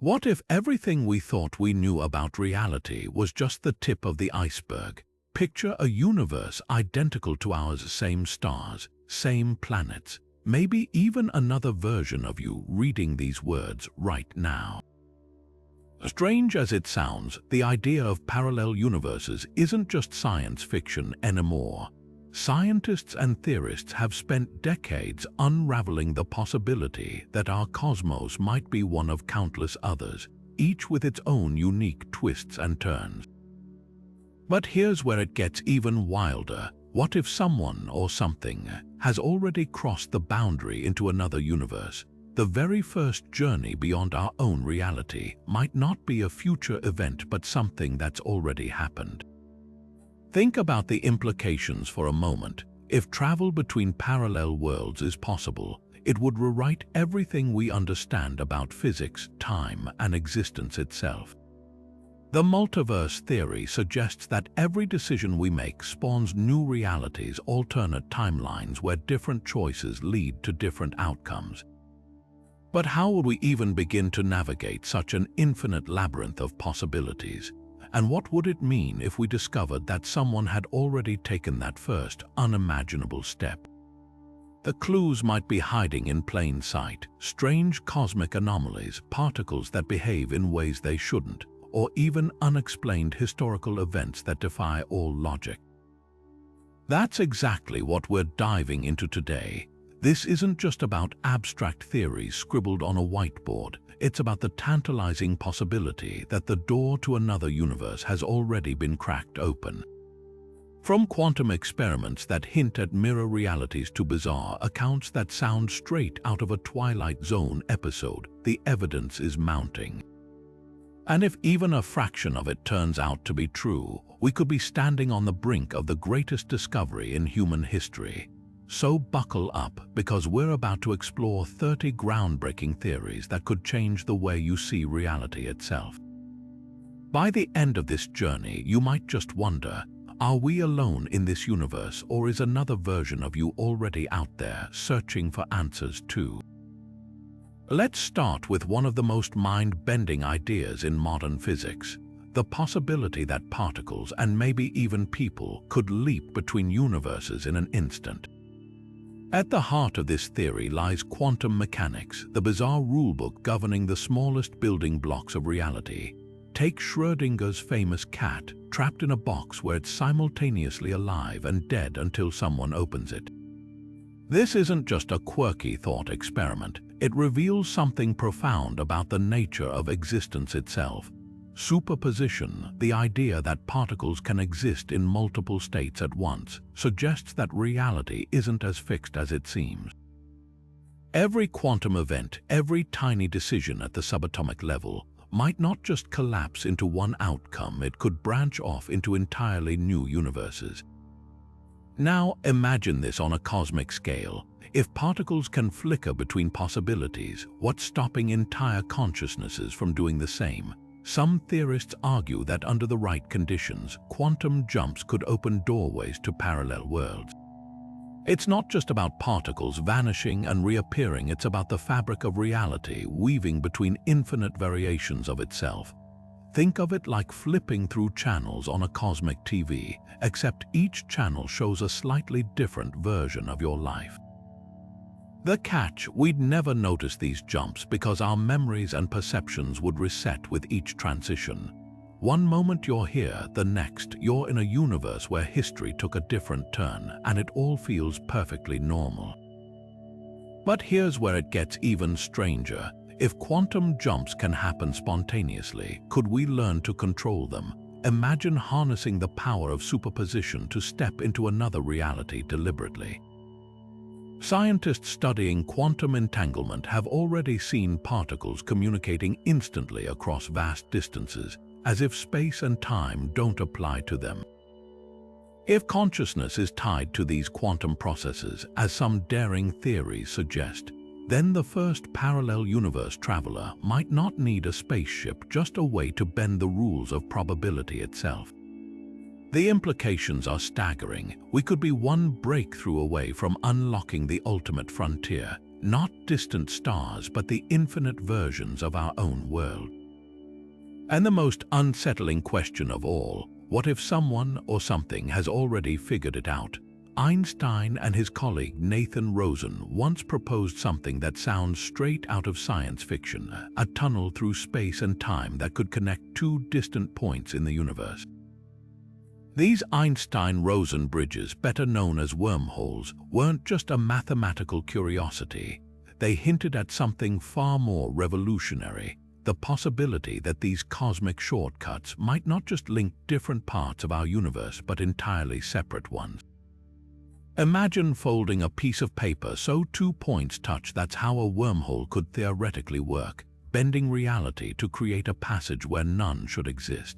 What if everything we thought we knew about reality was just the tip of the iceberg? Picture a universe identical to ours, same stars, same planets, maybe even another version of you reading these words right now. Strange as it sounds, the idea of parallel universes isn't just science fiction anymore. Scientists and theorists have spent decades unraveling the possibility that our cosmos might be one of countless others, each with its own unique twists and turns. But here's where it gets even wilder. What if someone or something has already crossed the boundary into another universe? The very first journey beyond our own reality might not be a future event but something that's already happened. Think about the implications for a moment. If travel between parallel worlds is possible, it would rewrite everything we understand about physics, time, and existence itself. The multiverse theory suggests that every decision we make spawns new realities, alternate timelines where different choices lead to different outcomes. But how would we even begin to navigate such an infinite labyrinth of possibilities? And what would it mean if we discovered that someone had already taken that first, unimaginable step? The clues might be hiding in plain sight: strange cosmic anomalies, particles that behave in ways they shouldn't, or even unexplained historical events that defy all logic. That's exactly what we're diving into today. This isn't just about abstract theories scribbled on a whiteboard. It's about the tantalizing possibility that the door to another universe has already been cracked open. From quantum experiments that hint at mirror realities to bizarre accounts that sound straight out of a Twilight Zone episode, the evidence is mounting. And if even a fraction of it turns out to be true, we could be standing on the brink of the greatest discovery in human history. So buckle up, because we're about to explore 30 groundbreaking theories that could change the way you see reality itself. By the end of this journey, you might just wonder, are we alone in this universe, or is another version of you already out there searching for answers too? Let's start with one of the most mind-bending ideas in modern physics: the possibility that particles, and maybe even people, could leap between universes in an instant. At the heart of this theory lies quantum mechanics, the bizarre rulebook governing the smallest building blocks of reality. Take Schrödinger's famous cat, trapped in a box where it's simultaneously alive and dead until someone opens it. This isn't just a quirky thought experiment. It reveals something profound about the nature of existence itself. Superposition, the idea that particles can exist in multiple states at once, suggests that reality isn't as fixed as it seems. Every quantum event, every tiny decision at the subatomic level, might not just collapse into one outcome, it could branch off into entirely new universes. Now imagine this on a cosmic scale. If particles can flicker between possibilities, what's stopping entire consciousnesses from doing the same? Some theorists argue that under the right conditions, quantum jumps could open doorways to parallel worlds. It's not just about particles vanishing and reappearing, it's about the fabric of reality weaving between infinite variations of itself. Think of it like flipping through channels on a cosmic TV, except each channel shows a slightly different version of your life. The catch: we'd never notice these jumps because our memories and perceptions would reset with each transition. One moment you're here, the next you're in a universe where history took a different turn, and it all feels perfectly normal. But here's where it gets even stranger. If quantum jumps can happen spontaneously, could we learn to control them? Imagine harnessing the power of superposition to step into another reality deliberately. Scientists studying quantum entanglement have already seen particles communicating instantly across vast distances, as if space and time don't apply to them. If consciousness is tied to these quantum processes, as some daring theories suggest, then the first parallel universe traveler might not need a spaceship, just a way to bend the rules of probability itself. The implications are staggering. We could be one breakthrough away from unlocking the ultimate frontier. not distant stars, but the infinite versions of our own world. And the most unsettling question of all, what if someone or something has already figured it out? Einstein and his colleague Einstein-Rosen once proposed something that sounds straight out of science fiction, a tunnel through space and time that could connect two distant points in the universe. These Einstein-Rosen bridges, better known as wormholes, weren't just a mathematical curiosity. They hinted at something far more revolutionary: the possibility that these cosmic shortcuts might not just link different parts of our universe, but entirely separate ones. Imagine folding a piece of paper so 2 points touch. That's how a wormhole could theoretically work, bending reality to create a passage where none should exist.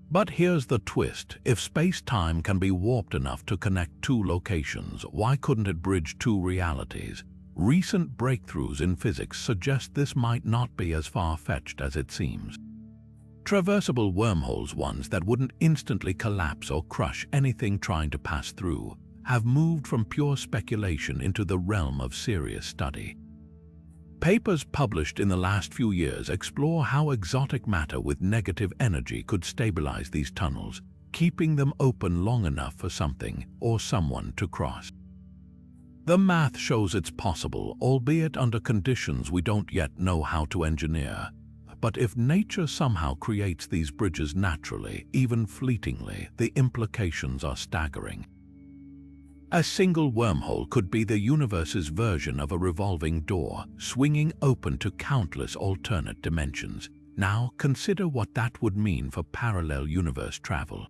But here's the twist: if space-time can be warped enough to connect two locations, why couldn't it bridge two realities? Recent breakthroughs in physics suggest this might not be as far-fetched as it seems. Traversable wormholes, ones that wouldn't instantly collapse or crush anything trying to pass through, have moved from pure speculation into the realm of serious study. Papers published in the last few years explore how exotic matter with negative energy could stabilize these tunnels, keeping them open long enough for something or someone to cross. The math shows it's possible, albeit under conditions we don't yet know how to engineer. But if nature somehow creates these bridges naturally, even fleetingly, the implications are staggering. A single wormhole could be the universe's version of a revolving door, swinging open to countless alternate dimensions. Now consider what that would mean for parallel universe travel.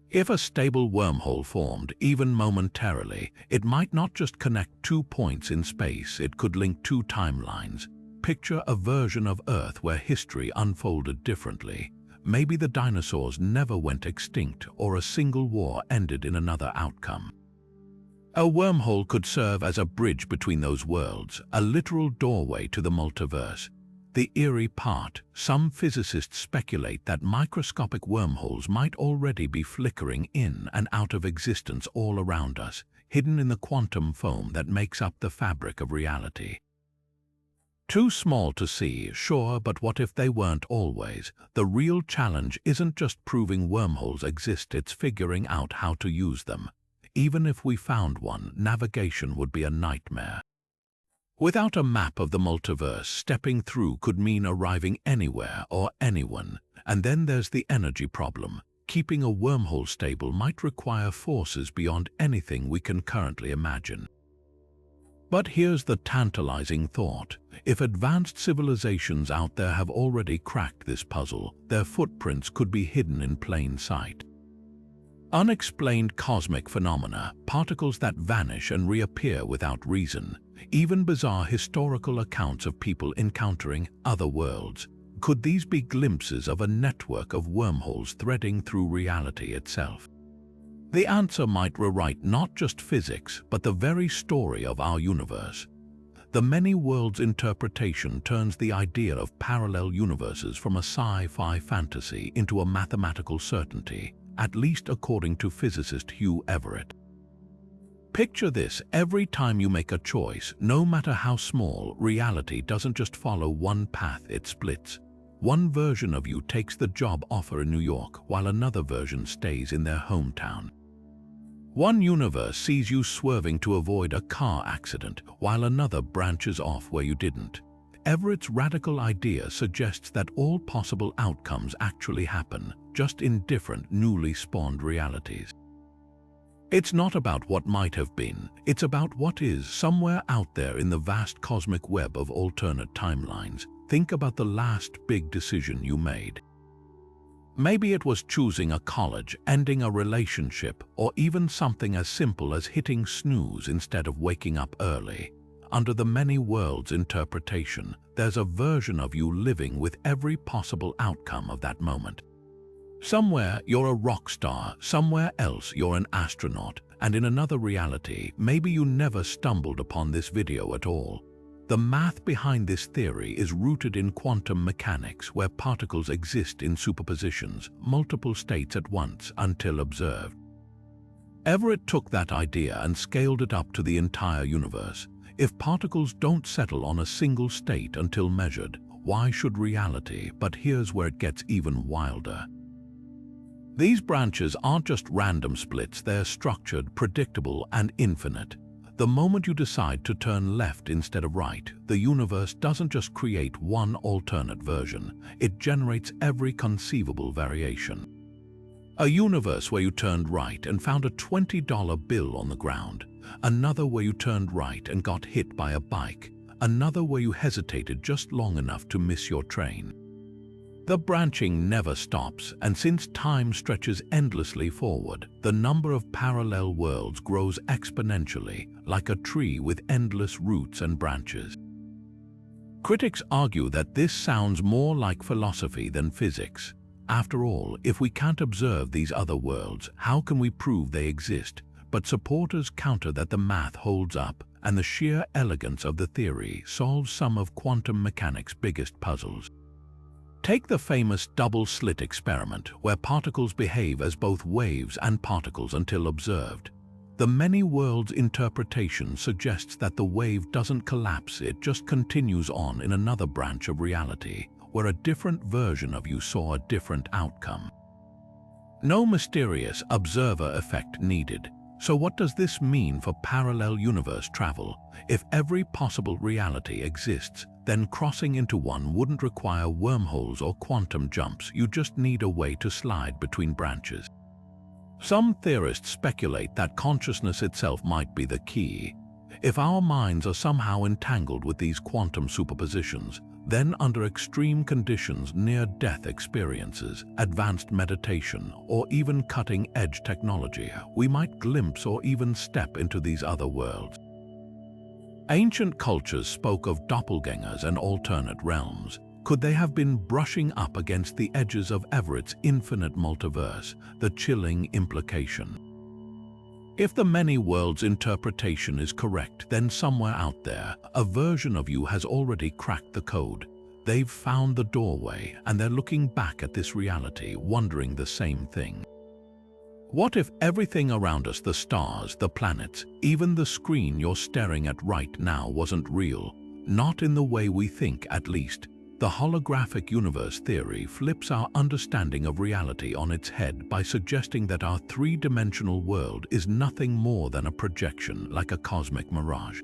If a stable wormhole formed, even momentarily, it might not just connect 2 points in space, it could link 2 timelines. Picture a version of Earth where history unfolded differently. Maybe the dinosaurs never went extinct, or a single war ended in another outcome. A wormhole could serve as a bridge between those worlds, a literal doorway to the multiverse. The eerie part: some physicists speculate that microscopic wormholes might already be flickering in and out of existence all around us, hidden in the quantum foam that makes up the fabric of reality. Too small to see, sure, but what if they weren't always? The real challenge isn't just proving wormholes exist, it's figuring out how to use them. Even if we found one, navigation would be a nightmare. Without a map of the multiverse, stepping through could mean arriving anywhere or anyone. And then there's the energy problem. Keeping a wormhole stable might require forces beyond anything we can currently imagine. But here's the tantalizing thought: if advanced civilizations out there have already cracked this puzzle, their footprints could be hidden in plain sight. Unexplained cosmic phenomena, particles that vanish and reappear without reason, even bizarre historical accounts of people encountering other worlds. Could these be glimpses of a network of wormholes threading through reality itself? The answer might rewrite not just physics, but the very story of our universe. The Many-Worlds Interpretation turns the idea of parallel universes from a sci-fi fantasy into a mathematical certainty, at least according to physicist Hugh Everett. Picture this: every time you make a choice, no matter how small, reality doesn't just follow one path, it splits. One version of you takes the job offer in New York, while another version stays in their hometown. One universe sees you swerving to avoid a car accident, while another branches off where you didn't. Everett's radical idea suggests that all possible outcomes actually happen, just in different, newly spawned realities. It's not about what might have been, it's about what is, somewhere out there in the vast cosmic web of alternate timelines. Think about the last big decision you made. Maybe it was choosing a college, ending a relationship, or even something as simple as hitting snooze instead of waking up early. Under the Many-Worlds Interpretation, there's a version of you living with every possible outcome of that moment. Somewhere you're a rock star, somewhere else you're an astronaut, and in another reality, maybe you never stumbled upon this video at all. The math behind this theory is rooted in quantum mechanics, where particles exist in superpositions, multiple states at once, until observed. Everett took that idea and scaled it up to the entire universe. If particles don't settle on a single state until measured, why should reality? But here's where it gets even wilder. These branches aren't just random splits, they're structured, predictable, and infinite. The moment you decide to turn left instead of right, the universe doesn't just create one alternate version, it generates every conceivable variation. A universe where you turned right and found a $20 bill on the ground, another where you turned right and got hit by a bike, another where you hesitated just long enough to miss your train. The branching never stops, and since time stretches endlessly forward, the number of parallel worlds grows exponentially, like a tree with endless roots and branches. Critics argue that this sounds more like philosophy than physics. After all, if we can't observe these other worlds, how can we prove they exist? But supporters counter that the math holds up, and the sheer elegance of the theory solves some of quantum mechanics' biggest puzzles. Take the famous double-slit experiment, where particles behave as both waves and particles until observed. The many-worlds interpretation suggests that the wave doesn't collapse, it just continues on in another branch of reality, where a different version of you saw a different outcome. No mysterious observer effect needed. So what does this mean for parallel universe travel? If every possible reality exists, then crossing into one wouldn't require wormholes or quantum jumps, you just need a way to slide between branches. Some theorists speculate that consciousness itself might be the key. If our minds are somehow entangled with these quantum superpositions, then under extreme conditions, near-death experiences, advanced meditation, or even cutting-edge technology, we might glimpse or even step into these other worlds. Ancient cultures spoke of doppelgangers and alternate realms. Could they have been brushing up against the edges of Everett's infinite multiverse, the chilling implication? If the many-worlds interpretation is correct, then somewhere out there, a version of you has already cracked the code. They've found the doorway, and they're looking back at this reality, wondering the same thing. What if everything around us, the stars, the planets, even the screen you're staring at right now, wasn't real? Not in the way we think, at least. The holographic universe theory flips our understanding of reality on its head by suggesting that our three-dimensional world is nothing more than a projection, like a cosmic mirage.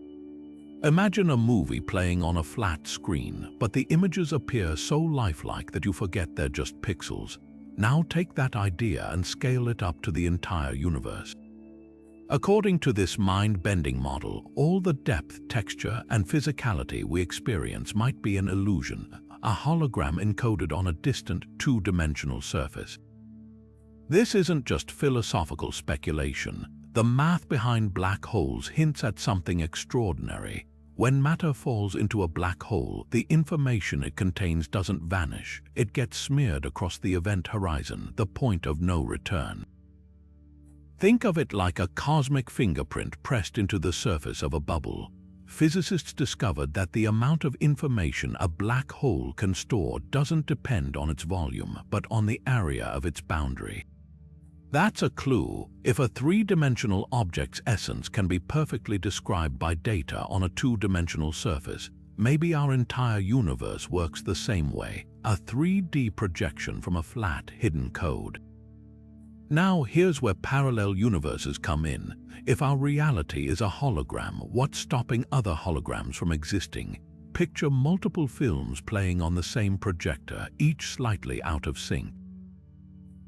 Imagine a movie playing on a flat screen, but the images appear so lifelike that you forget they're just pixels. Now take that idea and scale it up to the entire universe. According to this mind-bending model, all the depth, texture, and physicality we experience might be an illusion, a hologram encoded on a distant two-dimensional surface. This isn't just philosophical speculation. The math behind black holes hints at something extraordinary. When matter falls into a black hole, the information it contains doesn't vanish. It gets smeared across the event horizon, the point of no return. Think of it like a cosmic fingerprint pressed into the surface of a bubble. Physicists discovered that the amount of information a black hole can store doesn't depend on its volume, but on the area of its boundary. That's a clue. If a three-dimensional object's essence can be perfectly described by data on a two-dimensional surface, maybe our entire universe works the same way, a 3D projection from a flat, hidden code. Now, here's where parallel universes come in. If our reality is a hologram, what's stopping other holograms from existing? Picture multiple films playing on the same projector, each slightly out of sync.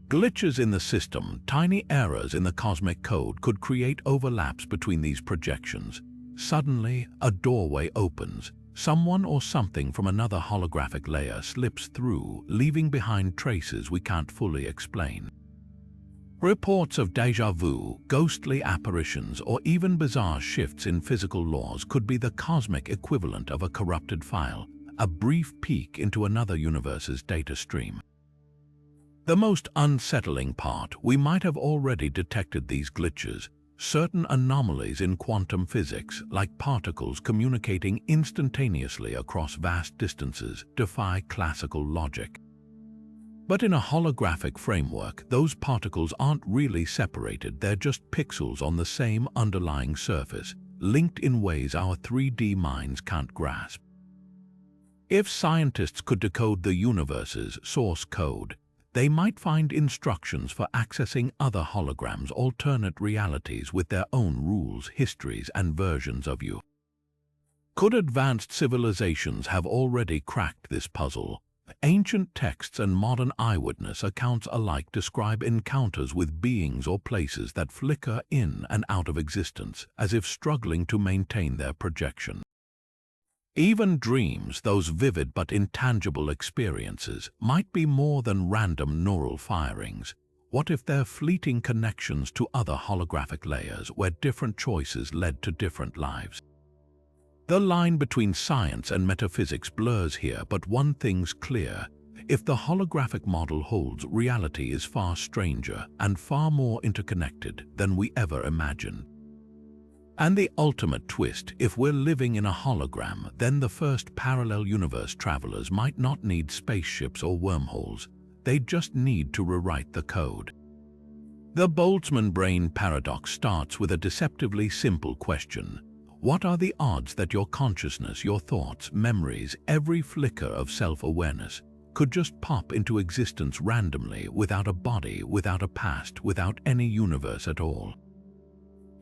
Glitches in the system, tiny errors in the cosmic code could create overlaps between these projections. Suddenly, a doorway opens. Someone or something from another holographic layer slips through, leaving behind traces we can't fully explain. Reports of déjà vu, ghostly apparitions, or even bizarre shifts in physical laws could be the cosmic equivalent of a corrupted file, a brief peek into another universe's data stream. The most unsettling part, we might have already detected these glitches. Certain anomalies in quantum physics, like particles communicating instantaneously across vast distances, defy classical logic. But in a holographic framework, those particles aren't really separated, they're just pixels on the same underlying surface. linked in ways our 3D minds can't grasp. If scientists could decode the universe's source code, they might find instructions for accessing other holograms, alternate realities with their own rules, histories, and versions of you. Could advanced civilizations have already cracked this puzzle? Ancient texts and modern eyewitness accounts alike describe encounters with beings or places that flicker in and out of existence, as if struggling to maintain their projection. Even dreams, those vivid but intangible experiences, might be more than random neural firings. What if they're fleeting connections to other holographic layers where different choices led to different lives? The line between science and metaphysics blurs here, but one thing's clear. If the holographic model holds, reality is far stranger and far more interconnected than we ever imagined. And the ultimate twist, if we're living in a hologram, then the first parallel universe travelers might not need spaceships or wormholes. They just need to rewrite the code. The Boltzmann brain paradox starts with a deceptively simple question. What are the odds that your consciousness, your thoughts, memories, every flicker of self-awareness could just pop into existence randomly, without a body, without a past, without any universe at all?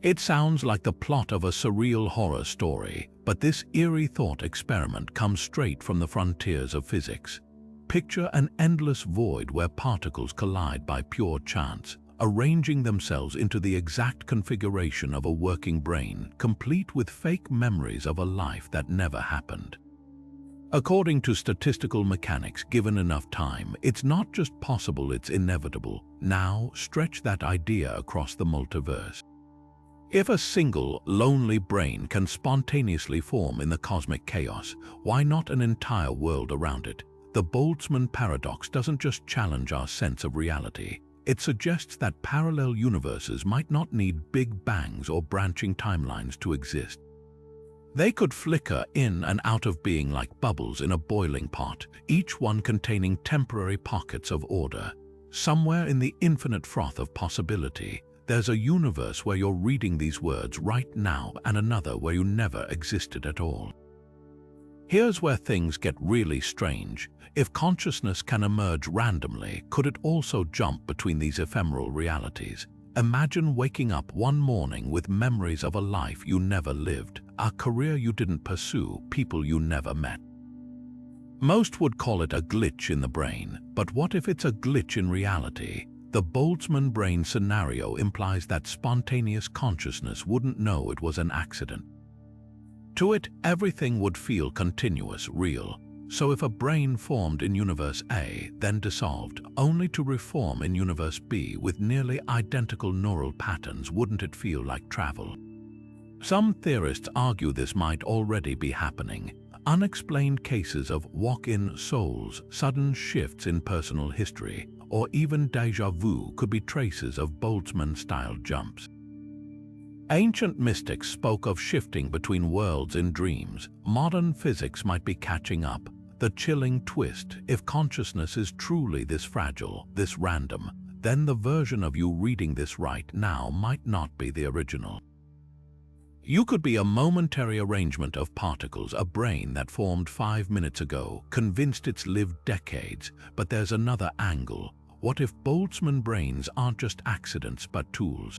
It sounds like the plot of a surreal horror story, but this eerie thought experiment comes straight from the frontiers of physics. Picture an endless void where particles collide by pure chance, arranging themselves into the exact configuration of a working brain, complete with fake memories of a life that never happened. According to statistical mechanics, given enough time, it's not just possible, it's inevitable. Now, stretch that idea across the multiverse. If a single, lonely brain can spontaneously form in the cosmic chaos, why not an entire world around it? The Boltzmann paradox doesn't just challenge our sense of reality. It suggests that parallel universes might not need big bangs or branching timelines to exist. They could flicker in and out of being like bubbles in a boiling pot, each one containing temporary pockets of order. Somewhere in the infinite froth of possibility, there's a universe where you're reading these words right now and another where you never existed at all. Here's where things get really strange. If consciousness can emerge randomly, could it also jump between these ephemeral realities? Imagine waking up one morning with memories of a life you never lived, a career you didn't pursue, people you never met. Most would call it a glitch in the brain, but what if it's a glitch in reality? The Boltzmann brain scenario implies that spontaneous consciousness wouldn't know it was an accident. To it, everything would feel continuous, real. So if a brain formed in Universe A, then dissolved, only to reform in Universe B with nearly identical neural patterns, wouldn't it feel like travel? Some theorists argue this might already be happening. Unexplained cases of walk-in souls, sudden shifts in personal history, or even déjà vu could be traces of Boltzmann-style jumps. Ancient mystics spoke of shifting between worlds in dreams. Modern physics might be catching up. The chilling twist: if consciousness is truly this fragile, this random, then the version of you reading this right now might not be the original. You could be a momentary arrangement of particles, a brain that formed 5 minutes ago, convinced it's lived decades. But there's another angle. What if Boltzmann brains aren't just accidents but tools?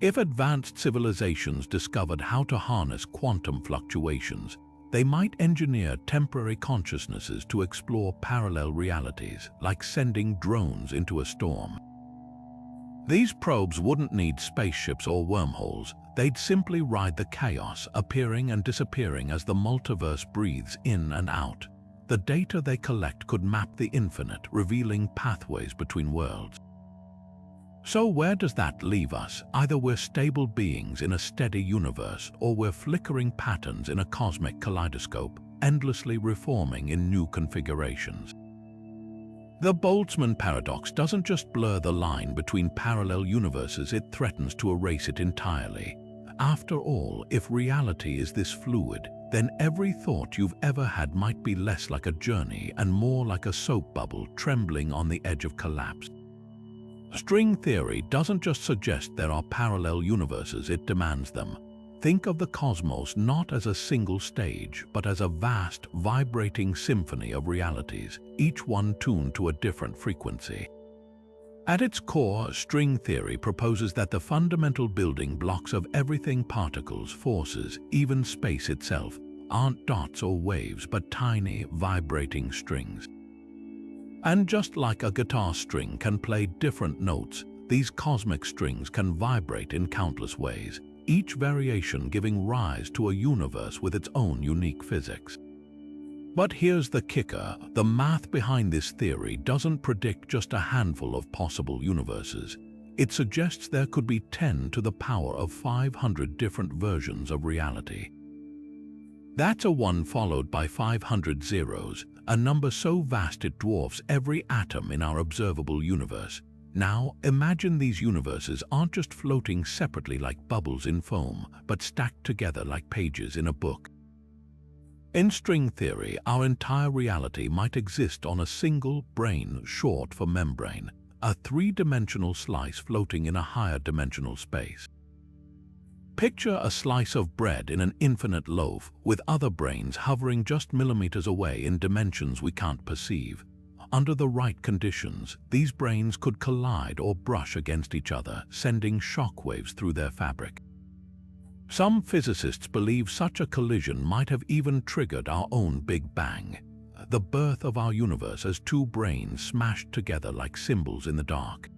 If advanced civilizations discovered how to harness quantum fluctuations, they might engineer temporary consciousnesses to explore parallel realities, like sending drones into a storm. These probes wouldn't need spaceships or wormholes. They'd simply ride the chaos, appearing and disappearing as the multiverse breathes in and out. The data they collect could map the infinite, revealing pathways between worlds. So where does that leave us? Either we're stable beings in a steady universe, or we're flickering patterns in a cosmic kaleidoscope, endlessly reforming in new configurations. The Boltzmann paradox doesn't just blur the line between parallel universes, it threatens to erase it entirely. After all, if reality is this fluid, then every thought you've ever had might be less like a journey and more like a soap bubble trembling on the edge of collapse. String theory doesn't just suggest there are parallel universes, it demands them. Think of the cosmos not as a single stage, but as a vast, vibrating symphony of realities, each one tuned to a different frequency. At its core, string theory proposes that the fundamental building blocks of everything, particles, forces, even space itself, aren't dots or waves, but tiny, vibrating strings. And just like a guitar string can play different notes, these cosmic strings can vibrate in countless ways, each variation giving rise to a universe with its own unique physics. But here's the kicker: the math behind this theory doesn't predict just a handful of possible universes. It suggests there could be 10 to the power of 500 different versions of reality. That's a 1 followed by 500 zeros, a number so vast it dwarfs every atom in our observable universe. Now, imagine these universes aren't just floating separately like bubbles in foam, but stacked together like pages in a book. In string theory, our entire reality might exist on a single brain, short for membrane, a three-dimensional slice floating in a higher dimensional space. Picture a slice of bread in an infinite loaf, with other brains hovering just millimeters away in dimensions we can't perceive. Under the right conditions, these brains could collide or brush against each other, sending shockwaves through their fabric. Some physicists believe such a collision might have even triggered our own Big Bang, the birth of our universe as two brains smashed together like symbols in the dark.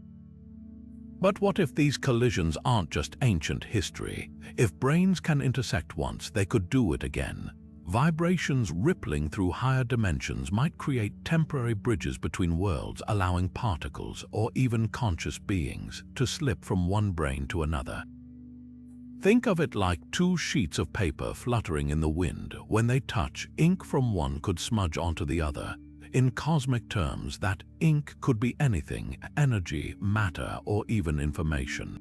But what if these collisions aren't just ancient history? If brains can intersect once, they could do it again. Vibrations rippling through higher dimensions might create temporary bridges between worlds, allowing particles, or even conscious beings, to slip from one brain to another. Think of it like two sheets of paper fluttering in the wind. When they touch, ink from one could smudge onto the other. In cosmic terms, that ink could be anything: energy, matter, or even information.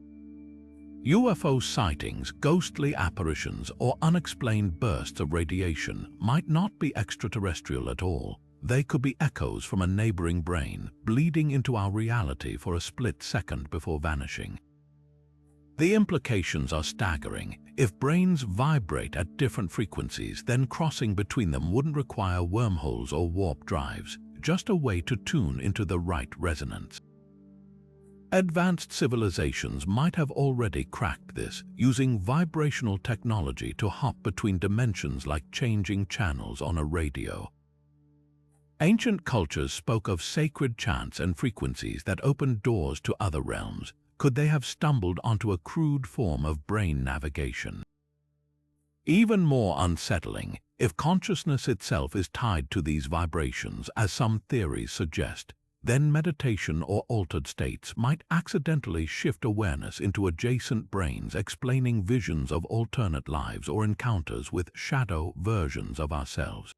UFO sightings, ghostly apparitions, or unexplained bursts of radiation might not be extraterrestrial at all. They could be echoes from a neighboring brain, bleeding into our reality for a split second before vanishing. The implications are staggering. If brains vibrate at different frequencies, then crossing between them wouldn't require wormholes or warp drives, just a way to tune into the right resonance. Advanced civilizations might have already cracked this, using vibrational technology to hop between dimensions like changing channels on a radio. Ancient cultures spoke of sacred chants and frequencies that opened doors to other realms. Could they have stumbled onto a crude form of brain navigation? Even more unsettling, if consciousness itself is tied to these vibrations, as some theories suggest, then meditation or altered states might accidentally shift awareness into adjacent brains, explaining visions of alternate lives or encounters with shadow versions of ourselves.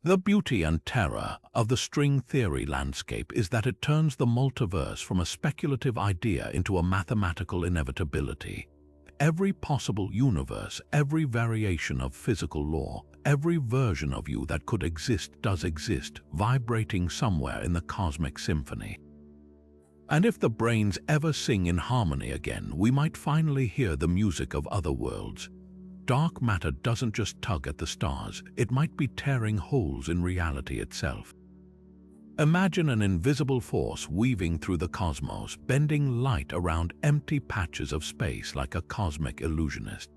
The beauty and terror of the string theory landscape is that it turns the multiverse from a speculative idea into a mathematical inevitability. Every possible universe, every variation of physical law, every version of you that could exist does exist, vibrating somewhere in the cosmic symphony. And if the brains ever sing in harmony again, we might finally hear the music of other worlds. Dark matter doesn't just tug at the stars, it might be tearing holes in reality itself. Imagine an invisible force weaving through the cosmos, bending light around empty patches of space like a cosmic illusionist.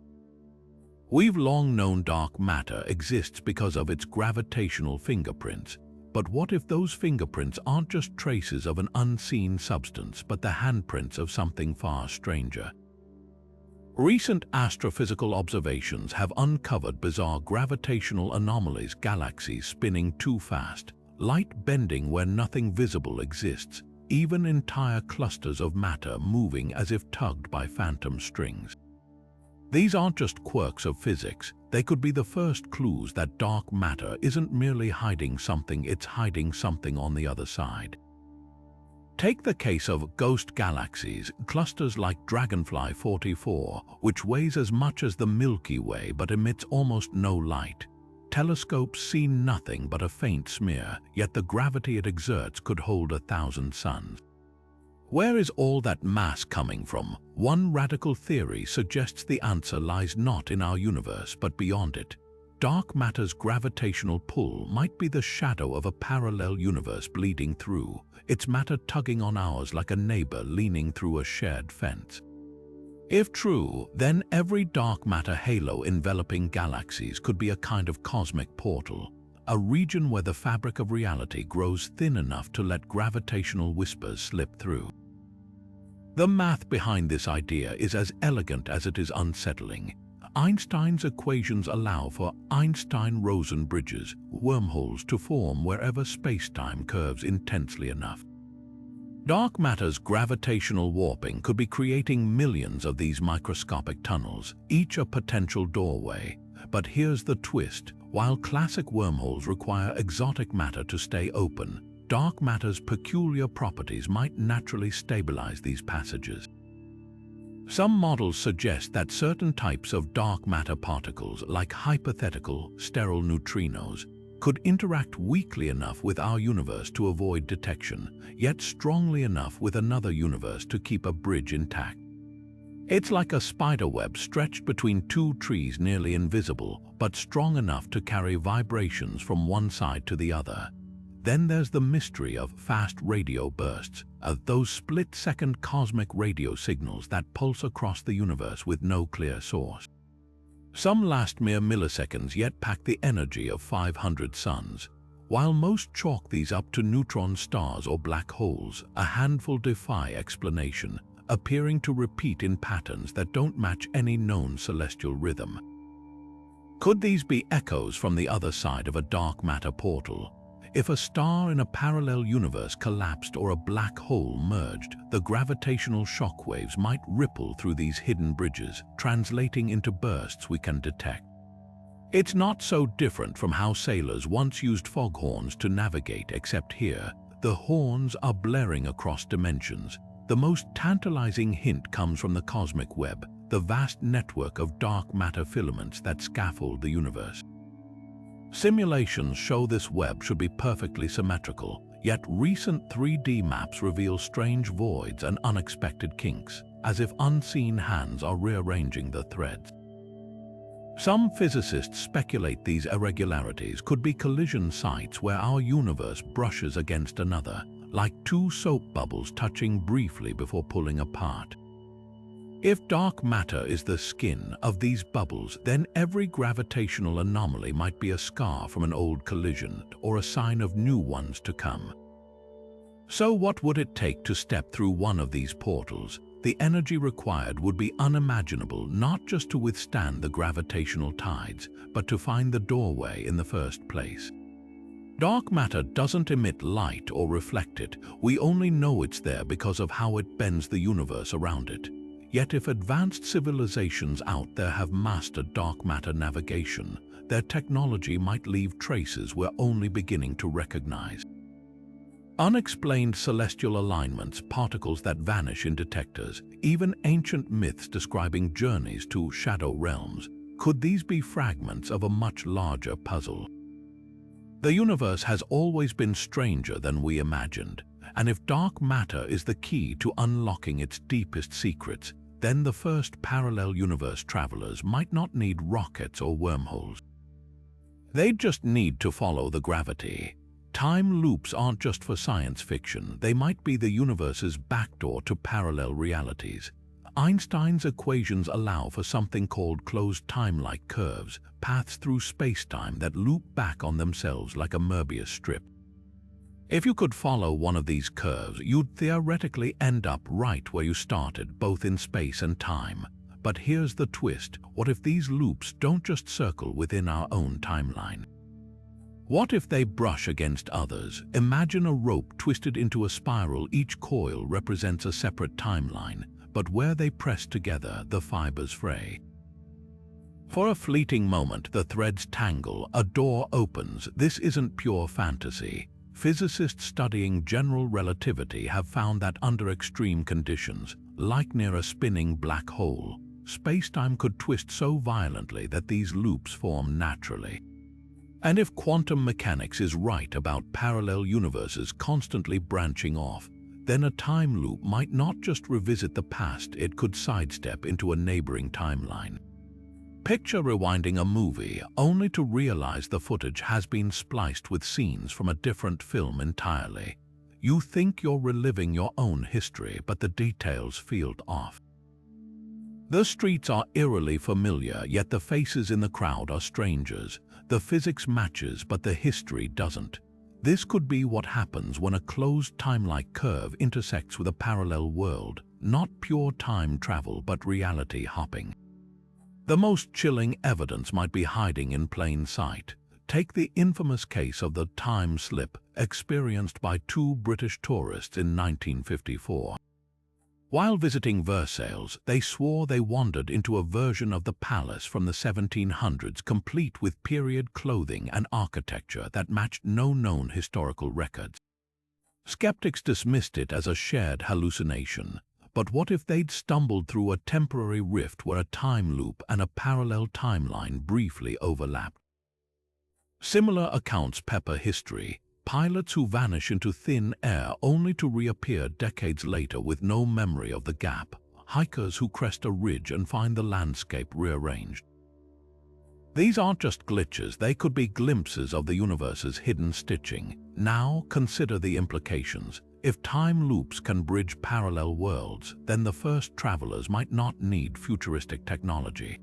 We've long known dark matter exists because of its gravitational fingerprints, but what if those fingerprints aren't just traces of an unseen substance, but the handprints of something far stranger? Recent astrophysical observations have uncovered bizarre gravitational anomalies, galaxies spinning too fast, light bending where nothing visible exists, even entire clusters of matter moving as if tugged by phantom strings. These aren't just quirks of physics, they could be the first clues that dark matter isn't merely hiding something, it's hiding something on the other side. Take the case of ghost galaxies, clusters like Dragonfly 44, which weighs as much as the Milky Way but emits almost no light. Telescopes see nothing but a faint smear, yet the gravity it exerts could hold 1,000 suns. Where is all that mass coming from? One radical theory suggests the answer lies not in our universe but beyond it. Dark matter's gravitational pull might be the shadow of a parallel universe bleeding through, its matter tugging on ours like a neighbor leaning through a shared fence. If true, then every dark matter halo enveloping galaxies could be a kind of cosmic portal, a region where the fabric of reality grows thin enough to let gravitational whispers slip through. The math behind this idea is as elegant as it is unsettling. Einstein's equations allow for Einstein-Rosen bridges, wormholes, to form wherever space-time curves intensely enough. Dark matter's gravitational warping could be creating millions of these microscopic tunnels, each a potential doorway. But here's the twist: while classic wormholes require exotic matter to stay open, dark matter's peculiar properties might naturally stabilize these passages. Some models suggest that certain types of dark matter particles, like hypothetical sterile neutrinos, could interact weakly enough with our universe to avoid detection, yet strongly enough with another universe to keep a bridge intact. It's like a spider web stretched between two trees, nearly invisible, but strong enough to carry vibrations from one side to the other. Then there's the mystery of fast radio bursts, those split-second cosmic radio signals that pulse across the universe with no clear source. Some last mere milliseconds, yet pack the energy of 500 suns. While most chalk these up to neutron stars or black holes, a handful defy explanation, appearing to repeat in patterns that don't match any known celestial rhythm. Could these be echoes from the other side of a dark matter portal? If a star in a parallel universe collapsed or a black hole merged, the gravitational shock waves might ripple through these hidden bridges, translating into bursts we can detect. It's not so different from how sailors once used foghorns to navigate, except here, the horns are blaring across dimensions. The most tantalizing hint comes from the cosmic web, the vast network of dark matter filaments that scaffold the universe. Simulations show this web should be perfectly symmetrical, yet recent 3D maps reveal strange voids and unexpected kinks, as if unseen hands are rearranging the threads. Some physicists speculate these irregularities could be collision sites where our universe brushes against another, like two soap bubbles touching briefly before pulling apart. If dark matter is the skin of these bubbles, then every gravitational anomaly might be a scar from an old collision or a sign of new ones to come. So what would it take to step through one of these portals? The energy required would be unimaginable, not just to withstand the gravitational tides, but to find the doorway in the first place. Dark matter doesn't emit light or reflect it. We only know it's there because of how it bends the universe around it. Yet if advanced civilizations out there have mastered dark matter navigation, their technology might leave traces we're only beginning to recognize. Unexplained celestial alignments, particles that vanish in detectors, even ancient myths describing journeys to shadow realms. Could these be fragments of a much larger puzzle? The universe has always been stranger than we imagined, and if dark matter is the key to unlocking its deepest secrets, then the first parallel universe travelers might not need rockets or wormholes. They'd just need to follow the gravity. Time loops aren't just for science fiction, they might be the universe's backdoor to parallel realities. Einstein's equations allow for something called closed time-like curves, paths through space-time that loop back on themselves like a Möbius strip. If you could follow one of these curves, you'd theoretically end up right where you started, both in space and time. But here's the twist: what if these loops don't just circle within our own timeline? What if they brush against others? Imagine a rope twisted into a spiral. Each coil represents a separate timeline, but where they press together, the fibers fray. For a fleeting moment, the threads tangle, a door opens. This isn't pure fantasy. Physicists studying general relativity have found that under extreme conditions, like near a spinning black hole, space-time could twist so violently that these loops form naturally. And if quantum mechanics is right about parallel universes constantly branching off, then a time loop might not just revisit the past, it could sidestep into a neighboring timeline. Picture rewinding a movie only to realize the footage has been spliced with scenes from a different film entirely. You think you're reliving your own history, but the details feel off. The streets are eerily familiar, yet the faces in the crowd are strangers. The physics matches, but the history doesn't. This could be what happens when a closed time-like curve intersects with a parallel world, not pure time travel but reality hopping. The most chilling evidence might be hiding in plain sight. Take the infamous case of the time slip experienced by two British tourists in 1954. While visiting Versailles, they swore they wandered into a version of the palace from the 1700s, complete with period clothing and architecture that matched no known historical records. Skeptics dismissed it as a shared hallucination. But what if they'd stumbled through a temporary rift where a time loop and a parallel timeline briefly overlapped? Similar accounts pepper history. Pilots who vanish into thin air only to reappear decades later with no memory of the gap. Hikers who crest a ridge and find the landscape rearranged. These aren't just glitches, they could be glimpses of the universe's hidden stitching. Now consider the implications. If time loops can bridge parallel worlds, then the first travelers might not need futuristic technology.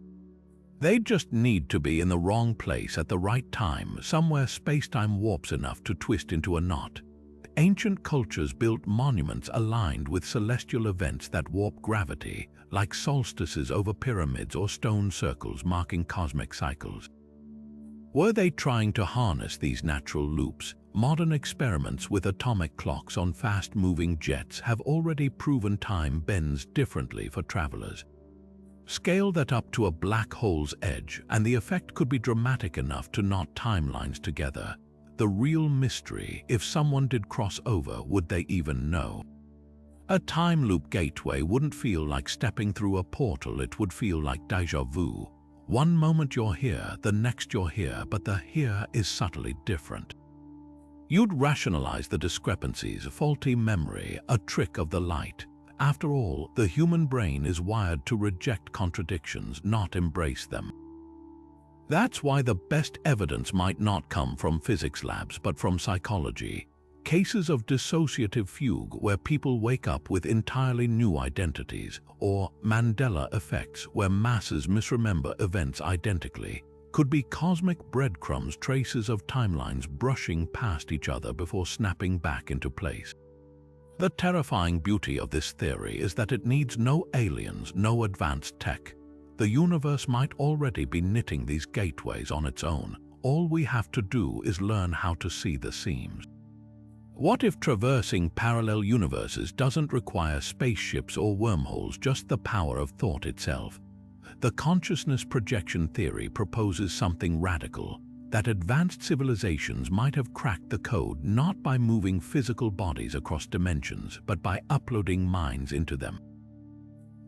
They'd just need to be in the wrong place at the right time, somewhere space-time warps enough to twist into a knot. Ancient cultures built monuments aligned with celestial events that warp gravity, like solstices over pyramids or stone circles marking cosmic cycles. Were they trying to harness these natural loops? Modern experiments with atomic clocks on fast-moving jets have already proven time bends differently for travelers. Scale that up to a black hole's edge, and the effect could be dramatic enough to knot timelines together. The real mystery, if someone did cross over, would they even know? A time loop gateway wouldn't feel like stepping through a portal, it would feel like déjà vu. One moment you're here, the next you're here, but the here is subtly different. You'd rationalize the discrepancies, faulty memory, a trick of the light. After all, the human brain is wired to reject contradictions, not embrace them. That's why the best evidence might not come from physics labs, but from psychology. Cases of dissociative fugue where people wake up with entirely new identities, or Mandela effects where masses misremember events identically, could be cosmic breadcrumbs, traces of timelines brushing past each other before snapping back into place. The terrifying beauty of this theory is that it needs no aliens, no advanced tech. The universe might already be knitting these gateways on its own. All we have to do is learn how to see the seams. What if traversing parallel universes doesn't require spaceships or wormholes, just the power of thought itself? The consciousness projection theory proposes something radical, that advanced civilizations might have cracked the code not by moving physical bodies across dimensions, but by uploading minds into them.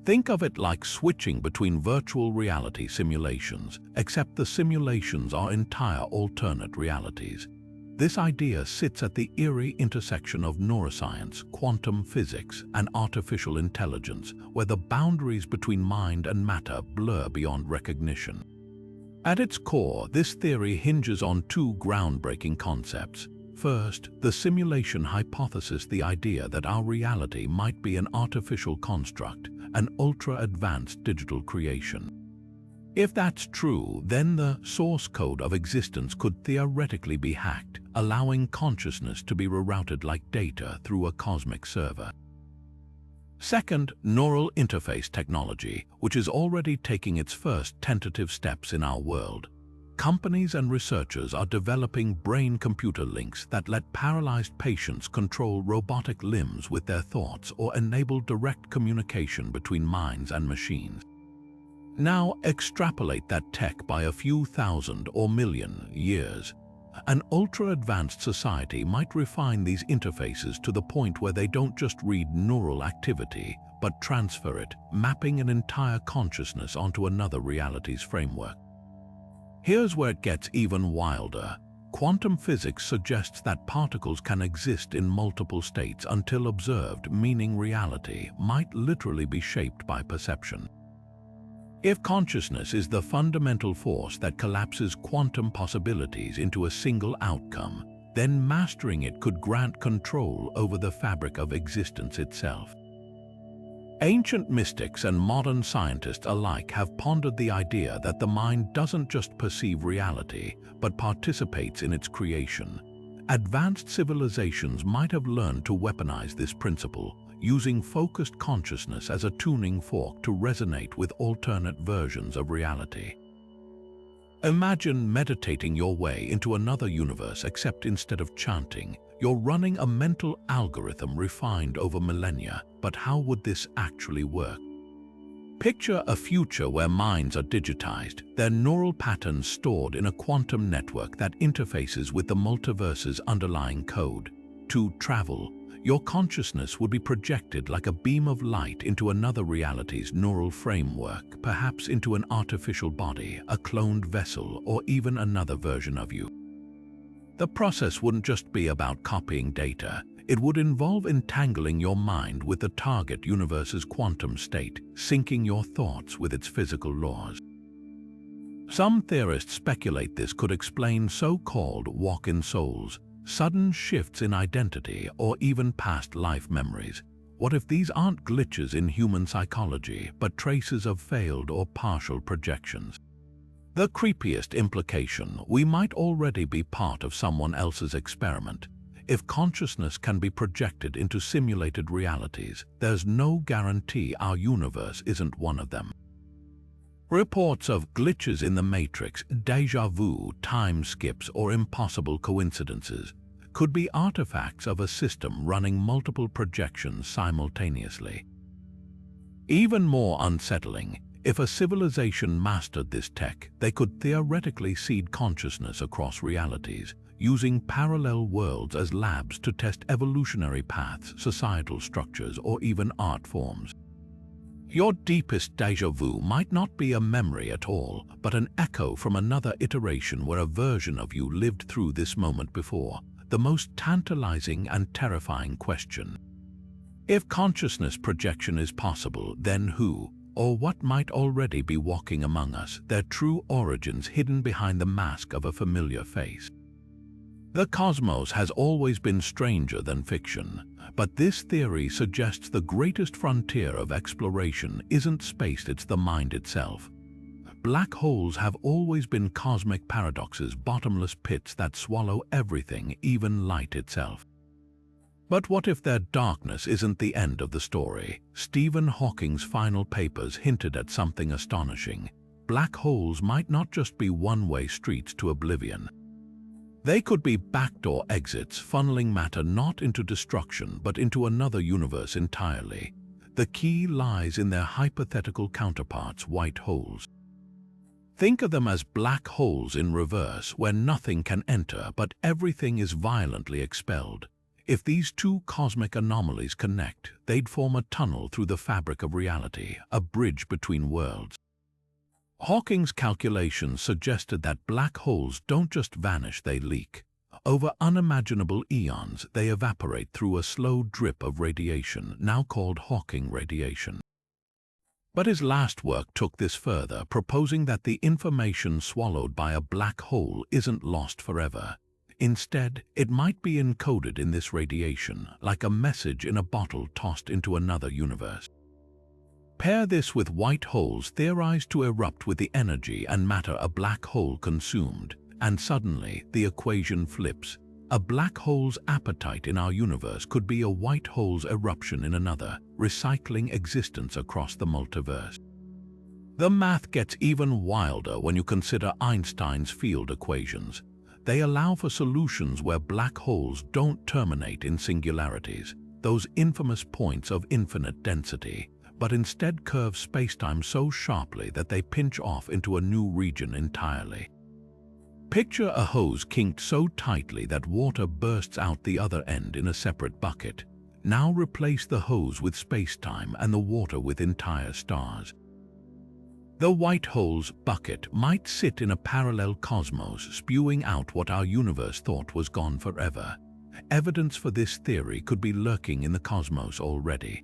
Think of it like switching between virtual reality simulations, except the simulations are entire alternate realities. This idea sits at the eerie intersection of neuroscience, quantum physics, and artificial intelligence, where the boundaries between mind and matter blur beyond recognition. At its core, this theory hinges on two groundbreaking concepts. First, the simulation hypothesis, the idea that our reality might be an artificial construct, an ultra-advanced digital creation. If that's true, then the source code of existence could theoretically be hacked, allowing consciousness to be rerouted like data through a cosmic server. Second, neural interface technology, which is already taking its first tentative steps in our world. Companies and researchers are developing brain-computer links that let paralyzed patients control robotic limbs with their thoughts or enable direct communication between minds and machines. Now extrapolate that tech by a few thousand or million years. An ultra-advanced society might refine these interfaces to the point where they don't just read neural activity, but transfer it, mapping an entire consciousness onto another reality's framework. Here's where it gets even wilder. Quantum physics suggests that particles can exist in multiple states until observed, meaning reality might literally be shaped by perception. If consciousness is the fundamental force that collapses quantum possibilities into a single outcome, then mastering it could grant control over the fabric of existence itself. Ancient mystics and modern scientists alike have pondered the idea that the mind doesn't just perceive reality, but participates in its creation. Advanced civilizations might have learned to weaponize this principle, using focused consciousness as a tuning fork to resonate with alternate versions of reality. Imagine meditating your way into another universe, except instead of chanting, you're running a mental algorithm refined over millennia. But how would this actually work? Picture a future where minds are digitized, their neural patterns stored in a quantum network that interfaces with the multiverse's underlying code. To travel, your consciousness would be projected like a beam of light into another reality's neural framework, perhaps into an artificial body, a cloned vessel, or even another version of you. The process wouldn't just be about copying data. It would involve entangling your mind with the target universe's quantum state, syncing your thoughts with its physical laws. Some theorists speculate this could explain so-called walk-in souls, sudden shifts in identity, or even past life memories. What if these aren't glitches in human psychology, but traces of failed or partial projections? The creepiest implication: we might already be part of someone else's experiment. If consciousness can be projected into simulated realities, there's no guarantee our universe isn't one of them. Reports of glitches in the matrix, déjà vu, time skips, or impossible coincidences could be artifacts of a system running multiple projections simultaneously. Even more unsettling, if a civilization mastered this tech, they could theoretically seed consciousness across realities, using parallel worlds as labs to test evolutionary paths, societal structures, or even art forms. Your deepest déjà vu might not be a memory at all, but an echo from another iteration where a version of you lived through this moment before. The most tantalizing and terrifying question: if consciousness projection is possible, then who or what might already be walking among us, their true origins hidden behind the mask of a familiar face? The cosmos has always been stranger than fiction, but this theory suggests the greatest frontier of exploration isn't space, it's the mind itself. Black holes have always been cosmic paradoxes, bottomless pits that swallow everything, even light itself. But what if their darkness isn't the end of the story? Stephen Hawking's final papers hinted at something astonishing. Black holes might not just be one-way streets to oblivion. They could be backdoor exits, funneling matter not into destruction but into another universe entirely. The key lies in their hypothetical counterparts, white holes. Think of them as black holes in reverse, where nothing can enter but everything is violently expelled. If these two cosmic anomalies connect, they'd form a tunnel through the fabric of reality, a bridge between worlds. Hawking's calculations suggested that black holes don't just vanish, they leak. Over unimaginable eons, they evaporate through a slow drip of radiation, now called Hawking radiation. But his last work took this further, proposing that the information swallowed by a black hole isn't lost forever. Instead, it might be encoded in this radiation, like a message in a bottle tossed into another universe. Pair this with white holes theorized to erupt with the energy and matter a black hole consumed, and suddenly the equation flips. A black hole's appetite in our universe could be a white hole's eruption in another, recycling existence across the multiverse. The math gets even wilder when you consider Einstein's field equations. They allow for solutions where black holes don't terminate in singularities, those infamous points of infinite density, but instead curve spacetime so sharply that they pinch off into a new region entirely. Picture a hose kinked so tightly that water bursts out the other end in a separate bucket. Now replace the hose with spacetime and the water with entire stars. The white hole's bucket might sit in a parallel cosmos, spewing out what our universe thought was gone forever. Evidence for this theory could be lurking in the cosmos already.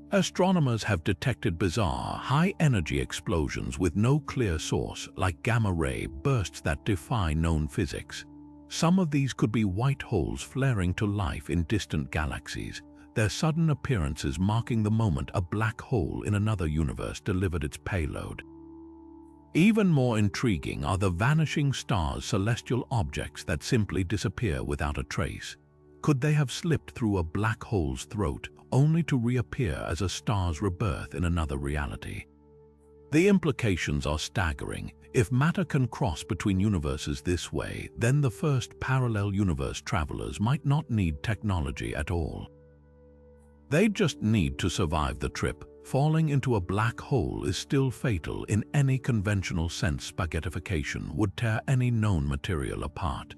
Astronomers have detected bizarre, high-energy explosions with no clear source, like gamma-ray bursts that defy known physics. Some of these could be white holes flaring to life in distant galaxies, their sudden appearances marking the moment a black hole in another universe delivered its payload. Even more intriguing are the vanishing stars, celestial objects that simply disappear without a trace. Could they have slipped through a black hole's throat, only to reappear as a star's rebirth in another reality? The implications are staggering. If matter can cross between universes this way, then the first parallel universe travelers might not need technology at all. They'd just need to survive the trip. Falling into a black hole is still fatal in any conventional sense. Spaghettification would tear any known material apart.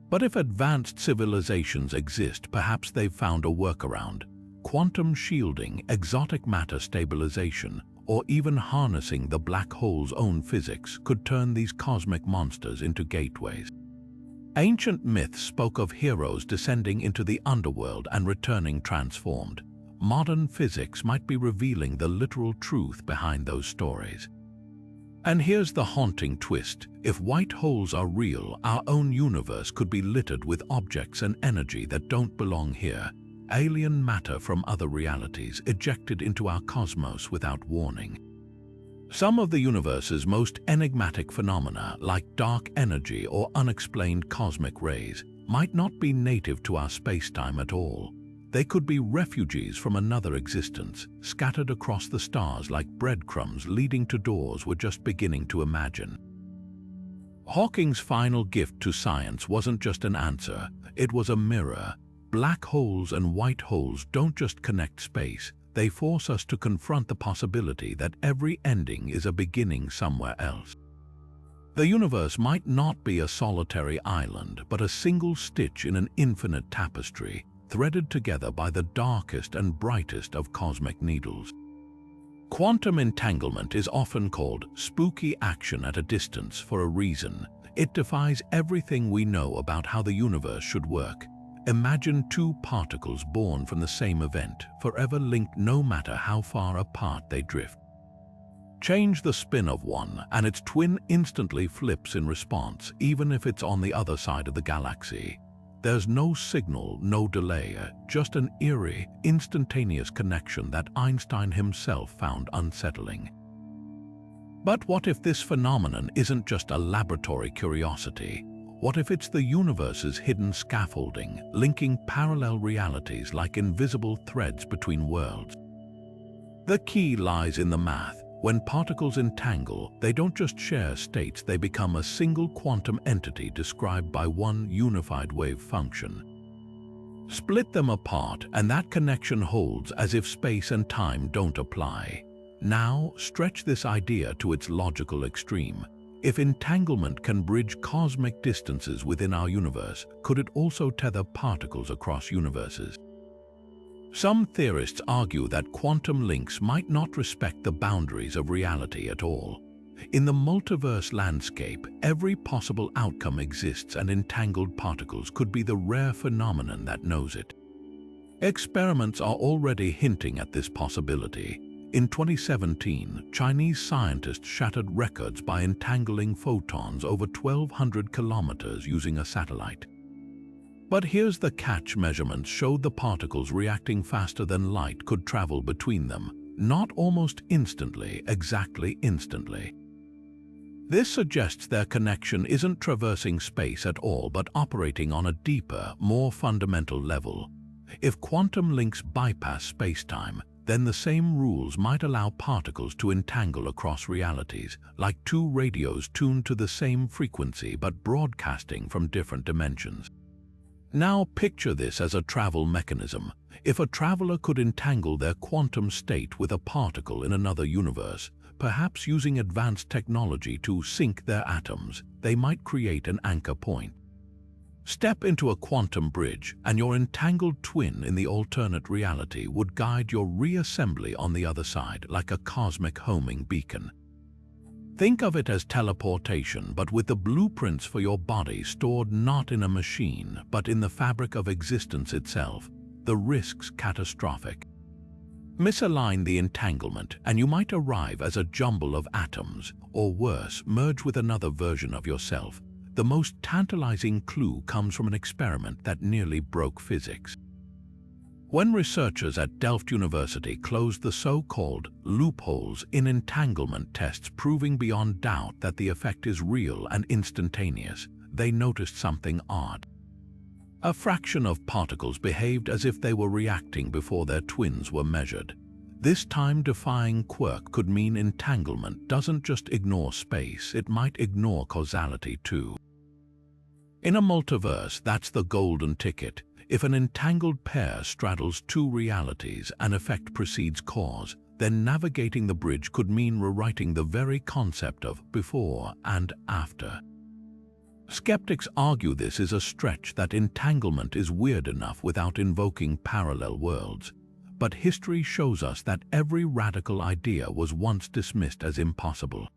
But if advanced civilizations exist, perhaps they've found a workaround. Quantum shielding, exotic matter stabilization, or even harnessing the black hole's own physics could turn these cosmic monsters into gateways. Ancient myths spoke of heroes descending into the underworld and returning transformed. Modern physics might be revealing the literal truth behind those stories. And here's the haunting twist. If white holes are real, our own universe could be littered with objects and energy that don't belong here. Alien matter from other realities ejected into our cosmos without warning. Some of the universe's most enigmatic phenomena, like dark energy or unexplained cosmic rays, might not be native to our spacetime at all. They could be refugees from another existence, scattered across the stars like breadcrumbs leading to doors we're just beginning to imagine. Hawking's final gift to science wasn't just an answer, it was a mirror. Black holes and white holes don't just connect space, they force us to confront the possibility that every ending is a beginning somewhere else. The universe might not be a solitary island, but a single stitch in an infinite tapestry, threaded together by the darkest and brightest of cosmic needles. Quantum entanglement is often called spooky action at a distance for a reason. It defies everything we know about how the universe should work. Imagine two particles born from the same event, forever linked no matter how far apart they drift. Change the spin of one, and its twin instantly flips in response, even if it's on the other side of the galaxy. There's no signal, no delay, just an eerie, instantaneous connection that Einstein himself found unsettling. But what if this phenomenon isn't just a laboratory curiosity? What if it's the universe's hidden scaffolding, linking parallel realities like invisible threads between worlds? The key lies in the math. When particles entangle, they don't just share states, they become a single quantum entity described by one unified wave function. Split them apart, and that connection holds as if space and time don't apply. Now, stretch this idea to its logical extreme. If entanglement can bridge cosmic distances within our universe, could it also tether particles across universes? Some theorists argue that quantum links might not respect the boundaries of reality at all. In the multiverse landscape, every possible outcome exists, and entangled particles could be the rare phenomenon that knows it. Experiments are already hinting at this possibility. In 2017, Chinese scientists shattered records by entangling photons over 1,200 kilometers using a satellite. But here's the catch: measurements showed the particles reacting faster than light could travel between them, not almost instantly, exactly instantly. This suggests their connection isn't traversing space at all, but operating on a deeper, more fundamental level. If quantum links bypass spacetime, then the same rules might allow particles to entangle across realities, like two radios tuned to the same frequency but broadcasting from different dimensions. Now picture this as a travel mechanism. If a traveler could entangle their quantum state with a particle in another universe, perhaps using advanced technology to sync their atoms, they might create an anchor point. Step into a quantum bridge, and your entangled twin in the alternate reality would guide your reassembly on the other side like a cosmic homing beacon. Think of it as teleportation, but with the blueprints for your body stored not in a machine, but in the fabric of existence itself. The risks catastrophic. Misalign the entanglement, and you might arrive as a jumble of atoms, or worse, merge with another version of yourself. The most tantalizing clue comes from an experiment that nearly broke physics. When researchers at Delft University closed the so-called loopholes in entanglement tests, proving beyond doubt that the effect is real and instantaneous, they noticed something odd. A fraction of particles behaved as if they were reacting before their twins were measured. This time-defying quirk could mean entanglement doesn't just ignore space, it might ignore causality too. In a multiverse, that's the golden ticket. If an entangled pair straddles two realities and effect precedes cause, then navigating the bridge could mean rewriting the very concept of before and after. Skeptics argue this is a stretch, that entanglement is weird enough without invoking parallel worlds. But history shows us that every radical idea was once dismissed as impossible.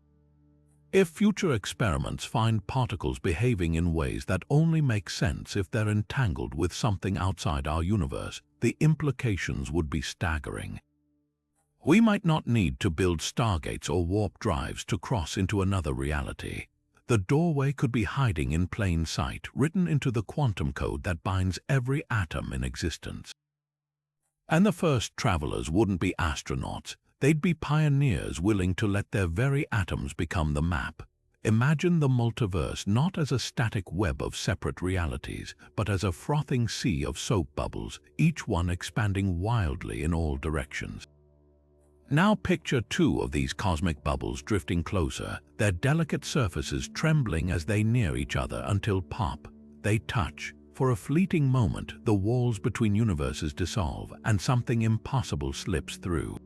If future experiments find particles behaving in ways that only make sense if they're entangled with something outside our universe, the implications would be staggering. We might not need to build stargates or warp drives to cross into another reality. The doorway could be hiding in plain sight, written into the quantum code that binds every atom in existence. And the first travelers wouldn't be astronauts. They'd be pioneers willing to let their very atoms become the map. Imagine the multiverse not as a static web of separate realities, but as a frothing sea of soap bubbles, each one expanding wildly in all directions. Now picture two of these cosmic bubbles drifting closer, their delicate surfaces trembling as they near each other until pop, they touch. For a fleeting moment, the walls between universes dissolve and something impossible slips through.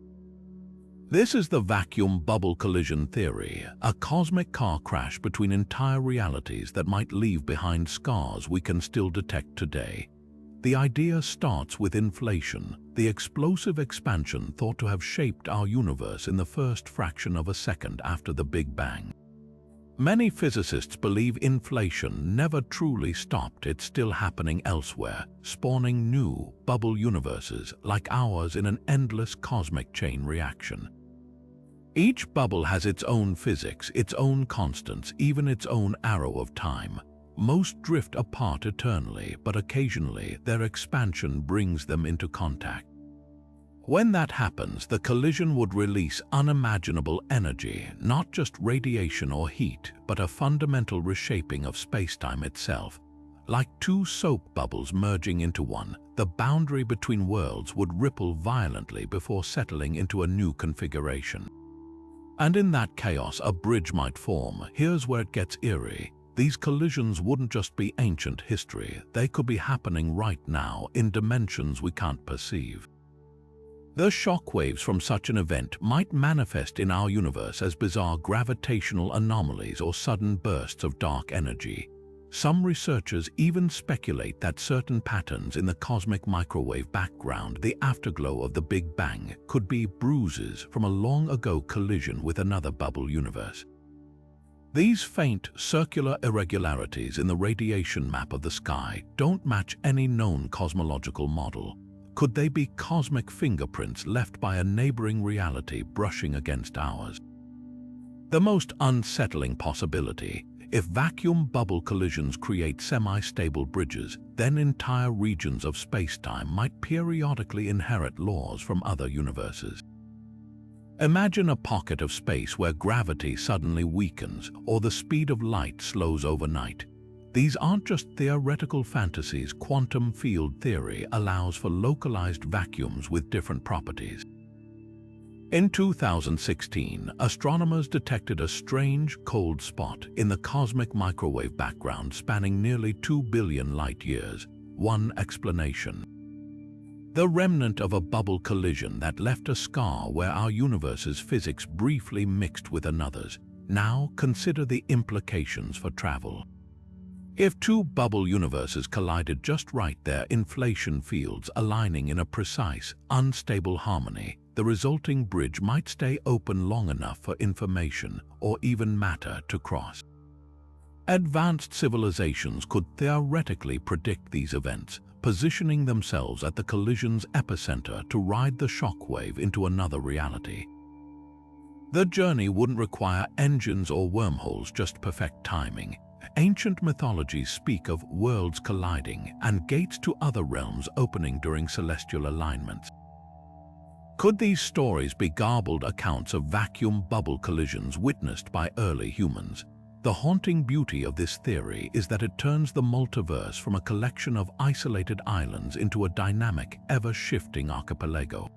This is the vacuum bubble collision theory, a cosmic car crash between entire realities that might leave behind scars we can still detect today. The idea starts with inflation, the explosive expansion thought to have shaped our universe in the first fraction of a second after the Big Bang. Many physicists believe inflation never truly stopped. It's still happening elsewhere, spawning new bubble universes like ours in an endless cosmic chain reaction. Each bubble has its own physics, its own constants, even its own arrow of time. Most drift apart eternally, but occasionally their expansion brings them into contact. When that happens, the collision would release unimaginable energy, not just radiation or heat, but a fundamental reshaping of spacetime itself. Like two soap bubbles merging into one, the boundary between worlds would ripple violently before settling into a new configuration. And in that chaos, a bridge might form. Here's where it gets eerie. These collisions wouldn't just be ancient history, they could be happening right now in dimensions we can't perceive. The shockwaves from such an event might manifest in our universe as bizarre gravitational anomalies or sudden bursts of dark energy. Some researchers even speculate that certain patterns in the cosmic microwave background, the afterglow of the Big Bang, could be bruises from a long-ago collision with another bubble universe. These faint, circular irregularities in the radiation map of the sky don't match any known cosmological model. Could they be cosmic fingerprints left by a neighboring reality brushing against ours? The most unsettling possibility: if vacuum bubble collisions create semi-stable bridges, then entire regions of spacetime might periodically inherit laws from other universes. Imagine a pocket of space where gravity suddenly weakens or the speed of light slows overnight. These aren't just theoretical fantasies. Quantum field theory allows for localized vacuums with different properties. In 2016, astronomers detected a strange, cold spot in the cosmic microwave background spanning nearly 2 billion light-years. One explanation: the remnant of a bubble collision that left a scar where our universe's physics briefly mixed with another's. Now consider the implications for travel. If two bubble universes collided just right, their inflation fields aligning in a precise, unstable harmony, the resulting bridge might stay open long enough for information or even matter to cross. Advanced civilizations could theoretically predict these events, positioning themselves at the collision's epicenter to ride the shockwave into another reality. The journey wouldn't require engines or wormholes, just perfect timing. Ancient mythologies speak of worlds colliding and gates to other realms opening during celestial alignments. Could these stories be garbled accounts of vacuum bubble collisions witnessed by early humans? The haunting beauty of this theory is that it turns the multiverse from a collection of isolated islands into a dynamic, ever-shifting archipelago.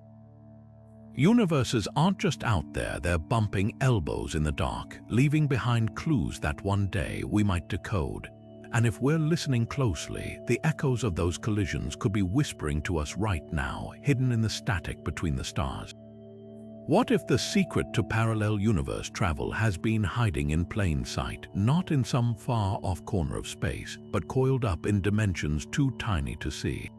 Universes aren't just out there, they're bumping elbows in the dark, leaving behind clues that one day we might decode. And if we're listening closely, the echoes of those collisions could be whispering to us right now, hidden in the static between the stars. What if the secret to parallel universe travel has been hiding in plain sight, not in some far-off corner of space, but coiled up in dimensions too tiny to see?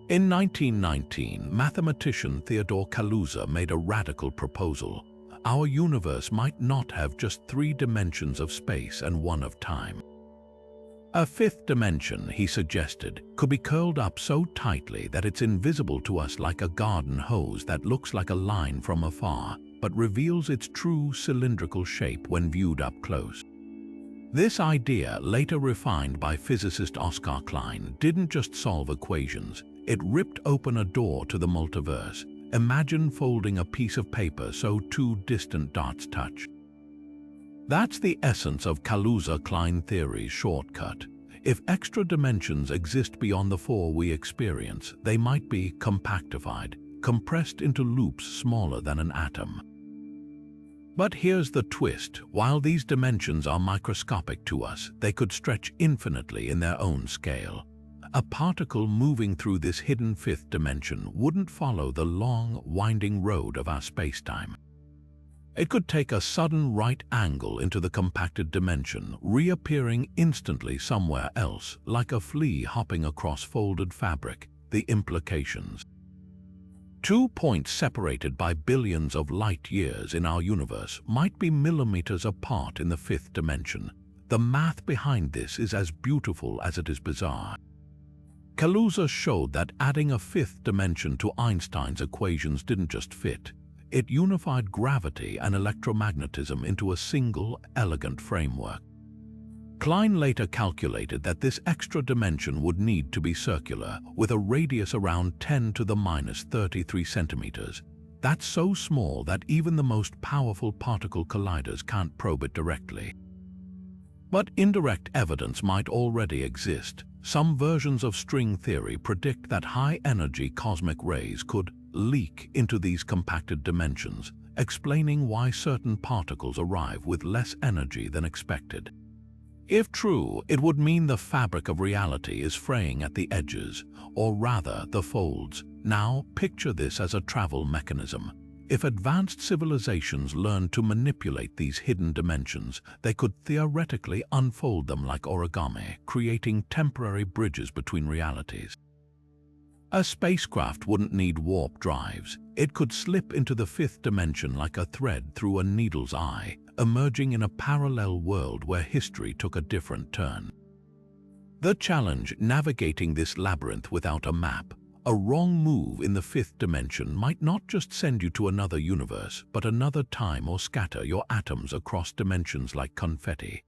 In 1919, mathematician Theodore Kaluza made a radical proposal. Our universe might not have just 3 dimensions of space and 1 of time. A 5th dimension, he suggested, could be curled up so tightly that it's invisible to us, like a garden hose that looks like a line from afar, but reveals its true cylindrical shape when viewed up close. This idea, later refined by physicist Oscar Klein, didn't just solve equations. It ripped open a door to the multiverse. Imagine folding a piece of paper so 2 distant dots touch. That's the essence of Kaluza-Klein theory's shortcut. If extra dimensions exist beyond the 4 we experience, they might be compactified, compressed into loops smaller than an atom. But here's the twist. While these dimensions are microscopic to us, they could stretch infinitely in their own scale. A particle moving through this hidden 5th dimension wouldn't follow the long, winding road of our spacetime. It could take a sudden right angle into the compacted dimension, reappearing instantly somewhere else, like a flea hopping across folded fabric. The implications: 2 points separated by billions of light years in our universe might be millimeters apart in the 5th dimension. The math behind this is as beautiful as it is bizarre. Kaluza showed that adding a 5th dimension to Einstein's equations didn't just fit. It unified gravity and electromagnetism into a single, elegant framework. Klein later calculated that this extra dimension would need to be circular, with a radius around 10 to the minus 33 centimeters. That's so small that even the most powerful particle colliders can't probe it directly. But indirect evidence might already exist. Some versions of string theory predict that high-energy cosmic rays could leak into these compacted dimensions, explaining why certain particles arrive with less energy than expected. If true, it would mean the fabric of reality is fraying at the edges, or rather the folds. Now, picture this as a travel mechanism. If advanced civilizations learned to manipulate these hidden dimensions, they could theoretically unfold them like origami, creating temporary bridges between realities. A spacecraft wouldn't need warp drives. It could slip into the 5th dimension like a thread through a needle's eye, emerging in a parallel world where history took a different turn. The challenge: navigating this labyrinth without a map. A wrong move in the 5th dimension might not just send you to another universe, but another time, or scatter your atoms across dimensions like confetti.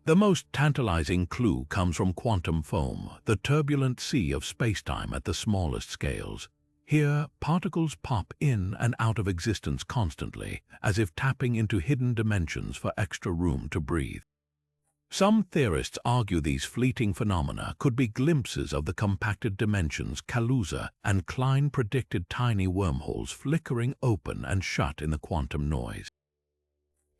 The most tantalizing clue comes from quantum foam, the turbulent sea of spacetime at the smallest scales. Here, particles pop in and out of existence constantly, as if tapping into hidden dimensions for extra room to breathe. Some theorists argue these fleeting phenomena could be glimpses of the compacted dimensions Kaluza and Klein predicted, tiny wormholes flickering open and shut in the quantum noise.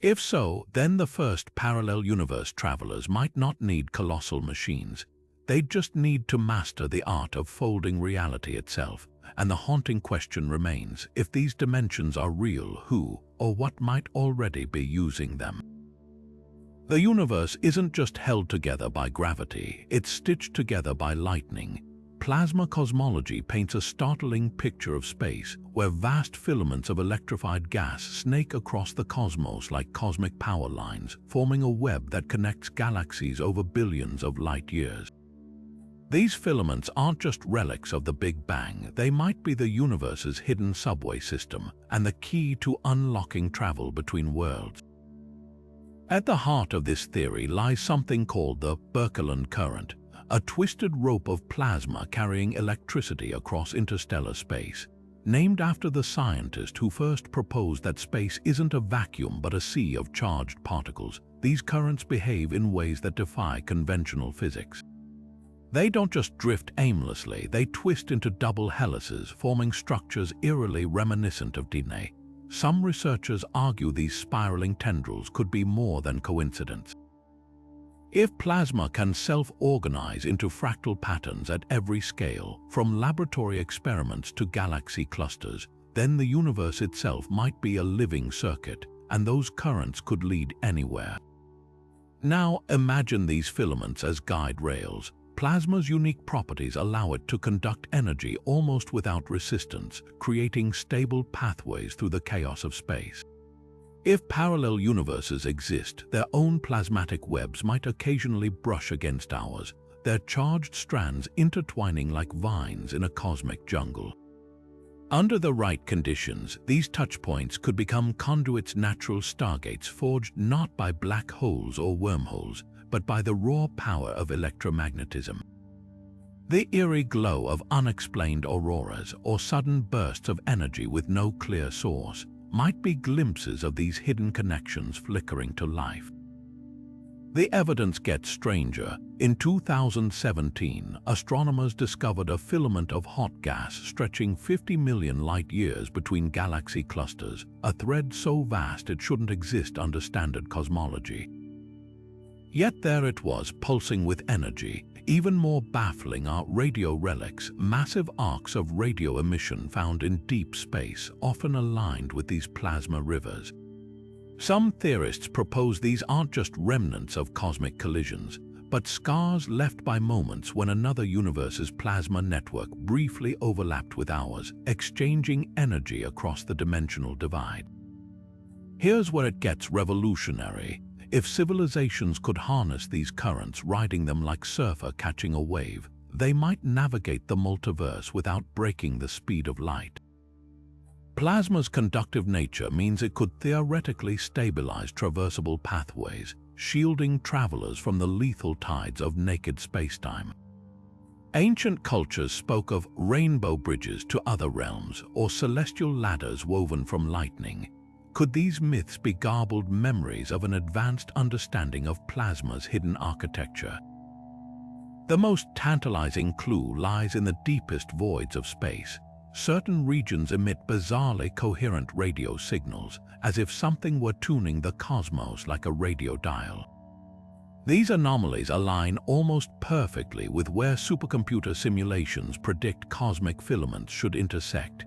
If so, then the first parallel universe travelers might not need colossal machines. They'd just need to master the art of folding reality itself. And the haunting question remains: if these dimensions are real, who or what might already be using them? The universe isn't just held together by gravity, it's stitched together by lightning. Plasma cosmology paints a startling picture of space, where vast filaments of electrified gas snake across the cosmos like cosmic power lines, forming a web that connects galaxies over billions of light years. These filaments aren't just relics of the Big Bang, they might be the universe's hidden subway system and the key to unlocking travel between worlds. At the heart of this theory lies something called the Birkeland current, a twisted rope of plasma carrying electricity across interstellar space. Named after the scientist who first proposed that space isn't a vacuum but a sea of charged particles, these currents behave in ways that defy conventional physics. They don't just drift aimlessly, they twist into double helices, forming structures eerily reminiscent of DNA. Some researchers argue these spiraling tendrils could be more than coincidence. If plasma can self-organize into fractal patterns at every scale, from laboratory experiments to galaxy clusters, then the universe itself might be a living circuit, and those currents could lead anywhere. Now imagine these filaments as guide rails. Plasma's unique properties allow it to conduct energy almost without resistance, creating stable pathways through the chaos of space. If parallel universes exist, their own plasmatic webs might occasionally brush against ours, their charged strands intertwining like vines in a cosmic jungle. Under the right conditions, these touchpoints could become conduits, natural stargates forged not by black holes or wormholes, but by the raw power of electromagnetism. The eerie glow of unexplained auroras or sudden bursts of energy with no clear source might be glimpses of these hidden connections flickering to life. The evidence gets stranger. In 2017, astronomers discovered a filament of hot gas stretching 50 million light-years between galaxy clusters, a thread so vast it shouldn't exist under standard cosmology. Yet there it was, pulsing with energy. Even more baffling are radio relics, massive arcs of radio emission found in deep space, often aligned with these plasma rivers. Some theorists propose these aren't just remnants of cosmic collisions, but scars left by moments when another universe's plasma network briefly overlapped with ours, exchanging energy across the dimensional divide. Here's where it gets revolutionary. If civilizations could harness these currents, riding them like surfer catching a wave, they might navigate the multiverse without breaking the speed of light. Plasma's conductive nature means it could theoretically stabilize traversable pathways, shielding travelers from the lethal tides of naked spacetime. Ancient cultures spoke of rainbow bridges to other realms or celestial ladders woven from lightning. Could these myths be garbled memories of an advanced understanding of plasma's hidden architecture? The most tantalizing clue lies in the deepest voids of space. Certain regions emit bizarrely coherent radio signals, as if something were tuning the cosmos like a radio dial. These anomalies align almost perfectly with where supercomputer simulations predict cosmic filaments should intersect.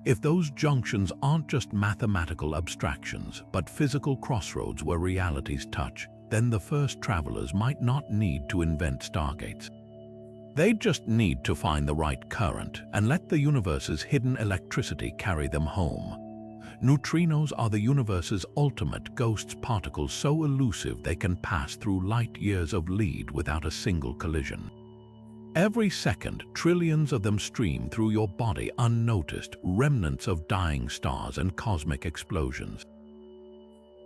If those junctions aren't just mathematical abstractions, but physical crossroads where realities touch, then the first travelers might not need to invent stargates. They'd just need to find the right current and let the universe's hidden electricity carry them home. Neutrinos are the universe's ultimate ghosts, particles so elusive they can pass through light years of lead without a single collision. Every second, trillions of them stream through your body unnoticed, remnants of dying stars and cosmic explosions.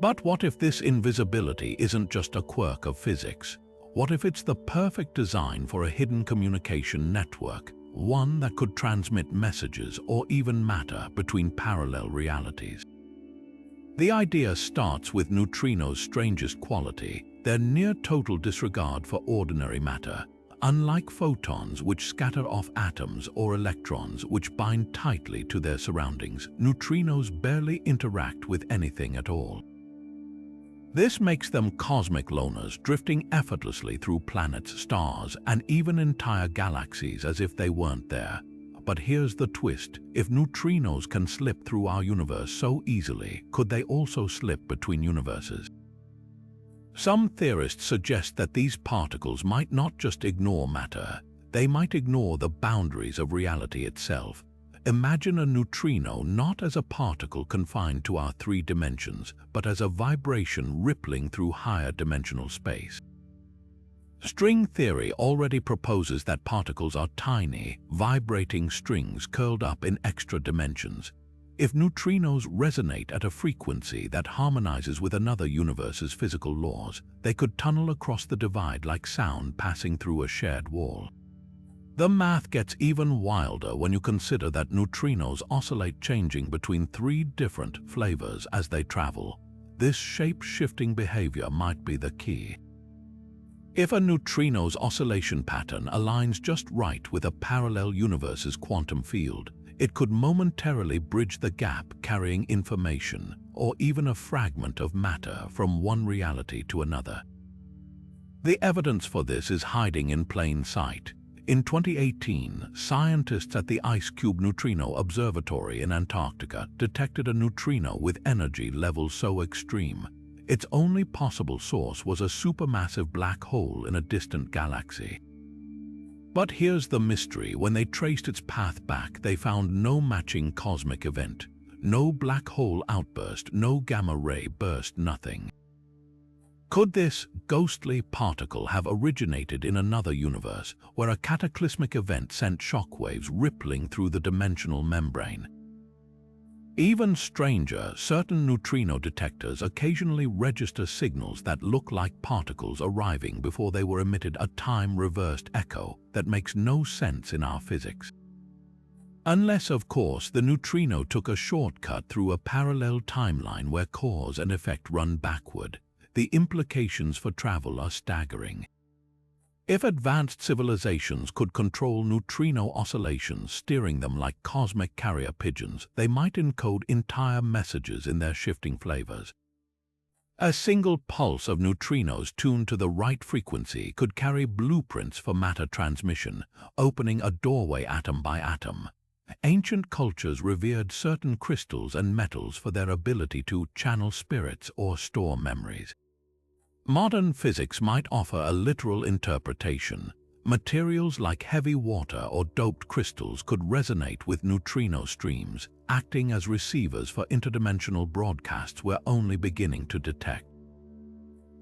But what if this invisibility isn't just a quirk of physics? What if it's the perfect design for a hidden communication network, one that could transmit messages or even matter between parallel realities? The idea starts with neutrinos' strangest quality, their near-total disregard for ordinary matter. Unlike photons, which scatter off atoms, or electrons, which bind tightly to their surroundings, neutrinos barely interact with anything at all. This makes them cosmic loners, drifting effortlessly through planets, stars, and even entire galaxies as if they weren't there. But here's the twist: if neutrinos can slip through our universe so easily, could they also slip between universes? Some theorists suggest that these particles might not just ignore matter, they might ignore the boundaries of reality itself. Imagine a neutrino not as a particle confined to our three dimensions, but as a vibration rippling through higher dimensional space. String theory already proposes that particles are tiny, vibrating strings curled up in extra dimensions. If neutrinos resonate at a frequency that harmonizes with another universe's physical laws, they could tunnel across the divide like sound passing through a shared wall. The math gets even wilder when you consider that neutrinos oscillate, changing between three different flavors as they travel. This shape-shifting behavior might be the key. If a neutrino's oscillation pattern aligns just right with a parallel universe's quantum field, it could momentarily bridge the gap, carrying information or even a fragment of matter from one reality to another. The evidence for this is hiding in plain sight. In 2018, scientists at the Ice Cube Neutrino Observatory in Antarctica detected a neutrino with energy levels so extreme, its only possible source was a supermassive black hole in a distant galaxy. But here's the mystery: when they traced its path back, they found no matching cosmic event. No black hole outburst, no gamma ray burst, nothing. Could this ghostly particle have originated in another universe, where a cataclysmic event sent shockwaves rippling through the dimensional membrane? Even stranger, certain neutrino detectors occasionally register signals that look like particles arriving before they were emitted, a time-reversed echo that makes no sense in our physics. Unless, of course, the neutrino took a shortcut through a parallel timeline where cause and effect run backward. The implications for travel are staggering. If advanced civilizations could control neutrino oscillations, steering them like cosmic carrier pigeons, they might encode entire messages in their shifting flavors. A single pulse of neutrinos tuned to the right frequency could carry blueprints for matter transmission, opening a doorway atom by atom. Ancient cultures revered certain crystals and metals for their ability to channel spirits or store memories. Modern physics might offer a literal interpretation. Materials like heavy water or doped crystals could resonate with neutrino streams, acting as receivers for interdimensional broadcasts we're only beginning to detect.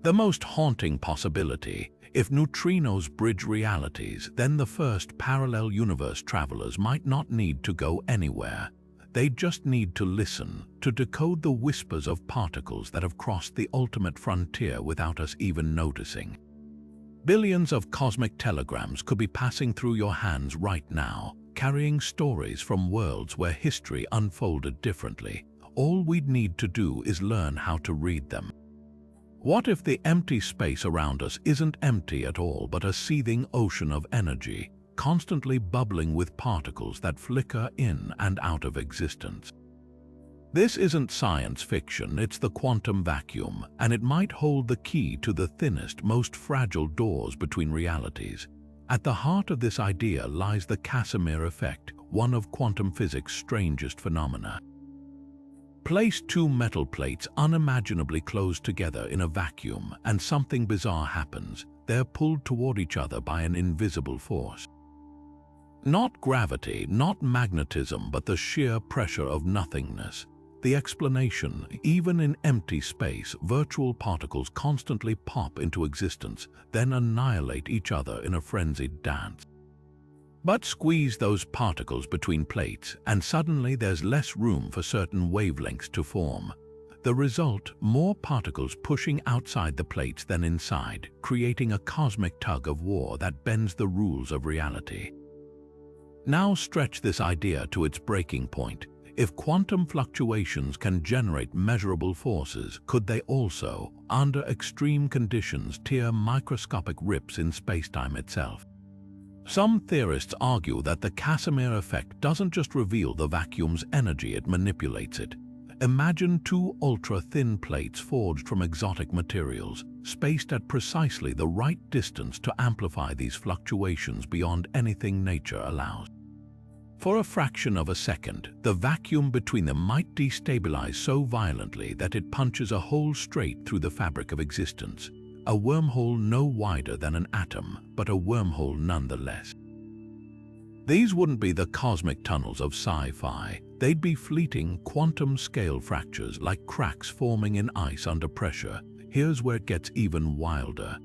The most haunting possibility: if neutrinos bridge realities, then the first parallel universe travelers might not need to go anywhere. They just need to listen, to decode the whispers of particles that have crossed the ultimate frontier without us even noticing. Billions of cosmic telegrams could be passing through your hands right now, carrying stories from worlds where history unfolded differently. All we'd need to do is learn how to read them. What if the empty space around us isn't empty at all, but a seething ocean of energy, constantly bubbling with particles that flicker in and out of existence? This isn't science fiction, it's the quantum vacuum, and it might hold the key to the thinnest, most fragile doors between realities. At the heart of this idea lies the Casimir effect, one of quantum physics' strangest phenomena. Place two metal plates unimaginably close together in a vacuum, and something bizarre happens. They're pulled toward each other by an invisible force. Not gravity, not magnetism, but the sheer pressure of nothingness. The explanation: even in empty space, virtual particles constantly pop into existence, then annihilate each other in a frenzied dance. But squeeze those particles between plates, and suddenly there's less room for certain wavelengths to form. The result: more particles pushing outside the plates than inside, creating a cosmic tug of war that bends the rules of reality. Now stretch this idea to its breaking point. If quantum fluctuations can generate measurable forces, could they also, under extreme conditions, tear microscopic rips in spacetime itself? Some theorists argue that the Casimir effect doesn't just reveal the vacuum's energy, it manipulates it. Imagine two ultra-thin plates forged from exotic materials, spaced at precisely the right distance to amplify these fluctuations beyond anything nature allows. For a fraction of a second, the vacuum between them might destabilize so violently that it punches a hole straight through the fabric of existence. a wormhole no wider than an atom, but a wormhole nonetheless. These wouldn't be the cosmic tunnels of sci-fi. They'd be fleeting quantum-scale fractures like cracks forming in ice under pressure. Here's where it gets even wilder.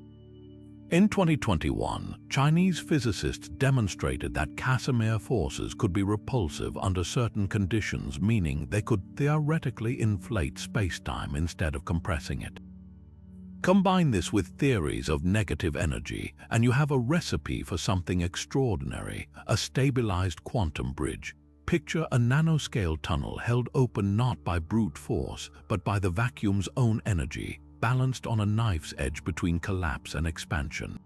In 2021, Chinese physicists demonstrated that Casimir forces could be repulsive under certain conditions, meaning they could theoretically inflate spacetime instead of compressing it. Combine this with theories of negative energy, and you have a recipe for something extraordinary, a stabilized quantum bridge. Picture a nanoscale tunnel held open not by brute force, but by the vacuum's own energy, balanced on a knife's edge between collapse and expansion.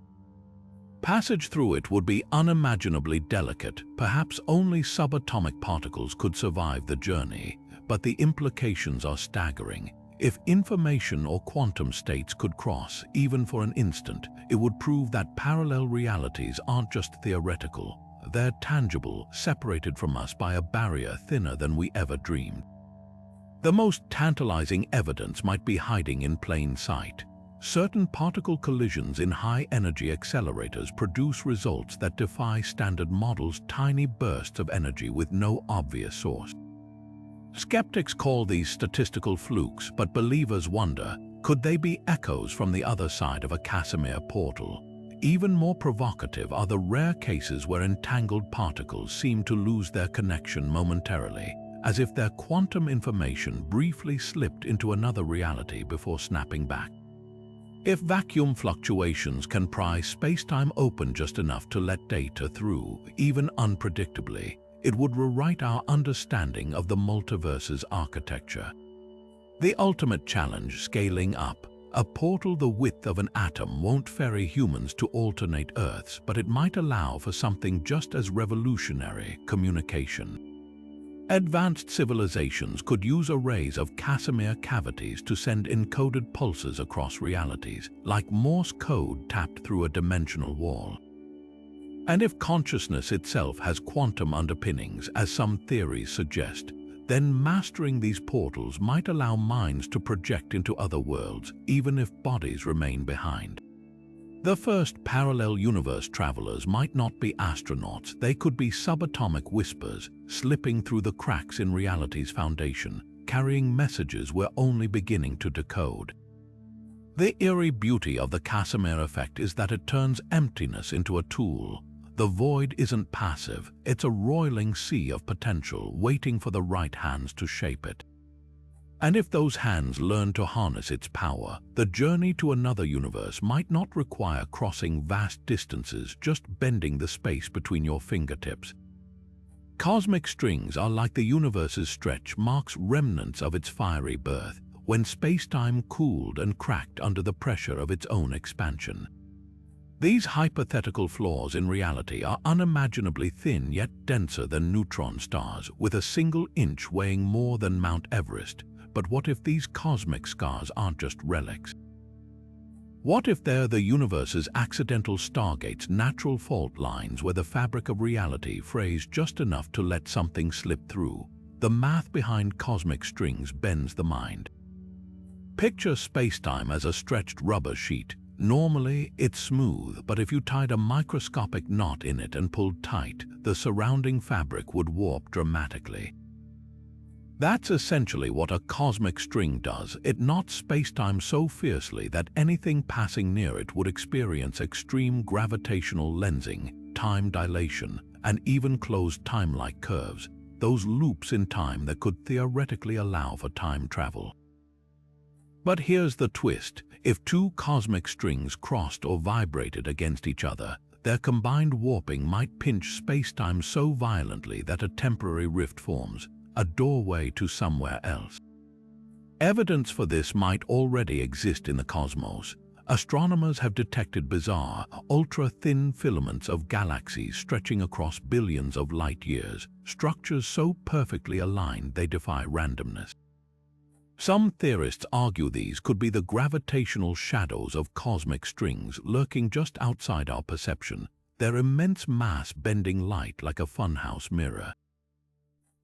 Passage through it would be unimaginably delicate. Perhaps only subatomic particles could survive the journey, but the implications are staggering. If information or quantum states could cross, even for an instant, it would prove that parallel realities aren't just theoretical. They're tangible, separated from us by a barrier thinner than we ever dreamed. The most tantalizing evidence might be hiding in plain sight. Certain particle collisions in high-energy accelerators produce results that defy standard models, tiny bursts of energy with no obvious source. Skeptics call these statistical flukes, but believers wonder, could they be echoes from the other side of a Casimir portal? Even more provocative are the rare cases where entangled particles seem to lose their connection momentarily, as if their quantum information briefly slipped into another reality before snapping back. If vacuum fluctuations can pry spacetime open just enough to let data through, even unpredictably, it would rewrite our understanding of the multiverse's architecture. The ultimate challenge, scaling up. A portal the width of an atom won't ferry humans to alternate Earths, but it might allow for something just as revolutionary: communication. Advanced civilizations could use arrays of Casimir cavities to send encoded pulses across realities, like Morse code tapped through a dimensional wall. And if consciousness itself has quantum underpinnings, as some theories suggest, then mastering these portals might allow minds to project into other worlds, even if bodies remain behind. The first parallel universe travelers might not be astronauts. They could be subatomic whispers, slipping through the cracks in reality's foundation, carrying messages we're only beginning to decode. The eerie beauty of the Casimir effect is that it turns emptiness into a tool. The void isn't passive, it's a roiling sea of potential waiting for the right hands to shape it. And if those hands learn to harness its power, the journey to another universe might not require crossing vast distances, just bending the space between your fingertips. Cosmic strings are like the universe's stretch marks, remnants of its fiery birth, when spacetime cooled and cracked under the pressure of its own expansion. These hypothetical flaws in reality are unimaginably thin yet denser than neutron stars, with a single inch weighing more than Mount Everest. But what if these cosmic scars aren't just relics? What if they're the universe's accidental stargates, natural fault lines where the fabric of reality frays just enough to let something slip through? The math behind cosmic strings bends the mind. Picture spacetime as a stretched rubber sheet. Normally, it's smooth, but if you tied a microscopic knot in it and pulled tight, the surrounding fabric would warp dramatically. That's essentially what a cosmic string does. It knots spacetime so fiercely that anything passing near it would experience extreme gravitational lensing, time dilation, and even closed time-like curves, those loops in time that could theoretically allow for time travel. But here's the twist. If two cosmic strings crossed or vibrated against each other, their combined warping might pinch spacetime so violently that a temporary rift forms, a doorway to somewhere else. Evidence for this might already exist in the cosmos. Astronomers have detected bizarre, ultra-thin filaments of galaxies stretching across billions of light-years, structures so perfectly aligned they defy randomness. Some theorists argue these could be the gravitational shadows of cosmic strings lurking just outside our perception, their immense mass bending light like a funhouse mirror.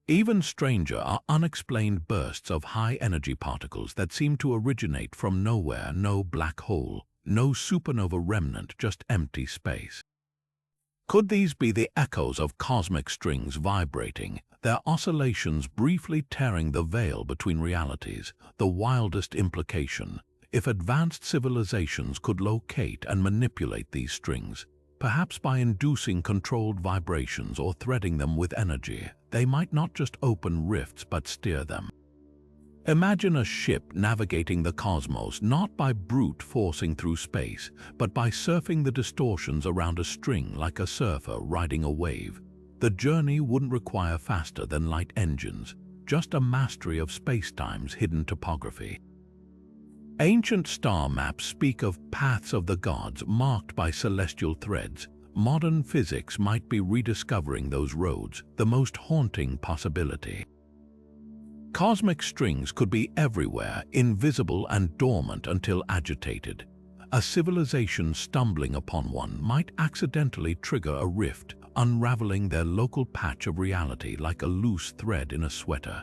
Even stranger are unexplained bursts of high-energy particles that seem to originate from nowhere, no black hole, no supernova remnant, just empty space. Could these be the echoes of cosmic strings vibrating, their oscillations briefly tearing the veil between realities? The wildest implication: if advanced civilizations could locate and manipulate these strings, perhaps by inducing controlled vibrations or threading them with energy, they might not just open rifts but steer them. Imagine a ship navigating the cosmos not by brute forcing through space, but by surfing the distortions around a string like a surfer riding a wave. The journey wouldn't require faster than light engines, just a mastery of spacetime's hidden topography. Ancient star maps speak of paths of the gods marked by celestial threads. Modern physics might be rediscovering those roads, the most haunting possibility. Cosmic strings could be everywhere, invisible and dormant until agitated. A civilization stumbling upon one might accidentally trigger a rift, unraveling their local patch of reality like a loose thread in a sweater.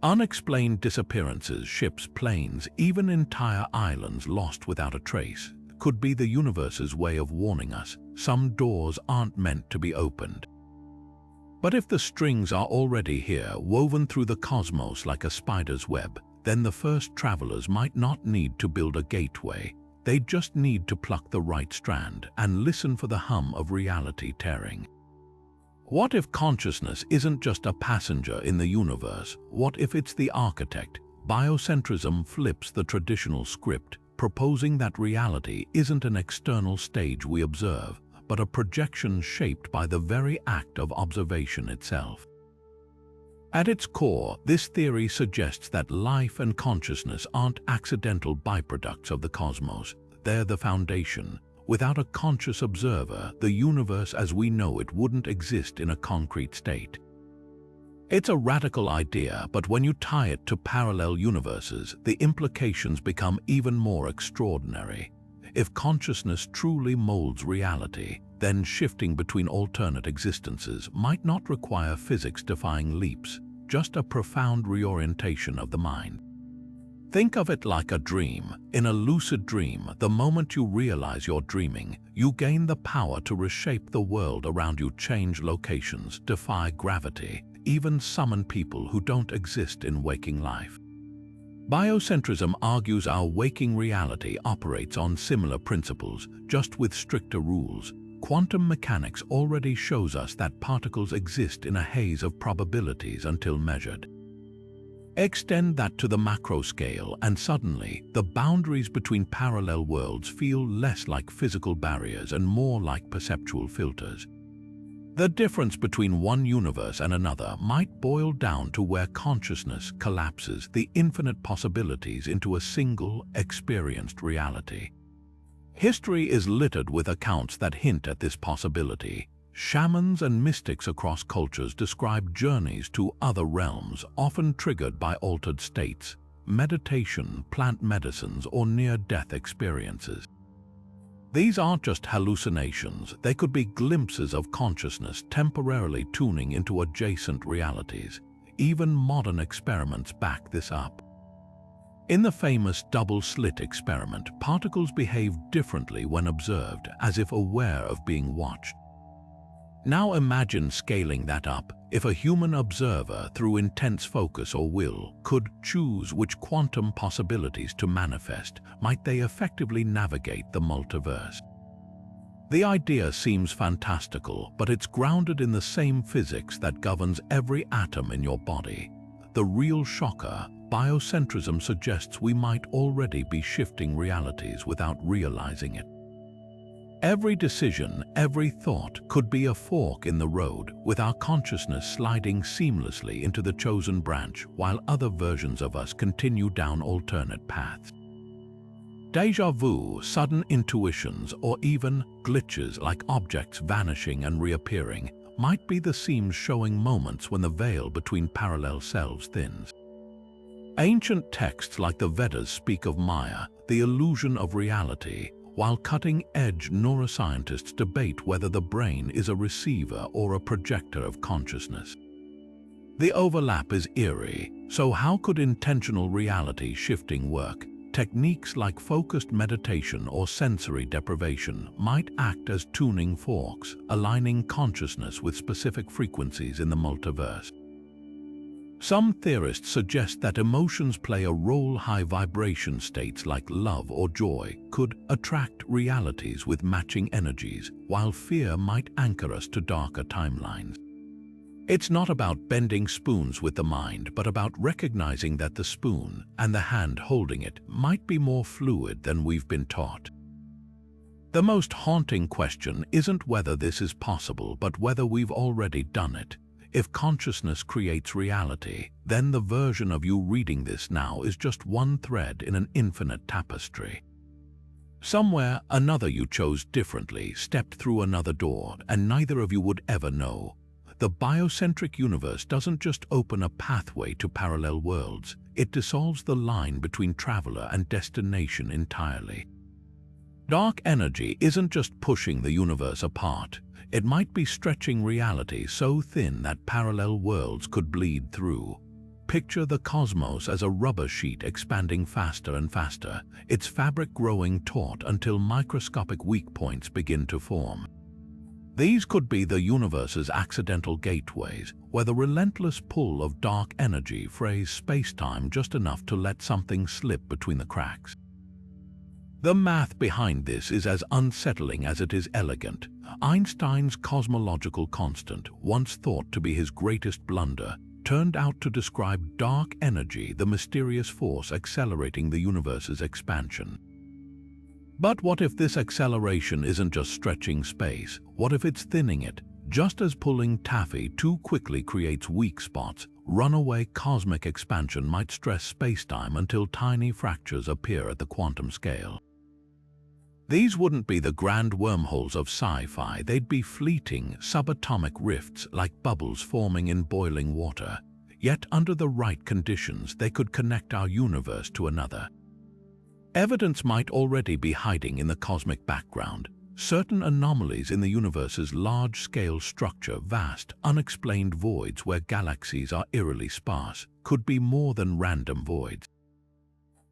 Unexplained disappearances, ships, planes, even entire islands lost without a trace, could be the universe's way of warning us some doors aren't meant to be opened. But if the strings are already here, woven through the cosmos like a spider's web, then the first travelers might not need to build a gateway. They just need to pluck the right strand and listen for the hum of reality tearing. What if consciousness isn't just a passenger in the universe? What if it's the architect? Biocentrism flips the traditional script, proposing that reality isn't an external stage we observe, but a projection shaped by the very act of observation itself. At its core, this theory suggests that life and consciousness aren't accidental byproducts of the cosmos. They're the foundation. Without a conscious observer, the universe as we know it wouldn't exist in a concrete state. It's a radical idea, but when you tie it to parallel universes, the implications become even more extraordinary. If consciousness truly molds reality, then shifting between alternate existences might not require physics-defying leaps, just a profound reorientation of the mind. Think of it like a dream. In a lucid dream, the moment you realize you're dreaming, you gain the power to reshape the world around you, change locations, defy gravity, even summon people who don't exist in waking life. Biocentrism argues our waking reality operates on similar principles, just with stricter rules. Quantum mechanics already shows us that particles exist in a haze of probabilities until measured. Extend that to the macro scale, and suddenly, the boundaries between parallel worlds feel less like physical barriers and more like perceptual filters. The difference between one universe and another might boil down to where consciousness collapses the infinite possibilities into a single, experienced reality. History is littered with accounts that hint at this possibility. Shamans and mystics across cultures describe journeys to other realms, often triggered by altered states, meditation, plant medicines, or near-death experiences. These aren't just hallucinations, they could be glimpses of consciousness temporarily tuning into adjacent realities. Even modern experiments back this up. In the famous double-slit experiment, particles behave differently when observed, as if aware of being watched. Now imagine scaling that up. If a human observer, through intense focus or will, could choose which quantum possibilities to manifest, might they effectively navigate the multiverse? The idea seems fantastical, but it's grounded in the same physics that governs every atom in your body. The real shocker: biocentrism suggests we might already be shifting realities without realizing it. Every decision, every thought could be a fork in the road, with our consciousness sliding seamlessly into the chosen branch while other versions of us continue down alternate paths. Déjà vu, sudden intuitions, or even glitches like objects vanishing and reappearing might be the seams showing moments when the veil between parallel selves thins. Ancient texts like the Vedas speak of Maya, the illusion of reality, while cutting-edge neuroscientists debate whether the brain is a receiver or a projector of consciousness. The overlap is eerie, so how could intentional reality shifting work? Techniques like focused meditation or sensory deprivation might act as tuning forks, aligning consciousness with specific frequencies in the multiverse. Some theorists suggest that emotions play a role. High vibration states like love or joy could attract realities with matching energies, while fear might anchor us to darker timelines. It's not about bending spoons with the mind, but about recognizing that the spoon and the hand holding it might be more fluid than we've been taught. The most haunting question isn't whether this is possible, but whether we've already done it. If consciousness creates reality, then the version of you reading this now is just one thread in an infinite tapestry. Somewhere, another you chose differently, stepped through another door, and neither of you would ever know. The biocentric universe doesn't just open a pathway to parallel worlds, it dissolves the line between traveler and destination entirely. Dark energy isn't just pushing the universe apart, it might be stretching reality so thin that parallel worlds could bleed through. Picture the cosmos as a rubber sheet expanding faster and faster, its fabric growing taut until microscopic weak points begin to form. These could be the universe's accidental gateways, where the relentless pull of dark energy frays space-time just enough to let something slip between the cracks. The math behind this is as unsettling as it is elegant. Einstein's cosmological constant, once thought to be his greatest blunder, turned out to describe dark energy, the mysterious force accelerating the universe's expansion. But what if this acceleration isn't just stretching space? What if it's thinning it? Just as pulling taffy too quickly creates weak spots, runaway cosmic expansion might stress spacetime until tiny fractures appear at the quantum scale. These wouldn't be the grand wormholes of sci-fi, they'd be fleeting, subatomic rifts like bubbles forming in boiling water. Yet under the right conditions, they could connect our universe to another. Evidence might already be hiding in the cosmic background. Certain anomalies in the universe's large-scale structure, vast, unexplained voids where galaxies are eerily sparse, could be more than random voids.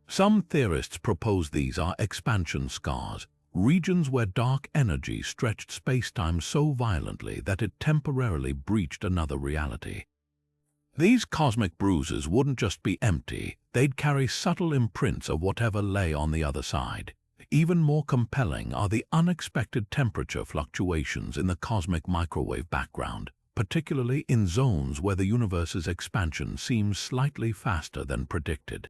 Some theorists propose these are expansion scars, regions where dark energy stretched spacetime so violently that it temporarily breached another reality. These cosmic bruises wouldn't just be empty, they'd carry subtle imprints of whatever lay on the other side. Even more compelling are the unexpected temperature fluctuations in the cosmic microwave background, particularly in zones where the universe's expansion seems slightly faster than predicted.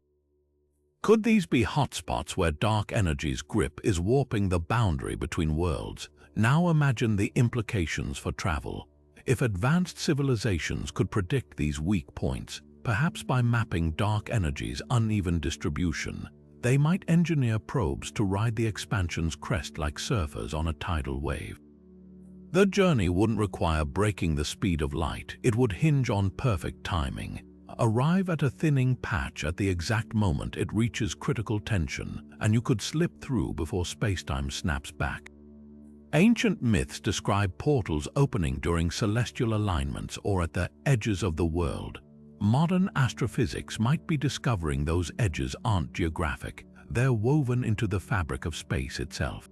Could these be hotspots where dark energy's grip is warping the boundary between worlds? Now imagine the implications for travel. If advanced civilizations could predict these weak points, perhaps by mapping dark energy's uneven distribution, they might engineer probes to ride the expansion's crest like surfers on a tidal wave. The journey wouldn't require breaking the speed of light, it would hinge on perfect timing. Arrive at a thinning patch at the exact moment it reaches critical tension, and you could slip through before spacetime snaps back. Ancient myths describe portals opening during celestial alignments or at the edges of the world. Modern astrophysics might be discovering those edges aren't geographic, they're woven into the fabric of space itself.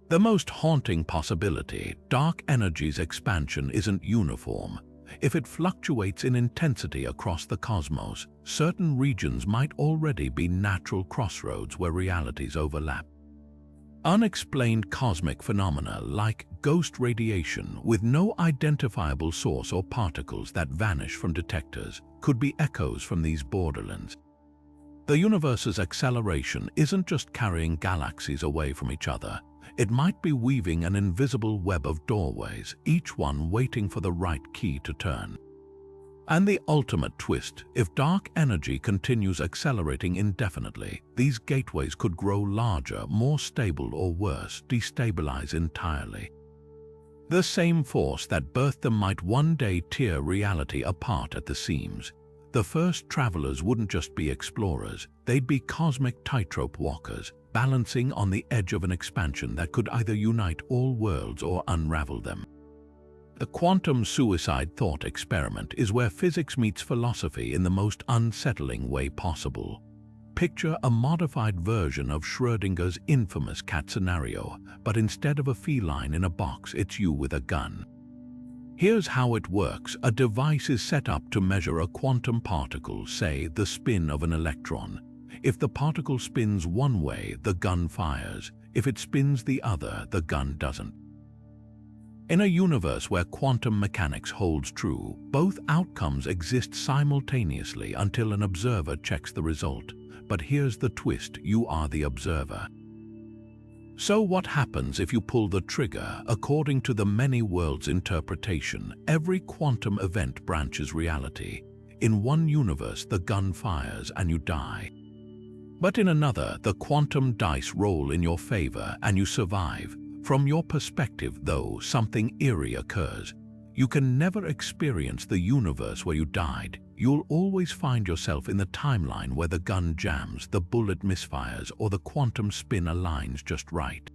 The most haunting possibility, dark energy's expansion isn't uniform. If it fluctuates in intensity across the cosmos, certain regions might already be natural crossroads where realities overlap. Unexplained cosmic phenomena like ghost radiation with no identifiable source or particles that vanish from detectors could be echoes from these borderlands. The universe's acceleration isn't just carrying galaxies away from each other. It might be weaving an invisible web of doorways, each one waiting for the right key to turn. And the ultimate twist, if dark energy continues accelerating indefinitely, these gateways could grow larger, more stable, or worse, destabilize entirely. The same force that birthed them might one day tear reality apart at the seams. The first travelers wouldn't just be explorers, they'd be cosmic tightrope walkers, balancing on the edge of an expansion that could either unite all worlds or unravel them. The quantum suicide thought experiment is where physics meets philosophy in the most unsettling way possible. Picture a modified version of Schrödinger's infamous cat scenario, but instead of a feline in a box, it's you with a gun. Here's how it works. A device is set up to measure a quantum particle, say the spin of an electron. If the particle spins one way, the gun fires. If it spins the other, the gun doesn't. In a universe where quantum mechanics holds true, both outcomes exist simultaneously until an observer checks the result. But here's the twist: you are the observer. So what happens if you pull the trigger? According to the Many-Worlds Interpretation, every quantum event branches reality. In one universe, the gun fires and you die. But in another, the quantum dice roll in your favor and you survive. From your perspective, though, something eerie occurs. You can never experience the universe where you died. You'll always find yourself in the timeline where the gun jams, the bullet misfires, or the quantum spin aligns just right.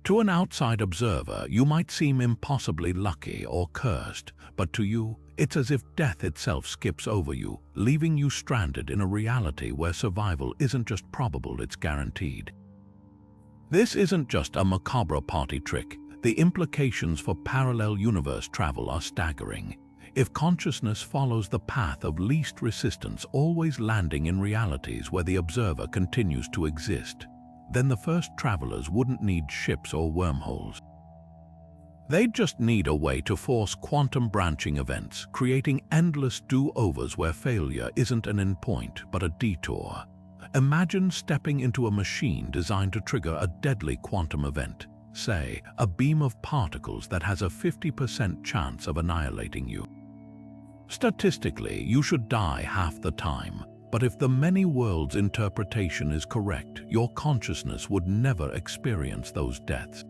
To an outside observer, you might seem impossibly lucky or cursed, but to you, it's as if death itself skips over you, leaving you stranded in a reality where survival isn't just probable, it's guaranteed. This isn't just a macabre party trick. The implications for parallel universe travel are staggering. If consciousness follows the path of least resistance, always landing in realities where the observer continues to exist, then the first travelers wouldn't need ships or wormholes. They'd just need a way to force quantum branching events, creating endless do-overs where failure isn't an endpoint but a detour. Imagine stepping into a machine designed to trigger a deadly quantum event, say, a beam of particles that has a 50% chance of annihilating you. Statistically, you should die half the time, but if the Many-Worlds Interpretation is correct, your consciousness would never experience those deaths.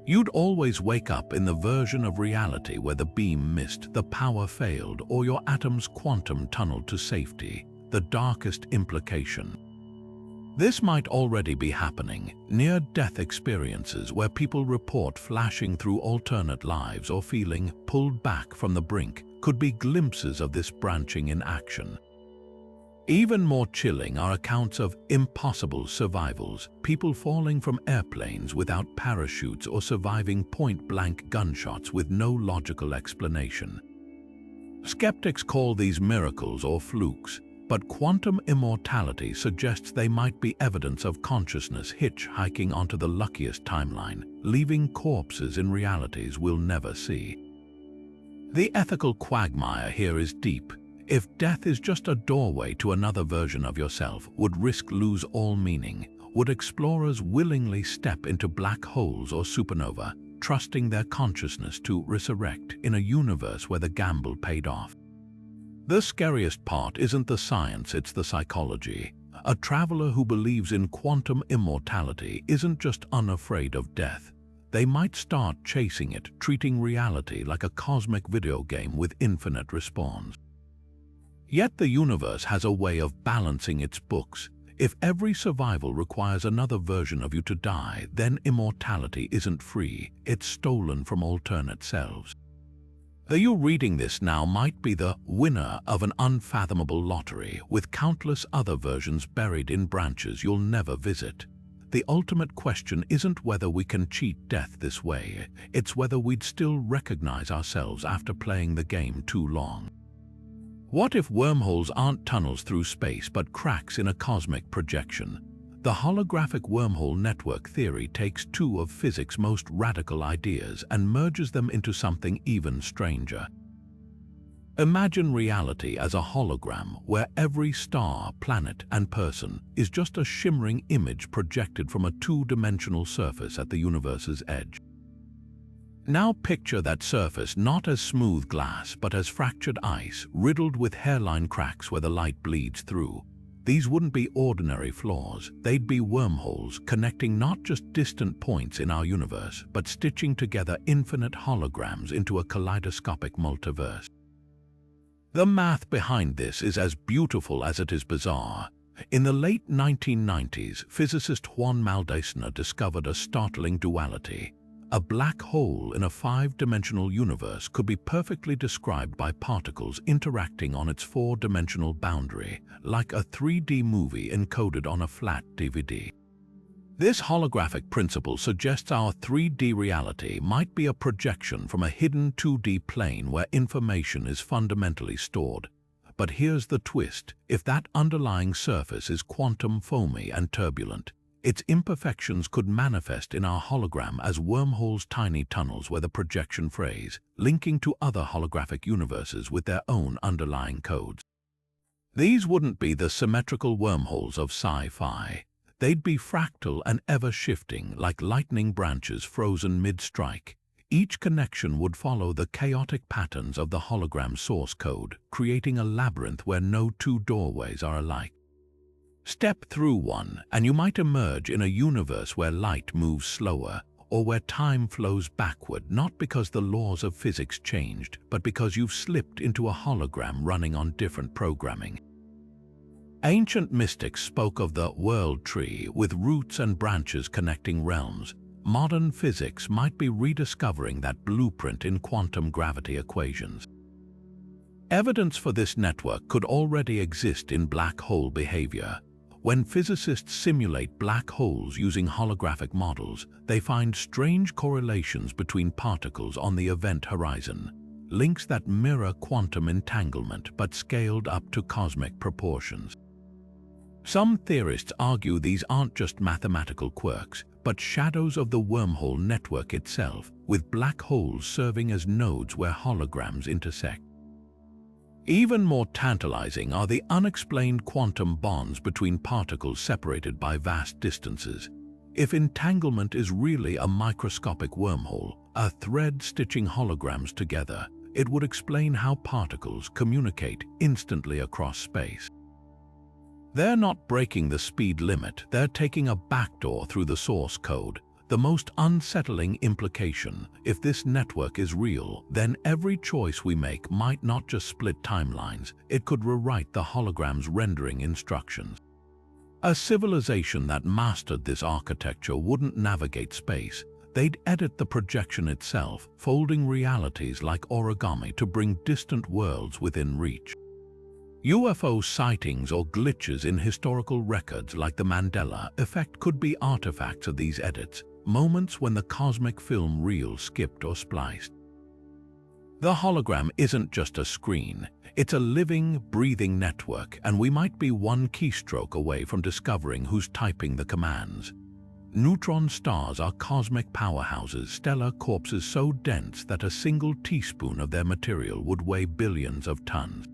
You'd always wake up in the version of reality where the beam missed, the power failed, or your atom's quantum tunneled to safety, the darkest implication. This might already be happening. Near-death experiences where people report flashing through alternate lives or feeling pulled back from the brink could be glimpses of this branching in action. Even more chilling are accounts of impossible survivals, people falling from airplanes without parachutes or surviving point-blank gunshots with no logical explanation. Skeptics call these miracles or flukes, but quantum immortality suggests they might be evidence of consciousness hitchhiking onto the luckiest timeline, leaving corpses in realities we'll never see. The ethical quagmire here is deep. If death is just a doorway to another version of yourself, would risk lose all meaning? Would explorers willingly step into black holes or supernova, trusting their consciousness to resurrect in a universe where the gamble paid off? The scariest part isn't the science, it's the psychology. A traveler who believes in quantum immortality isn't just unafraid of death. They might start chasing it, treating reality like a cosmic video game with infinite respawns. Yet the universe has a way of balancing its books. If every survival requires another version of you to die, then immortality isn't free, it's stolen from alternate selves. The you reading this now might be the winner of an unfathomable lottery, with countless other versions buried in branches you'll never visit. The ultimate question isn't whether we can cheat death this way, it's whether we'd still recognize ourselves after playing the game too long. What if wormholes aren't tunnels through space but cracks in a cosmic projection? The holographic wormhole network theory takes two of physics' most radical ideas and merges them into something even stranger. Imagine reality as a hologram where every star, planet, and person is just a shimmering image projected from a two-dimensional surface at the universe's edge. Now picture that surface not as smooth glass but as fractured ice, riddled with hairline cracks where the light bleeds through. These wouldn't be ordinary flaws, they'd be wormholes connecting not just distant points in our universe, but stitching together infinite holograms into a kaleidoscopic multiverse. The math behind this is as beautiful as it is bizarre. In the late 1990s, physicist Juan Maldacena discovered a startling duality. A black hole in a five-dimensional universe could be perfectly described by particles interacting on its four-dimensional boundary, like a 3D movie encoded on a flat DVD. This holographic principle suggests our 3D reality might be a projection from a hidden 2D plane where information is fundamentally stored. But here's the twist: if that underlying surface is quantum foamy and turbulent, its imperfections could manifest in our hologram as wormholes, tiny tunnels where the projection phrase, linking to other holographic universes with their own underlying codes. These wouldn't be the symmetrical wormholes of sci-fi. They'd be fractal and ever-shifting, like lightning branches frozen mid-strike. Each connection would follow the chaotic patterns of the hologram source code, creating a labyrinth where no two doorways are alike. Step through one, and you might emerge in a universe where light moves slower, or where time flows backward, not because the laws of physics changed, but because you've slipped into a hologram running on different programming. Ancient mystics spoke of the world tree with roots and branches connecting realms. Modern physics might be rediscovering that blueprint in quantum gravity equations. Evidence for this network could already exist in black hole behavior. When physicists simulate black holes using holographic models, they find strange correlations between particles on the event horizon, links that mirror quantum entanglement but scaled up to cosmic proportions. Some theorists argue these aren't just mathematical quirks, but shadows of the wormhole network itself, with black holes serving as nodes where holograms intersect. Even more tantalizing are the unexplained quantum bonds between particles separated by vast distances. If entanglement is really a microscopic wormhole, a thread stitching holograms together, it would explain how particles communicate instantly across space. They're not breaking the speed limit, they're taking a backdoor through the source code. The most unsettling implication: if this network is real, then every choice we make might not just split timelines, it could rewrite the hologram's rendering instructions. A civilization that mastered this architecture wouldn't navigate space. They'd edit the projection itself, folding realities like origami to bring distant worlds within reach. UFO sightings or glitches in historical records like the Mandela effect could be artifacts of these edits, moments when the cosmic film reel skipped or spliced. The hologram isn't just a screen, it's a living, breathing network, and we might be one keystroke away from discovering who's typing the commands. Neutron stars are cosmic powerhouses, stellar corpses so dense that a single teaspoon of their material would weigh billions of tons.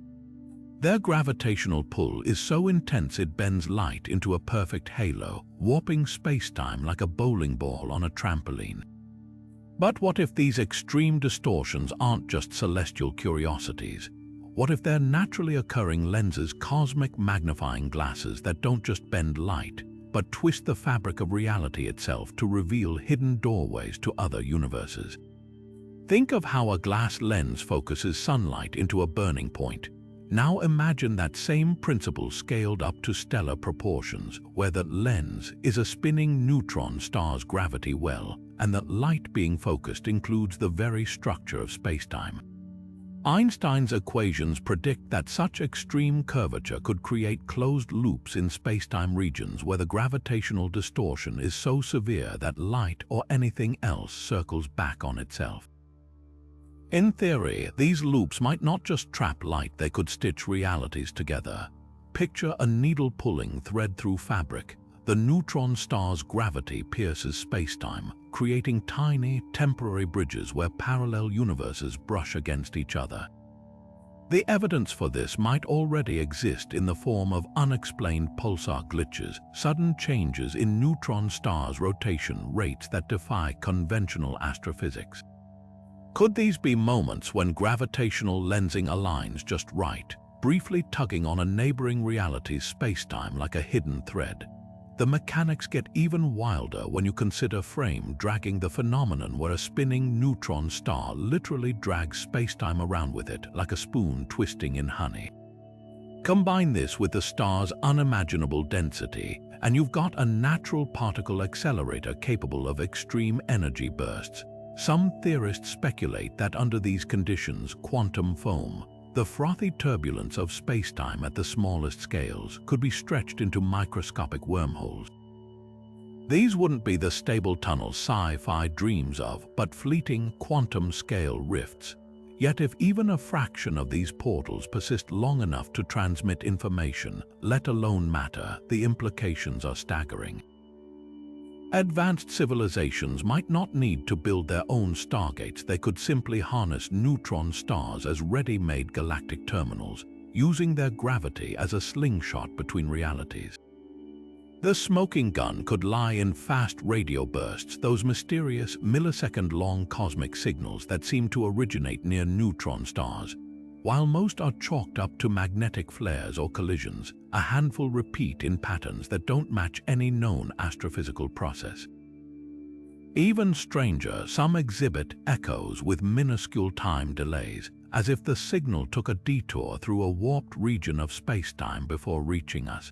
Their gravitational pull is so intense it bends light into a perfect halo, warping space-time like a bowling ball on a trampoline. But what if these extreme distortions aren't just celestial curiosities? What if they're naturally occurring lenses, cosmic magnifying glasses that don't just bend light, but twist the fabric of reality itself to reveal hidden doorways to other universes? Think of how a glass lens focuses sunlight into a burning point. Now imagine that same principle scaled up to stellar proportions, where the lens is a spinning neutron star's gravity well, and that light being focused includes the very structure of spacetime. Einstein's equations predict that such extreme curvature could create closed loops in spacetime regions where the gravitational distortion is so severe that light or anything else circles back on itself. In theory, these loops might not just trap light, they could stitch realities together. Picture a needle pulling thread through fabric. The neutron star's gravity pierces spacetime, creating tiny, temporary bridges where parallel universes brush against each other. The evidence for this might already exist in the form of unexplained pulsar glitches, sudden changes in neutron stars' rotation rates that defy conventional astrophysics. Could these be moments when gravitational lensing aligns just right, briefly tugging on a neighboring reality's spacetime like a hidden thread? The mechanics get even wilder when you consider frame dragging, the phenomenon where a spinning neutron star literally drags spacetime around with it like a spoon twisting in honey. Combine this with the star's unimaginable density, and you've got a natural particle accelerator capable of extreme energy bursts. Some theorists speculate that under these conditions, quantum foam, the frothy turbulence of spacetime at the smallest scales, could be stretched into microscopic wormholes. These wouldn't be the stable tunnels sci-fi dreams of, but fleeting quantum-scale rifts. Yet if even a fraction of these portals persist long enough to transmit information, let alone matter, the implications are staggering. Advanced civilizations might not need to build their own stargates. They could simply harness neutron stars as ready-made galactic terminals, using their gravity as a slingshot between realities. The smoking gun could lie in fast radio bursts, those mysterious millisecond-long cosmic signals that seem to originate near neutron stars. While most are chalked up to magnetic flares or collisions, a handful repeat in patterns that don't match any known astrophysical process. Even stranger, some exhibit echoes with minuscule time delays, as if the signal took a detour through a warped region of spacetime before reaching us.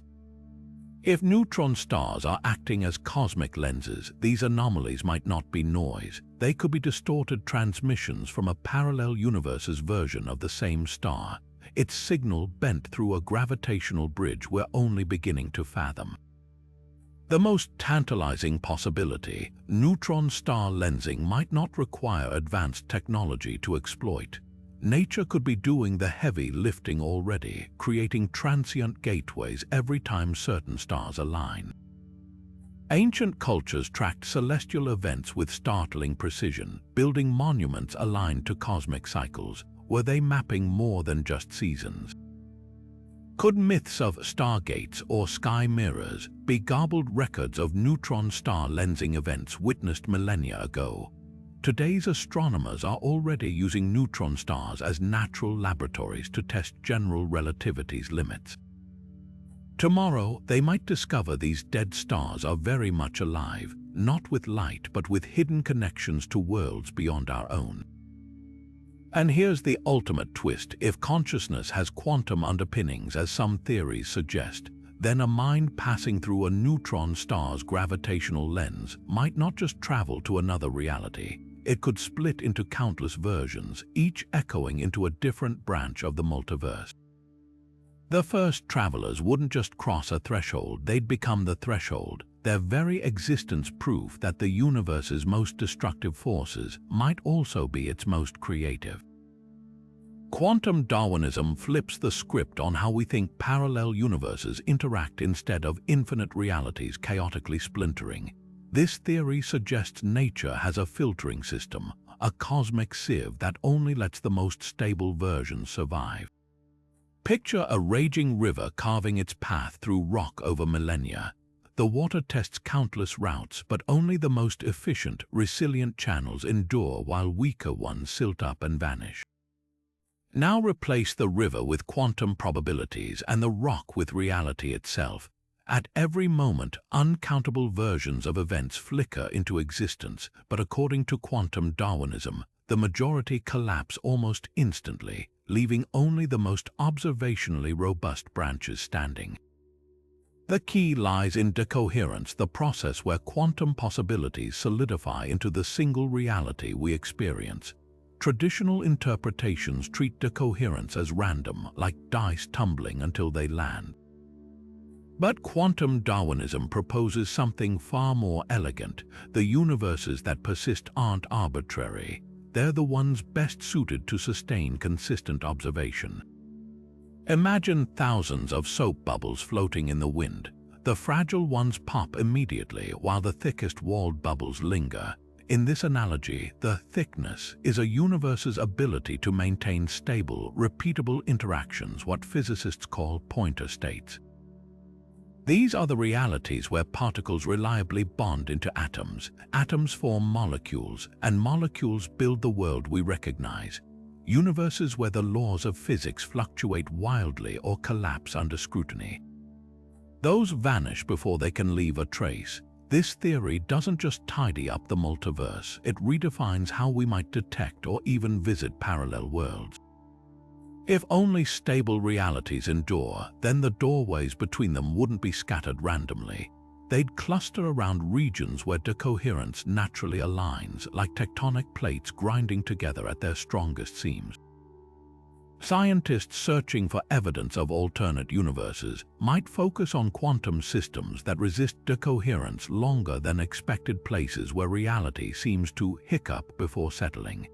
If neutron stars are acting as cosmic lenses, these anomalies might not be noise. They could be distorted transmissions from a parallel universe's version of the same star, its signal bent through a gravitational bridge we're only beginning to fathom. The most tantalizing possibility, neutron star lensing might not require advanced technology to exploit. Nature could be doing the heavy lifting already, creating transient gateways every time certain stars align. Ancient cultures tracked celestial events with startling precision, building monuments aligned to cosmic cycles. Were they mapping more than just seasons? Could myths of stargates or sky mirrors be garbled records of neutron star lensing events witnessed millennia ago? Today's astronomers are already using neutron stars as natural laboratories to test general relativity's limits. Tomorrow, they might discover these dead stars are very much alive, not with light but with hidden connections to worlds beyond our own. And here's the ultimate twist: if consciousness has quantum underpinnings, as some theories suggest, then a mind passing through a neutron star's gravitational lens might not just travel to another reality. It could split into countless versions, each echoing into a different branch of the multiverse. The first travelers wouldn't just cross a threshold, they'd become the threshold, their very existence proof that the universe's most destructive forces might also be its most creative. Quantum Darwinism flips the script on how we think parallel universes interact instead of infinite realities chaotically splintering. This theory suggests nature has a filtering system, a cosmic sieve that only lets the most stable versions survive. Picture a raging river carving its path through rock over millennia. The water tests countless routes, but only the most efficient, resilient channels endure while weaker ones silt up and vanish. Now replace the river with quantum probabilities and the rock with reality itself. At every moment, uncountable versions of events flicker into existence, but according to quantum Darwinism, the majority collapse almost instantly, leaving only the most observationally robust branches standing. The key lies in decoherence, the process where quantum possibilities solidify into the single reality we experience. Traditional interpretations treat decoherence as random, like dice tumbling until they land. But quantum Darwinism proposes something far more elegant. The universes that persist aren't arbitrary. They're the ones best suited to sustain consistent observation. Imagine thousands of soap bubbles floating in the wind. The fragile ones pop immediately while the thickest-walled bubbles linger. In this analogy, the thickness is a universe's ability to maintain stable, repeatable interactions, what physicists call pointer states. These are the realities where particles reliably bond into atoms, atoms form molecules, and molecules build the world we recognize. Universes where the laws of physics fluctuate wildly or collapse under scrutiny. Those vanish before they can leave a trace. This theory doesn't just tidy up the multiverse, it redefines how we might detect or even visit parallel worlds. If only stable realities endure, then the doorways between them wouldn't be scattered randomly. they'd cluster around regions where decoherence naturally aligns, like tectonic plates grinding together at their strongest seams. Scientists searching for evidence of alternate universes might focus on quantum systems that resist decoherence longer than expected, places where reality seems to hiccup before settling.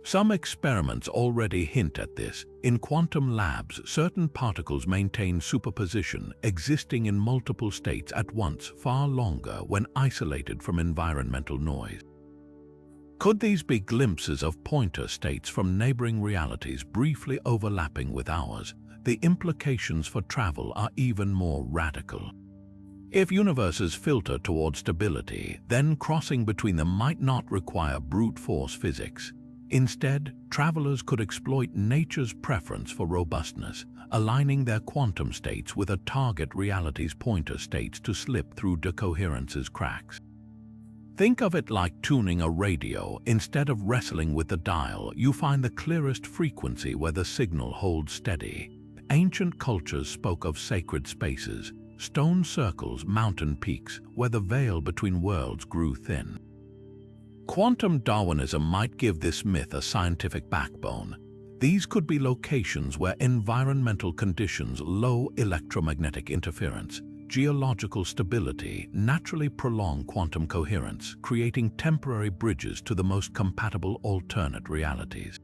Some experiments already hint at this. In quantum labs, certain particles maintain superposition, existing in multiple states at once far longer when isolated from environmental noise. Could these be glimpses of pointer states from neighboring realities briefly overlapping with ours? The implications for travel are even more radical. If universes filter toward stability, then crossing between them might not require brute force physics. Instead, travelers could exploit nature's preference for robustness, aligning their quantum states with a target reality's pointer states to slip through decoherence's cracks. Think of it like tuning a radio. Instead of wrestling with the dial, you find the clearest frequency where the signal holds steady. Ancient cultures spoke of sacred spaces, stone circles, mountain peaks, where the veil between worlds grew thin. Quantum Darwinism might give this myth a scientific backbone. These could be locations where environmental conditions, low electromagnetic interference, geological stability naturally prolong quantum coherence, creating temporary bridges to the most compatible alternate realities.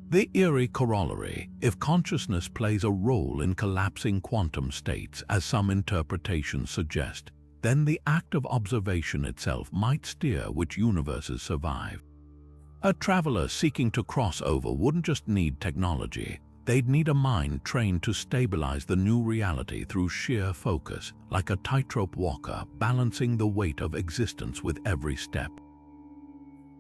The eerie corollary: if consciousness plays a role in collapsing quantum states, as some interpretations suggest, then the act of observation itself might steer which universes survive. A traveler seeking to cross over wouldn't just need technology. They'd need a mind trained to stabilize the new reality through sheer focus, like a tightrope walker balancing the weight of existence with every step.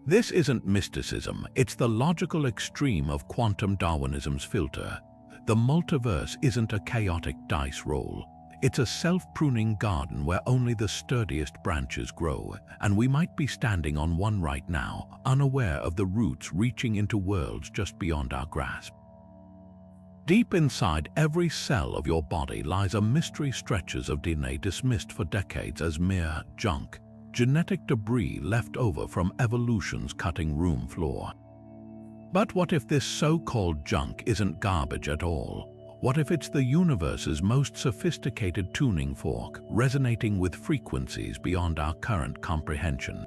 This isn't mysticism, it's the logical extreme of quantum Darwinism's filter. The multiverse isn't a chaotic dice roll. It's a self-pruning garden where only the sturdiest branches grow, and we might be standing on one right now, unaware of the roots reaching into worlds just beyond our grasp. Deep inside every cell of your body lies a mystery, stretches of DNA dismissed for decades as mere junk, genetic debris left over from evolution's cutting room floor. But what if this so-called junk isn't garbage at all? What if it's the universe's most sophisticated tuning fork, resonating with frequencies beyond our current comprehension?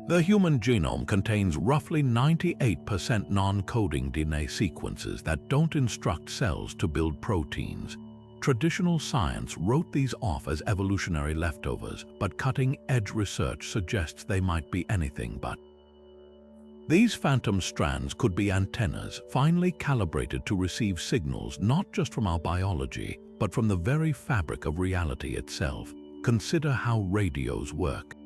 The human genome contains roughly 98% non-coding DNA sequences that don't instruct cells to build proteins. Traditional science wrote these off as evolutionary leftovers, but cutting-edge research suggests they might be anything but. These phantom strands could be antennas, finely calibrated to receive signals not just from our biology, but from the very fabric of reality itself. Consider how radios work.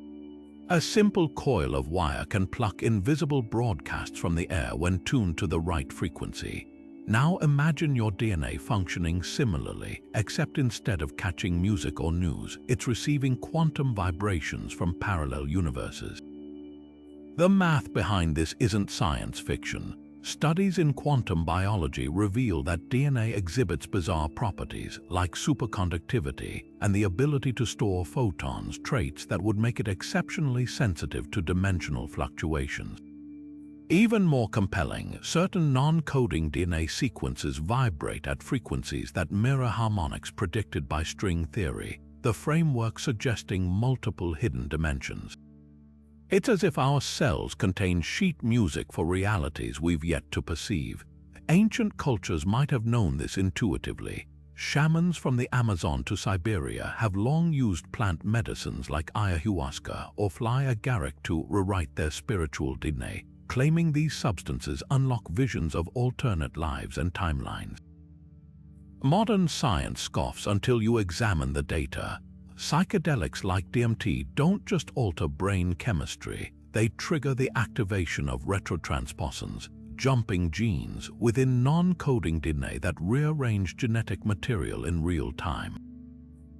A simple coil of wire can pluck invisible broadcasts from the air when tuned to the right frequency. Now imagine your DNA functioning similarly, except instead of catching music or news, it's receiving quantum vibrations from parallel universes. The math behind this isn't science fiction. Studies in quantum biology reveal that DNA exhibits bizarre properties like superconductivity and the ability to store photons, traits that would make it exceptionally sensitive to dimensional fluctuations. Even more compelling, certain non-coding DNA sequences vibrate at frequencies that mirror harmonics predicted by string theory, the framework suggesting multiple hidden dimensions. It's as if our cells contain sheet music for realities we've yet to perceive. Ancient cultures might have known this intuitively. Shamans from the Amazon to Siberia have long used plant medicines like ayahuasca or fly agaric to rewrite their spiritual DNA, claiming these substances unlock visions of alternate lives and timelines. Modern science scoffs until you examine the data. Psychedelics like DMT don't just alter brain chemistry, they trigger the activation of retrotransposons, jumping genes within non-coding DNA that rearrange genetic material in real time.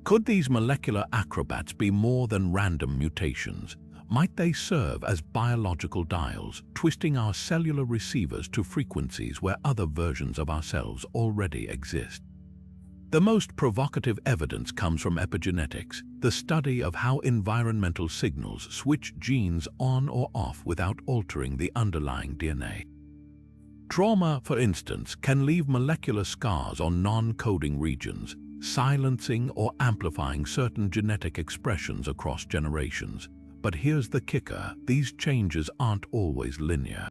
Could these molecular acrobats be more than random mutations? Might they serve as biological dials, twisting our cellular receivers to frequencies where other versions of ourselves already exist? The most provocative evidence comes from epigenetics, the study of how environmental signals switch genes on or off without altering the underlying DNA. Trauma, for instance, can leave molecular scars on non-coding regions, silencing or amplifying certain genetic expressions across generations. But here's the kicker: these changes aren't always linear.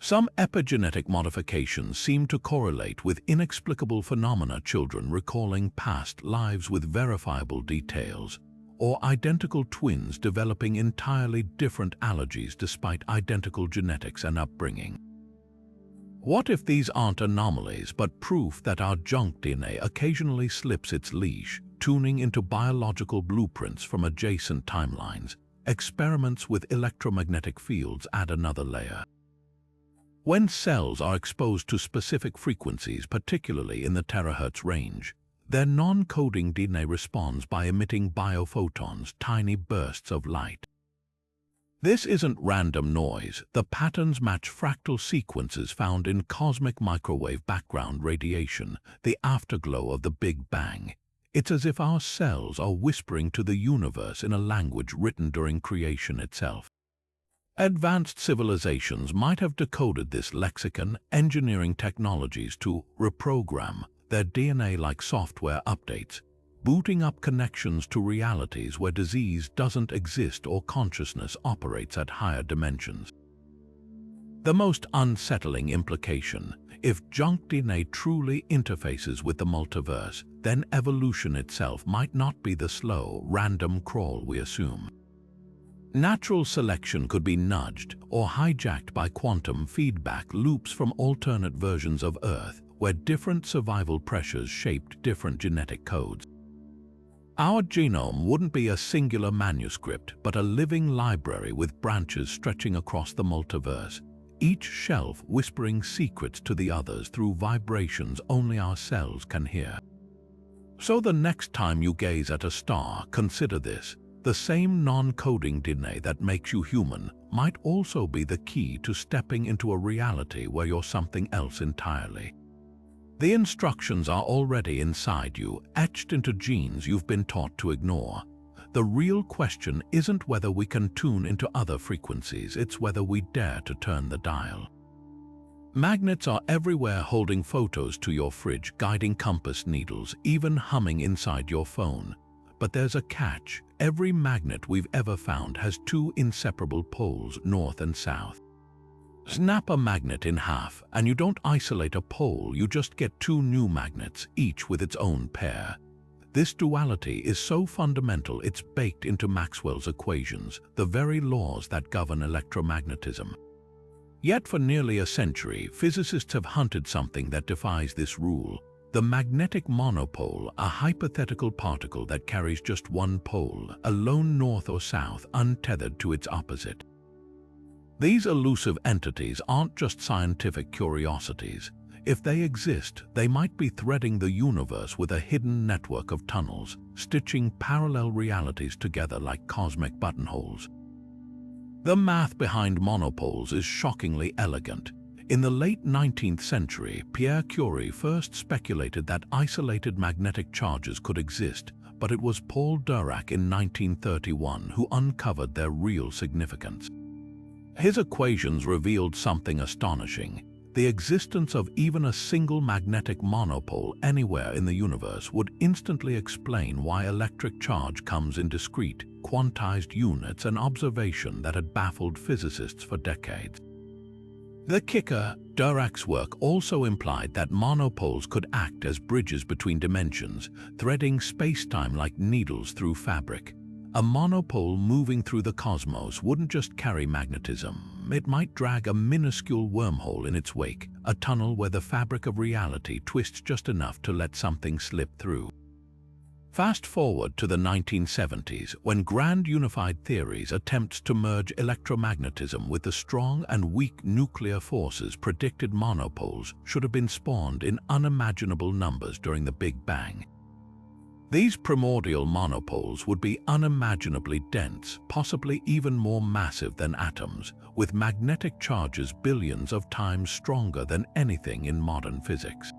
Some epigenetic modifications seem to correlate with inexplicable phenomena, children recalling past lives with verifiable details, or identical twins developing entirely different allergies despite identical genetics and upbringing. What if these aren't anomalies but proof that our junk DNA occasionally slips its leash, tuning into biological blueprints from adjacent timelines? Experiments with electromagnetic fields add another layer. When cells are exposed to specific frequencies, particularly in the terahertz range, their non-coding DNA responds by emitting biophotons, tiny bursts of light. This isn't random noise. The patterns match fractal sequences found in cosmic microwave background radiation, the afterglow of the Big Bang. It's as if our cells are whispering to the universe in a language written during creation itself. Advanced civilizations might have decoded this lexicon, engineering technologies to reprogram their DNA like software updates, booting up connections to realities where disease doesn't exist or consciousness operates at higher dimensions. The most unsettling implication: if junk DNA truly interfaces with the multiverse, then evolution itself might not be the slow, random crawl we assume. Natural selection could be nudged or hijacked by quantum feedback loops from alternate versions of Earth, where different survival pressures shaped different genetic codes. Our genome wouldn't be a singular manuscript, but a living library with branches stretching across the multiverse, each shelf whispering secrets to the others through vibrations only our cells can hear. So the next time you gaze at a star, consider this: the same non-coding DNA that makes you human might also be the key to stepping into a reality where you're something else entirely. The instructions are already inside you, etched into genes you've been taught to ignore. The real question isn't whether we can tune into other frequencies, it's whether we dare to turn the dial. Magnets are everywhere, holding photos to your fridge, guiding compass needles, even humming inside your phone. But there's a catch: every magnet we've ever found has two inseparable poles, north and south. Snap a magnet in half, and you don't isolate a pole, you just get two new magnets, each with its own pair. This duality is so fundamental it's baked into Maxwell's equations, the very laws that govern electromagnetism. Yet for nearly a century, physicists have hunted something that defies this rule: the magnetic monopole, a hypothetical particle that carries just one pole, a lone north or south, untethered to its opposite. These elusive entities aren't just scientific curiosities. If they exist, they might be threading the universe with a hidden network of tunnels, stitching parallel realities together like cosmic buttonholes. The math behind monopoles is shockingly elegant. In the late 19th century, Pierre Curie first speculated that isolated magnetic charges could exist, but it was Paul Dirac in 1931 who uncovered their real significance. His equations revealed something astonishing. The existence of even a single magnetic monopole anywhere in the universe would instantly explain why electric charge comes in discrete, quantized units, an observation that had baffled physicists for decades. The kicker: Dirac's work also implied that monopoles could act as bridges between dimensions, threading space-time like needles through fabric. A monopole moving through the cosmos wouldn't just carry magnetism, it might drag a minuscule wormhole in its wake, a tunnel where the fabric of reality twists just enough to let something slip through. Fast forward to the 1970s, when grand unified theories attempts to merge electromagnetism with the strong and weak nuclear forces predicted monopoles should have been spawned in unimaginable numbers during the Big Bang. These primordial monopoles would be unimaginably dense, possibly even more massive than atoms, with magnetic charges billions of times stronger than anything in modern physics.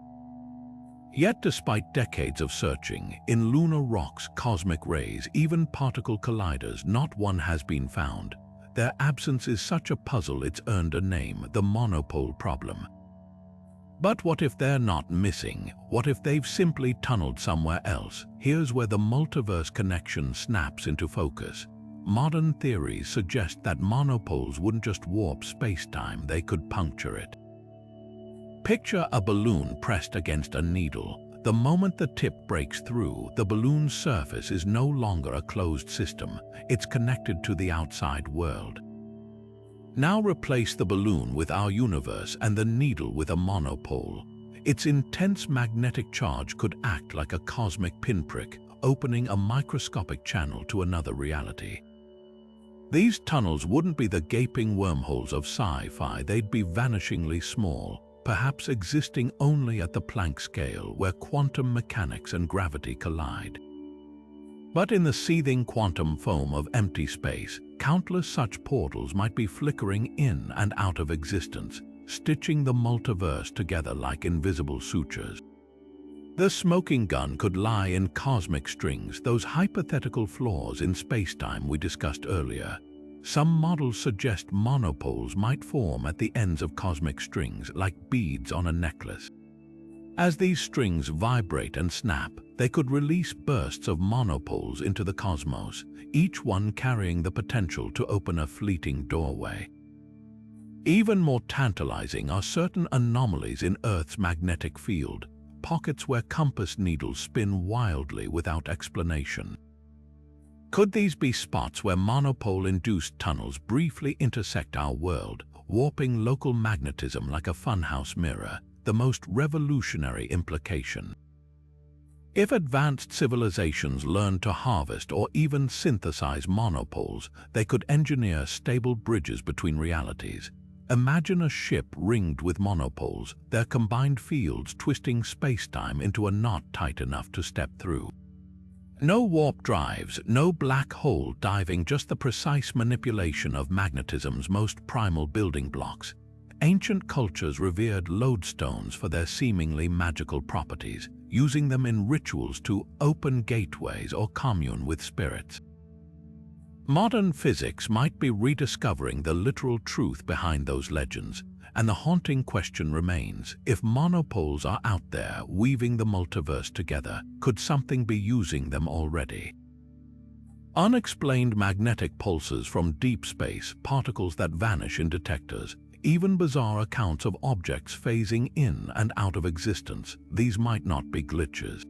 Yet despite decades of searching, in lunar rocks, cosmic rays, even particle colliders, not one has been found. Their absence is such a puzzle it's earned a name, the monopole problem. But what if they're not missing? What if they've simply tunneled somewhere else? Here's where the multiverse connection snaps into focus. Modern theories suggest that monopoles wouldn't just warp space-time, they could puncture it. Picture a balloon pressed against a needle. The moment the tip breaks through, the balloon's surface is no longer a closed system. It's connected to the outside world. Now replace the balloon with our universe and the needle with a monopole. Its intense magnetic charge could act like a cosmic pinprick, opening a microscopic channel to another reality. These tunnels wouldn't be the gaping wormholes of sci-fi, they'd be vanishingly small, perhaps existing only at the Planck scale, where quantum mechanics and gravity collide. But in the seething quantum foam of empty space, countless such portals might be flickering in and out of existence, stitching the multiverse together like invisible sutures. The smoking gun could lie in cosmic strings, those hypothetical flaws in spacetime we discussed earlier. Some models suggest monopoles might form at the ends of cosmic strings, like beads on a necklace. As these strings vibrate and snap, they could release bursts of monopoles into the cosmos, each one carrying the potential to open a fleeting doorway. Even more tantalizing are certain anomalies in Earth's magnetic field, pockets where compass needles spin wildly without explanation. Could these be spots where monopole-induced tunnels briefly intersect our world, warping local magnetism like a funhouse mirror, the most revolutionary implication? If advanced civilizations learn to harvest or even synthesize monopoles, they could engineer stable bridges between realities. Imagine a ship ringed with monopoles, their combined fields twisting spacetime into a knot tight enough to step through. No warp drives, no black hole diving, just the precise manipulation of magnetism's most primal building blocks. Ancient cultures revered lodestones for their seemingly magical properties, using them in rituals to open gateways or commune with spirits. Modern physics might be rediscovering the literal truth behind those legends, and the haunting question remains: if monopoles are out there weaving the multiverse together, could something be using them already? Unexplained magnetic pulses from deep space, particles that vanish in detectors, even bizarre accounts of objects phasing in and out of existence, these might not be glitches.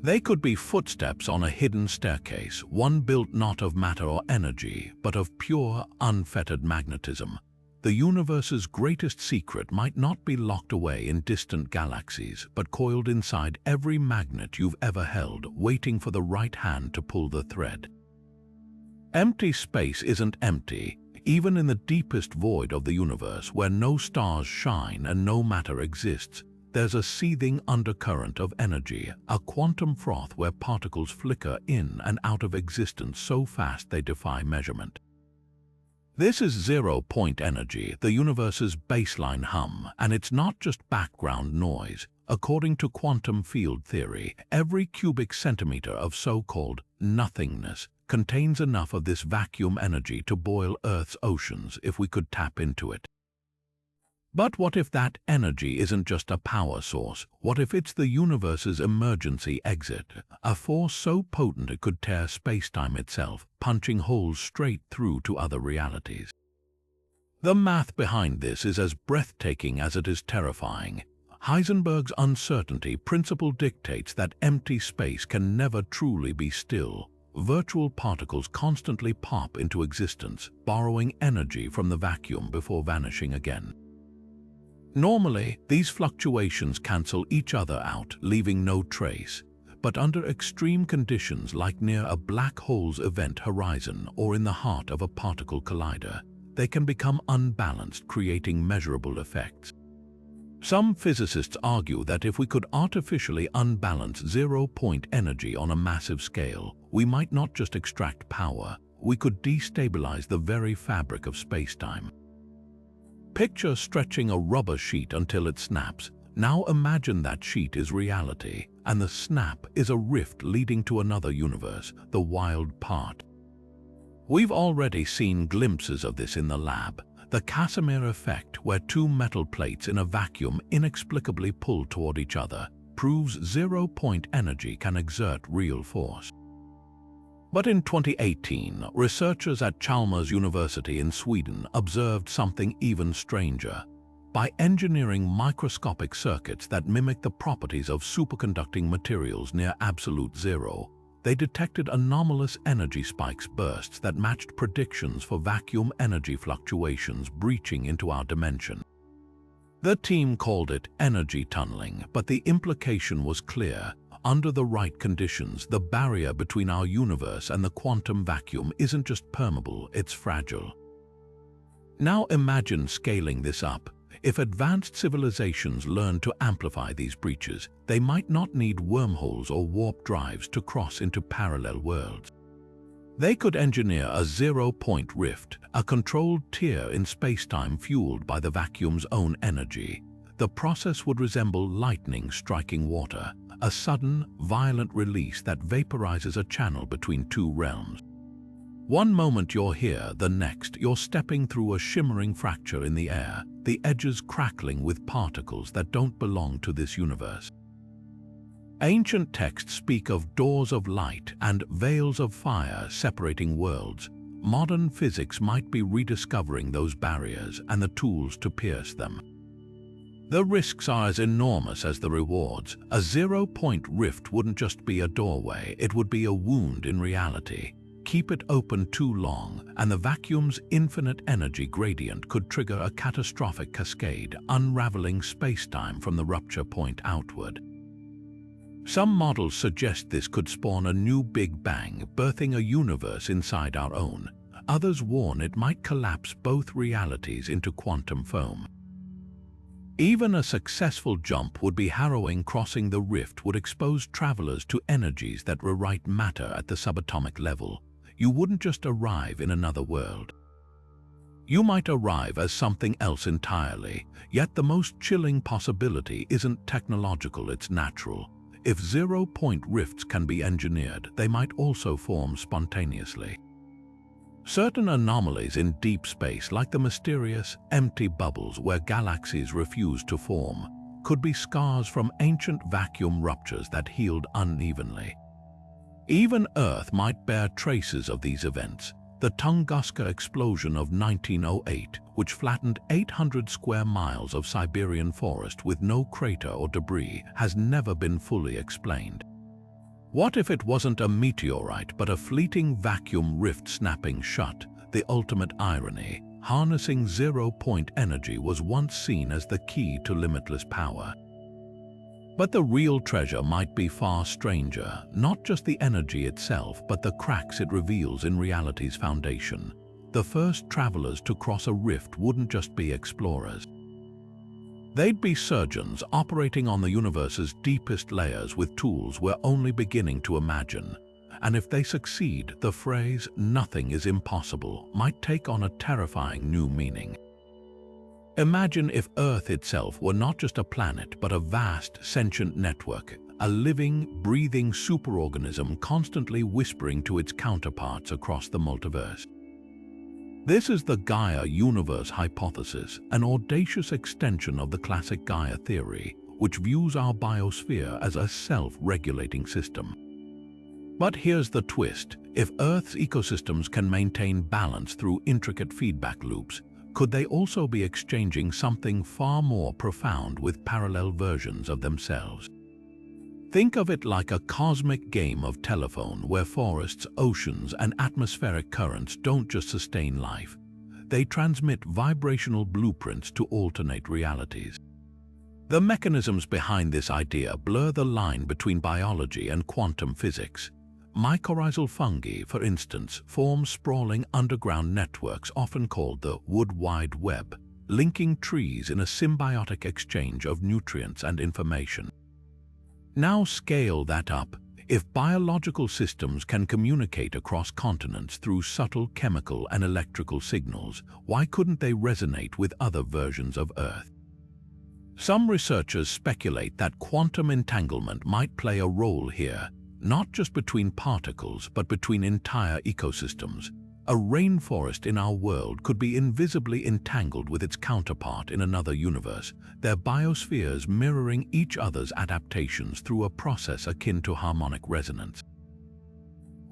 They could be footsteps on a hidden staircase, one built not of matter or energy, but of pure, unfettered magnetism. The universe's greatest secret might not be locked away in distant galaxies, but coiled inside every magnet you've ever held, waiting for the right hand to pull the thread. Empty space isn't empty. Even in the deepest void of the universe, where no stars shine and no matter exists, there's a seething undercurrent of energy, a quantum froth where particles flicker in and out of existence so fast they defy measurement. This is zero-point energy, the universe's baseline hum, and it's not just background noise. According to quantum field theory, every cubic centimeter of so-called nothingness contains enough of this vacuum energy to boil Earth's oceans if we could tap into it. But what if that energy isn't just a power source? What if it's the universe's emergency exit, a force so potent it could tear spacetime itself, punching holes straight through to other realities? The math behind this is as breathtaking as it is terrifying. Heisenberg's uncertainty principle dictates that empty space can never truly be still. Virtual particles constantly pop into existence, borrowing energy from the vacuum before vanishing again. Normally, these fluctuations cancel each other out, leaving no trace. But under extreme conditions like near a black hole's event horizon or in the heart of a particle collider, they can become unbalanced, creating measurable effects. Some physicists argue that if we could artificially unbalance zero-point energy on a massive scale, we might not just extract power, we could destabilize the very fabric of spacetime. Picture stretching a rubber sheet until it snaps. Now imagine that sheet is reality, and the snap is a rift leading to another universe, the wild part. We've already seen glimpses of this in the lab. The Casimir effect, where two metal plates in a vacuum inexplicably pull toward each other, proves zero-point energy can exert real force. But in 2018, researchers at Chalmers University in Sweden observed something even stranger. By engineering microscopic circuits that mimic the properties of superconducting materials near absolute zero, they detected anomalous energy spikes bursts that matched predictions for vacuum energy fluctuations breaching into our dimension. The team called it energy tunneling, but the implication was clear. Under the right conditions, the barrier between our universe and the quantum vacuum isn't just permeable, it's fragile. Now imagine scaling this up. If advanced civilizations learn to amplify these breaches, they might not need wormholes or warp drives to cross into parallel worlds. They could engineer a zero-point rift, a controlled tear in space-time fueled by the vacuum's own energy. The process would resemble lightning striking water, a sudden, violent release that vaporizes a channel between two realms. One moment you're here, the next you're stepping through a shimmering fracture in the air, the edges crackling with particles that don't belong to this universe. Ancient texts speak of doors of light and veils of fire separating worlds. Modern physics might be rediscovering those barriers and the tools to pierce them. The risks are as enormous as the rewards. A zero-point rift wouldn't just be a doorway, it would be a wound in reality. Keep it open too long, and the vacuum's infinite energy gradient could trigger a catastrophic cascade, unraveling space-time from the rupture point outward. Some models suggest this could spawn a new Big Bang, birthing a universe inside our own. Others warn it might collapse both realities into quantum foam. Even a successful jump would be harrowing. Crossing the rift would expose travelers to energies that rewrite matter at the subatomic level. You wouldn't just arrive in another world. You might arrive as something else entirely, yet the most chilling possibility isn't technological, it's natural. If zero-point rifts can be engineered, they might also form spontaneously. Certain anomalies in deep space, like the mysterious empty bubbles where galaxies refuse to form, could be scars from ancient vacuum ruptures that healed unevenly. Even Earth might bear traces of these events. The Tunguska explosion of 1908, which flattened 800 square miles of Siberian forest with no crater or debris, has never been fully explained. What if it wasn't a meteorite but a fleeting vacuum rift snapping shut? The ultimate irony. Harnessing zero-point energy was once seen as the key to limitless power. But the real treasure might be far stranger, not just the energy itself, but the cracks it reveals in reality's foundation. The first travelers to cross a rift wouldn't just be explorers. They'd be surgeons operating on the universe's deepest layers with tools we're only beginning to imagine. And if they succeed, the phrase, "nothing is impossible," might take on a terrifying new meaning. Imagine if Earth itself were not just a planet, but a vast, sentient network, a living, breathing superorganism constantly whispering to its counterparts across the multiverse. This is the Gaia universe hypothesis, an audacious extension of the classic Gaia theory, which views our biosphere as a self-regulating system. But here's the twist. If Earth's ecosystems can maintain balance through intricate feedback loops, could they also be exchanging something far more profound with parallel versions of themselves? Think of it like a cosmic game of telephone where forests, oceans, and atmospheric currents don't just sustain life. They transmit vibrational blueprints to alternate realities. The mechanisms behind this idea blur the line between biology and quantum physics. Mycorrhizal fungi, for instance, form sprawling underground networks often called the Wood Wide Web, linking trees in a symbiotic exchange of nutrients and information. Now scale that up. If biological systems can communicate across continents through subtle chemical and electrical signals, why couldn't they resonate with other versions of Earth? Some researchers speculate that quantum entanglement might play a role here, not just between particles but between entire ecosystems. A rainforest in our world could be invisibly entangled with its counterpart in another universe, their biospheres mirroring each other's adaptations through a process akin to harmonic resonance.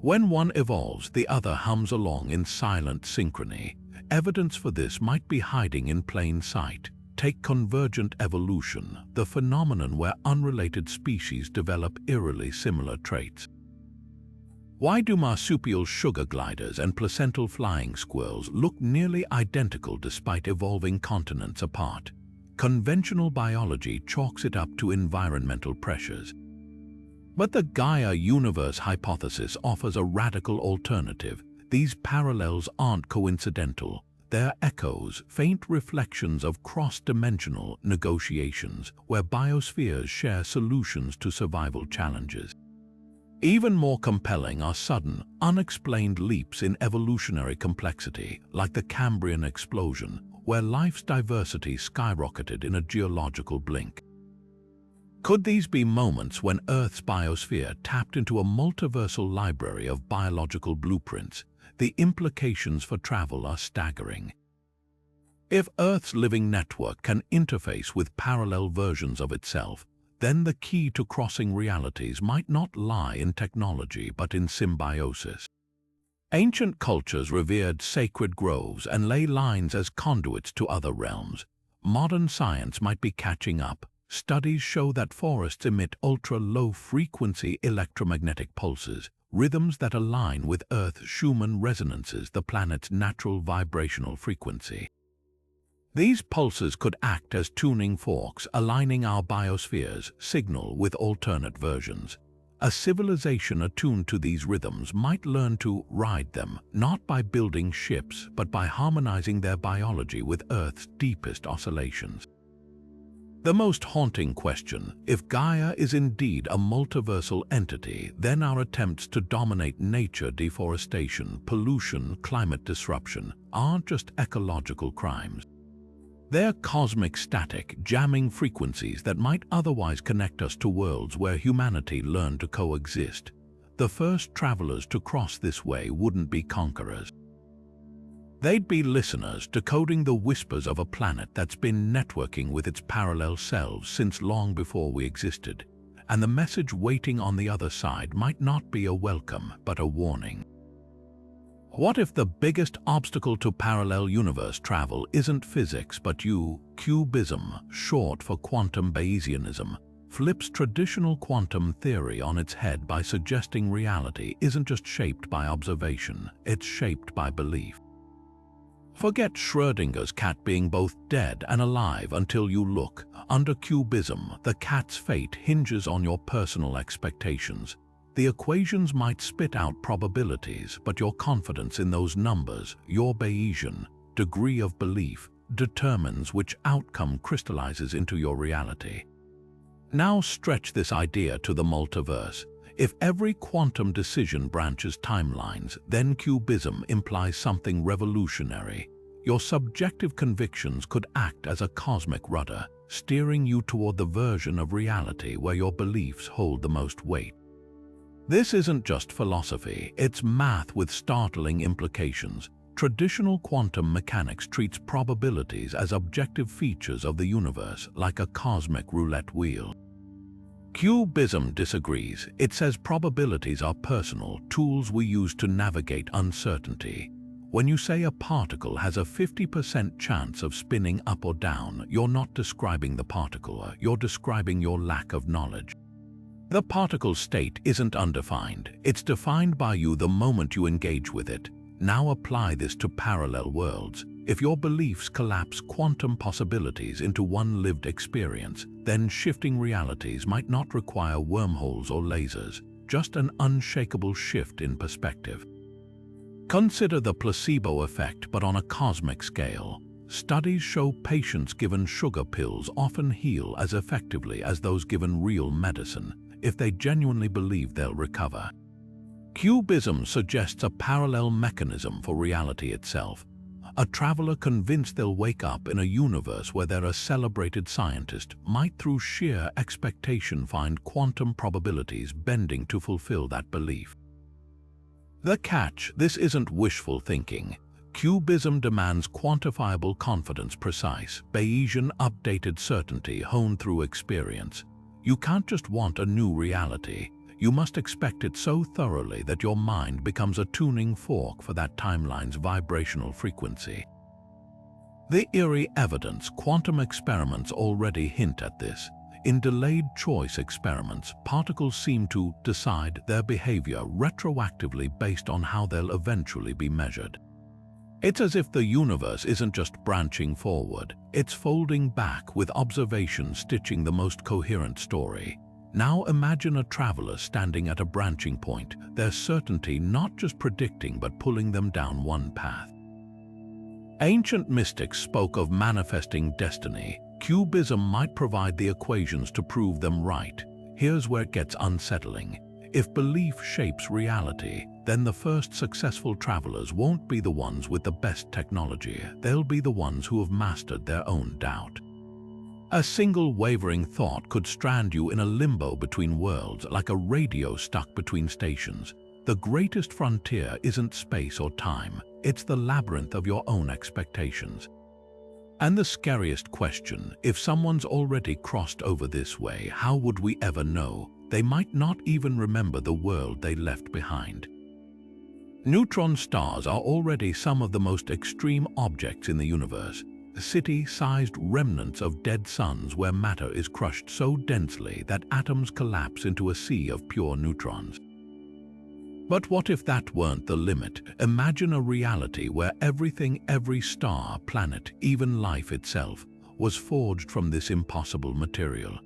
When one evolves, the other hums along in silent synchrony. Evidence for this might be hiding in plain sight. Take convergent evolution, the phenomenon where unrelated species develop eerily similar traits. Why do marsupial sugar gliders and placental flying squirrels look nearly identical despite evolving continents apart? Conventional biology chalks it up to environmental pressures. But the Gaia universe hypothesis offers a radical alternative. These parallels aren't coincidental. They're echoes, faint reflections of cross-dimensional negotiations where biospheres share solutions to survival challenges. Even more compelling are sudden, unexplained leaps in evolutionary complexity, like the Cambrian explosion, where life's diversity skyrocketed in a geological blink. Could these be moments when Earth's biosphere tapped into a multiversal library of biological blueprints? The implications for travel are staggering. If Earth's living network can interface with parallel versions of itself, then the key to crossing realities might not lie in technology but in symbiosis. Ancient cultures revered sacred groves and ley lines as conduits to other realms. Modern science might be catching up. Studies show that forests emit ultra-low-frequency electromagnetic pulses, rhythms that align with Earth's Schumann resonances, the planet's natural vibrational frequency. These pulses could act as tuning forks, aligning our biosphere's signal with alternate versions. A civilization attuned to these rhythms might learn to ride them, not by building ships, but by harmonizing their biology with Earth's deepest oscillations. The most haunting question: if Gaia is indeed a multiversal entity, then our attempts to dominate nature, deforestation, pollution, climate disruption, aren't just ecological crimes. They're cosmic static, jamming frequencies that might otherwise connect us to worlds where humanity learned to coexist. The first travelers to cross this way wouldn't be conquerors. They'd be listeners, decoding the whispers of a planet that's been networking with its parallel selves since long before we existed. And the message waiting on the other side might not be a welcome, but a warning. What if the biggest obstacle to parallel universe travel isn't physics but cubism, short for quantum Bayesianism, flips traditional quantum theory on its head by suggesting reality isn't just shaped by observation, it's shaped by belief. Forget Schrödinger's cat being both dead and alive until you look. Under cubism, the cat's fate hinges on your personal expectations. The equations might spit out probabilities, but your confidence in those numbers, your Bayesian degree of belief, determines which outcome crystallizes into your reality. Now stretch this idea to the multiverse. If every quantum decision branches timelines, then cubism implies something revolutionary. Your subjective convictions could act as a cosmic rudder, steering you toward the version of reality where your beliefs hold the most weight. This isn't just philosophy, it's math with startling implications. Traditional quantum mechanics treats probabilities as objective features of the universe, like a cosmic roulette wheel. Cubism disagrees. It says probabilities are personal, tools we use to navigate uncertainty. When you say a particle has a 50% chance of spinning up or down, you're not describing the particle, you're describing your lack of knowledge. The particle's state isn't undefined, it's defined by you the moment you engage with it. Now apply this to parallel worlds. If your beliefs collapse quantum possibilities into one lived experience, then shifting realities might not require wormholes or lasers, just an unshakable shift in perspective. Consider the placebo effect, but on a cosmic scale. Studies show patients given sugar pills often heal as effectively as those given real medicine, if they genuinely believe they'll recover. Cubism suggests a parallel mechanism for reality itself. A traveler convinced they'll wake up in a universe where they're a celebrated scientist might through sheer expectation find quantum probabilities bending to fulfill that belief. The catch, this isn't wishful thinking. Cubism demands quantifiable confidence, precise, Bayesian updated certainty honed through experience. You can't just want a new reality. You must expect it so thoroughly that your mind becomes a tuning fork for that timeline's vibrational frequency. The eerie evidence, quantum experiments already hint at this. In delayed choice experiments, particles seem to decide their behavior retroactively based on how they'll eventually be measured. It's as if the universe isn't just branching forward, it's folding back with observation stitching the most coherent story. Now imagine a traveler standing at a branching point, their certainty not just predicting but pulling them down one path. Ancient mystics spoke of manifesting destiny. Cubism might provide the equations to prove them right. Here's where it gets unsettling. If belief shapes reality, then the first successful travelers won't be the ones with the best technology. They'll be the ones who have mastered their own doubt. A single wavering thought could strand you in a limbo between worlds, like a radio stuck between stations. The greatest frontier isn't space or time, it's the labyrinth of your own expectations. And the scariest question, if someone's already crossed over this way, how would we ever know? They might not even remember the world they left behind. Neutron stars are already some of the most extreme objects in the universe. City-sized remnants of dead suns where matter is crushed so densely that atoms collapse into a sea of pure neutrons. But what if that weren't the limit? Imagine a reality where everything, every star, planet, even life itself, was forged from this impossible material.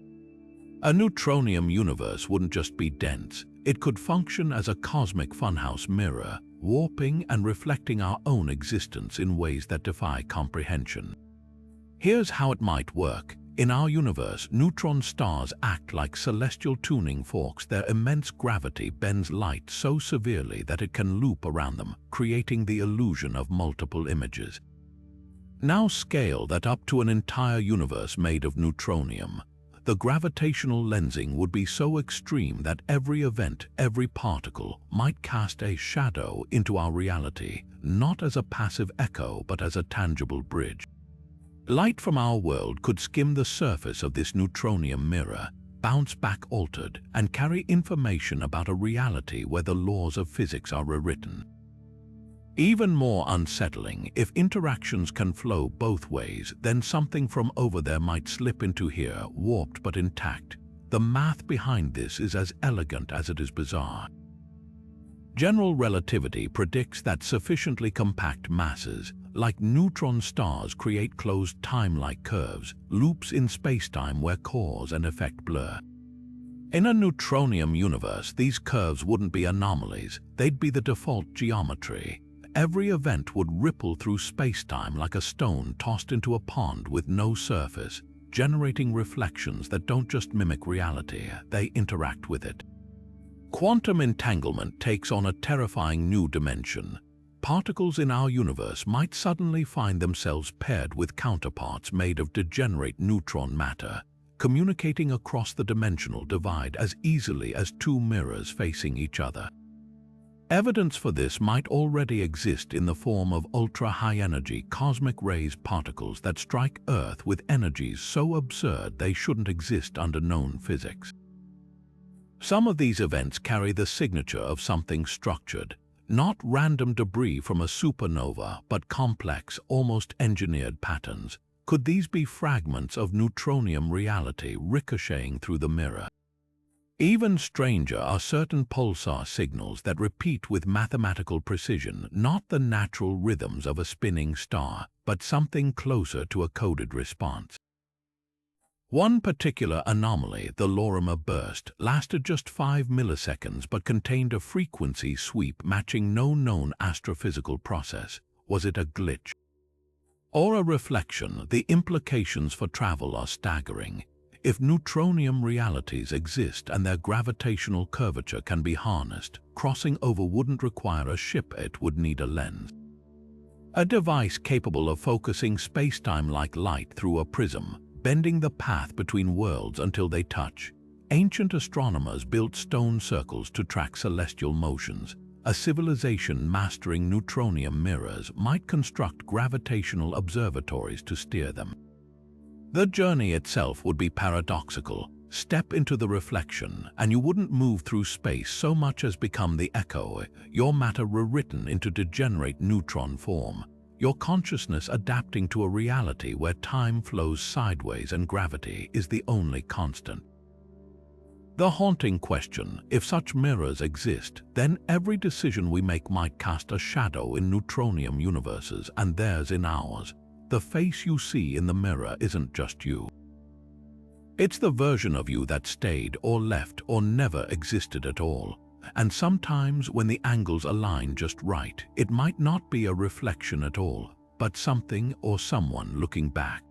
A neutronium universe wouldn't just be dense, it could function as a cosmic funhouse mirror, warping and reflecting our own existence in ways that defy comprehension. Here's how it might work. In our universe, neutron stars act like celestial tuning forks. Their immense gravity bends light so severely that it can loop around them, creating the illusion of multiple images. Now scale that up to an entire universe made of neutronium. The gravitational lensing would be so extreme that every event, every particle, might cast a shadow into our reality, not as a passive echo but as a tangible bridge. Light from our world could skim the surface of this neutronium mirror, bounce back altered, and carry information about a reality where the laws of physics are rewritten. Even more unsettling, if interactions can flow both ways, then something from over there might slip into here, warped but intact. The math behind this is as elegant as it is bizarre. General relativity predicts that sufficiently compact masses, like neutron stars, create closed time-like curves, loops in spacetime where cause and effect blur. In a neutronium universe, these curves wouldn't be anomalies, they'd be the default geometry. Every event would ripple through spacetime like a stone tossed into a pond with no surface, generating reflections that don't just mimic reality, they interact with it. Quantum entanglement takes on a terrifying new dimension. Particles in our universe might suddenly find themselves paired with counterparts made of degenerate neutron matter, communicating across the dimensional divide as easily as two mirrors facing each other. Evidence for this might already exist in the form of ultra-high-energy cosmic rays particles that strike Earth with energies so absurd they shouldn't exist under known physics. Some of these events carry the signature of something structured, not random debris from a supernova, but complex, almost engineered patterns. Could these be fragments of neutronium reality ricocheting through the mirror? Even stranger are certain pulsar signals that repeat with mathematical precision, not the natural rhythms of a spinning star, but something closer to a coded response. One particular anomaly, the Lorimer burst, lasted just 5 milliseconds but contained a frequency sweep matching no known astrophysical process. Was it a glitch or a reflection? The implications for travel are staggering. If neutronium realities exist and their gravitational curvature can be harnessed, crossing over wouldn't require a ship, it would need a lens. A device capable of focusing space-time like light through a prism, bending the path between worlds until they touch. Ancient astronomers built stone circles to track celestial motions. A civilization mastering neutronium mirrors might construct gravitational observatories to steer them. The journey itself would be paradoxical. Step into the reflection, and you wouldn't move through space so much as become the echo, your matter rewritten into degenerate neutron form, your consciousness adapting to a reality where time flows sideways and gravity is the only constant. The haunting question: if such mirrors exist, then every decision we make might cast a shadow in neutronium universes and theirs in ours. The face you see in the mirror isn't just you. It's the version of you that stayed or left or never existed at all. And sometimes when the angles align just right, it might not be a reflection at all, but something or someone looking back.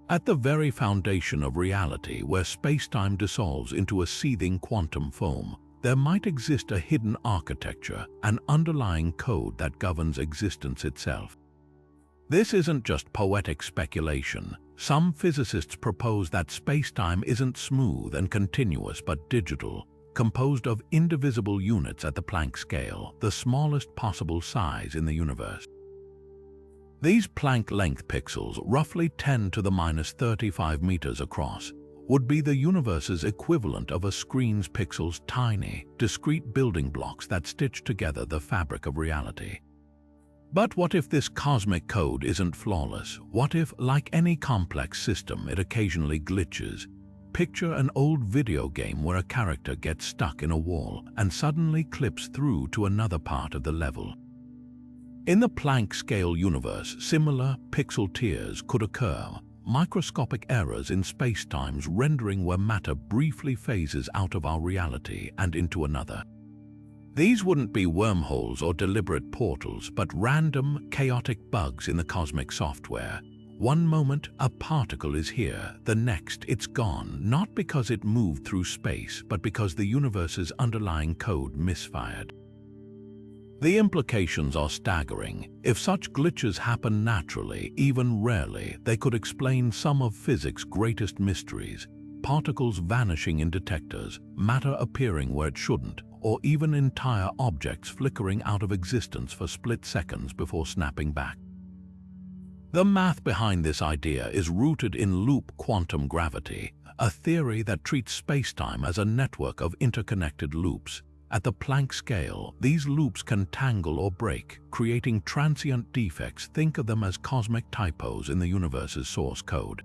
At the very foundation of reality, where space-time dissolves into a seething quantum foam, there might exist a hidden architecture, an underlying code that governs existence itself. This isn't just poetic speculation. Some physicists propose that space-time isn't smooth and continuous but digital, composed of indivisible units at the Planck scale, the smallest possible size in the universe. These Planck-length pixels, roughly 10 to the minus 35 meters across, would be the universe's equivalent of a screen's pixels, tiny, discrete building blocks that stitch together the fabric of reality. But what if this cosmic code isn't flawless? What if, like any complex system, it occasionally glitches? Picture an old video game where a character gets stuck in a wall and suddenly clips through to another part of the level. In the Planck-scale universe, similar pixel tears could occur, microscopic errors in space-time's rendering where matter briefly phases out of our reality and into another. These wouldn't be wormholes or deliberate portals, but random, chaotic bugs in the cosmic software. One moment, a particle is here, the next, it's gone, not because it moved through space, but because the universe's underlying code misfired. The implications are staggering. If such glitches happen naturally, even rarely, they could explain some of physics' greatest mysteries: particles vanishing in detectors, matter appearing where it shouldn't, or even entire objects flickering out of existence for split seconds before snapping back. The math behind this idea is rooted in loop quantum gravity, a theory that treats spacetime as a network of interconnected loops. At the Planck scale, these loops can tangle or break, creating transient defects. Think of them as cosmic typos in the universe's source code.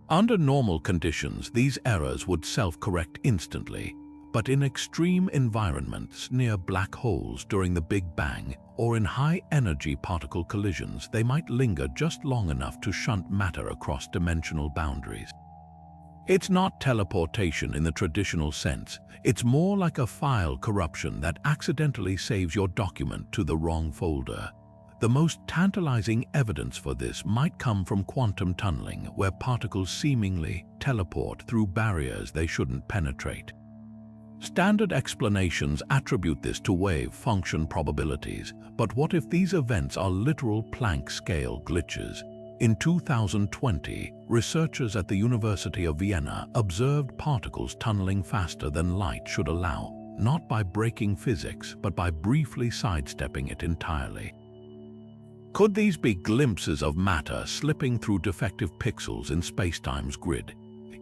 Under normal conditions, these errors would self-correct instantly, but in extreme environments near black holes during the Big Bang or in high-energy particle collisions, they might linger just long enough to shunt matter across dimensional boundaries. It's not teleportation in the traditional sense. It's more like a file corruption that accidentally saves your document to the wrong folder. The most tantalizing evidence for this might come from quantum tunneling, where particles seemingly teleport through barriers they shouldn't penetrate. Standard explanations attribute this to wave function probabilities, but what if these events are literal Planck-scale glitches? In 2020, researchers at the University of Vienna observed particles tunneling faster than light should allow, not by breaking physics, but by briefly sidestepping it entirely. Could these be glimpses of matter slipping through defective pixels in spacetime's grid?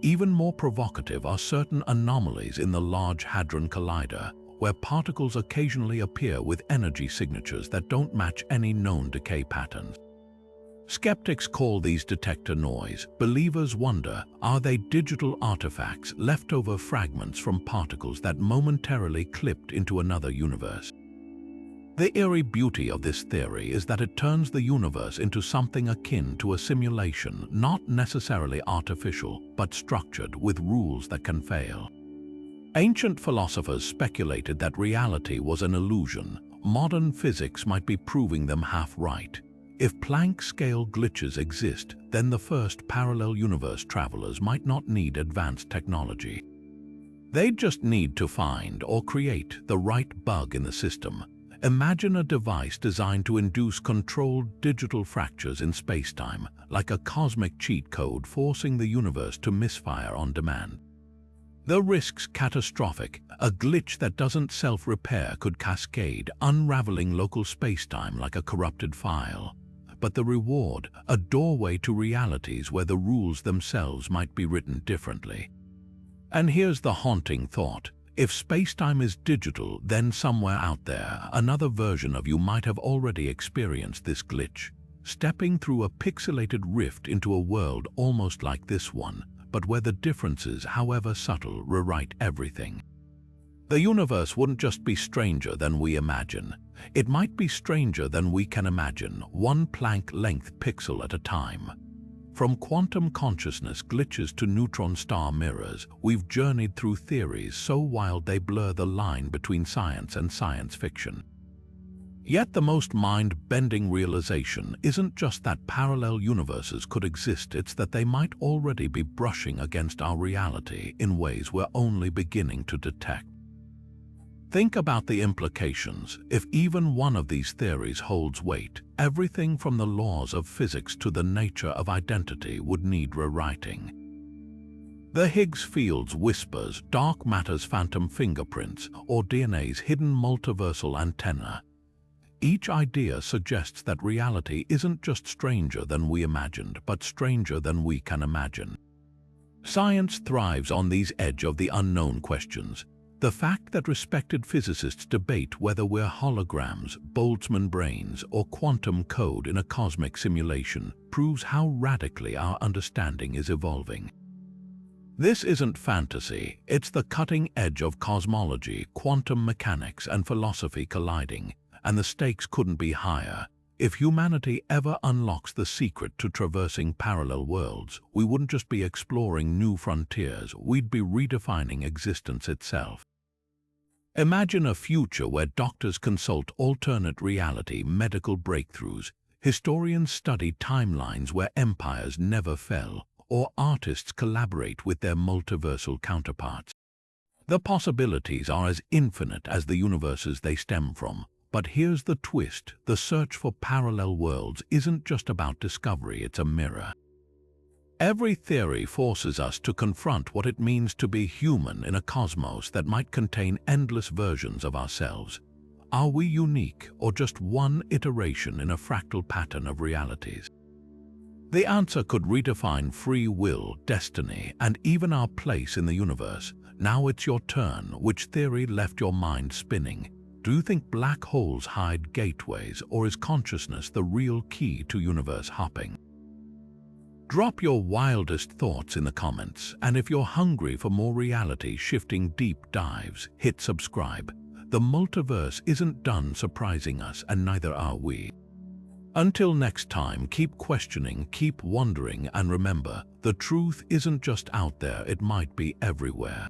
Even more provocative are certain anomalies in the Large Hadron Collider, where particles occasionally appear with energy signatures that don't match any known decay patterns. Skeptics call these detector noise. Believers wonder, are they digital artifacts, leftover fragments from particles that momentarily clipped into another universe? The eerie beauty of this theory is that it turns the universe into something akin to a simulation, not necessarily artificial, but structured with rules that can fail. Ancient philosophers speculated that reality was an illusion. Modern physics might be proving them half right. If Planck-scale glitches exist, then the first parallel universe travelers might not need advanced technology. They'd just need to find or create the right bug in the system. Imagine a device designed to induce controlled digital fractures in spacetime, like a cosmic cheat code forcing the universe to misfire on demand. The risks catastrophic. A glitch that doesn't self-repair could cascade, unraveling local spacetime like a corrupted file. But the reward, a doorway to realities where the rules themselves might be written differently. And here's the haunting thought. If spacetime is digital, then somewhere out there, another version of you might have already experienced this glitch, stepping through a pixelated rift into a world almost like this one, but where the differences, however subtle, rewrite everything. The universe wouldn't just be stranger than we imagine. It might be stranger than we can imagine, one Planck-length pixel at a time. From quantum consciousness glitches to neutron star mirrors, we've journeyed through theories so wild they blur the line between science and science fiction. Yet the most mind-bending realization isn't just that parallel universes could exist, it's that they might already be brushing against our reality in ways we're only beginning to detect. Think about the implications. If even one of these theories holds weight, everything from the laws of physics to the nature of identity would need rewriting. The Higgs fields whispers, dark matter's phantom fingerprints, or DNA's hidden multiversal antenna. Each idea suggests that reality isn't just stranger than we imagined, but stranger than we can imagine. Science thrives on these edge of the unknown questions. The fact that respected physicists debate whether we're holograms, Boltzmann brains, or quantum code in a cosmic simulation proves how radically our understanding is evolving. This isn't fantasy, it's the cutting edge of cosmology, quantum mechanics, and philosophy colliding, and the stakes couldn't be higher. If humanity ever unlocks the secret to traversing parallel worlds, we wouldn't just be exploring new frontiers, we'd be redefining existence itself. Imagine a future where doctors consult alternate reality medical breakthroughs, historians study timelines where empires never fell, or artists collaborate with their multiversal counterparts. The possibilities are as infinite as the universes they stem from. But here's the twist, the search for parallel worlds isn't just about discovery, it's a mirror. Every theory forces us to confront what it means to be human in a cosmos that might contain endless versions of ourselves. Are we unique, or just one iteration in a fractal pattern of realities? The answer could redefine free will, destiny, and even our place in the universe. Now it's your turn. Which theory left your mind spinning? Do you think black holes hide gateways, or is consciousness the real key to universe hopping? Drop your wildest thoughts in the comments, and if you're hungry for more reality-shifting deep dives, hit subscribe. The multiverse isn't done surprising us, and neither are we. Until next time, keep questioning, keep wondering, and remember, the truth isn't just out there, it might be everywhere.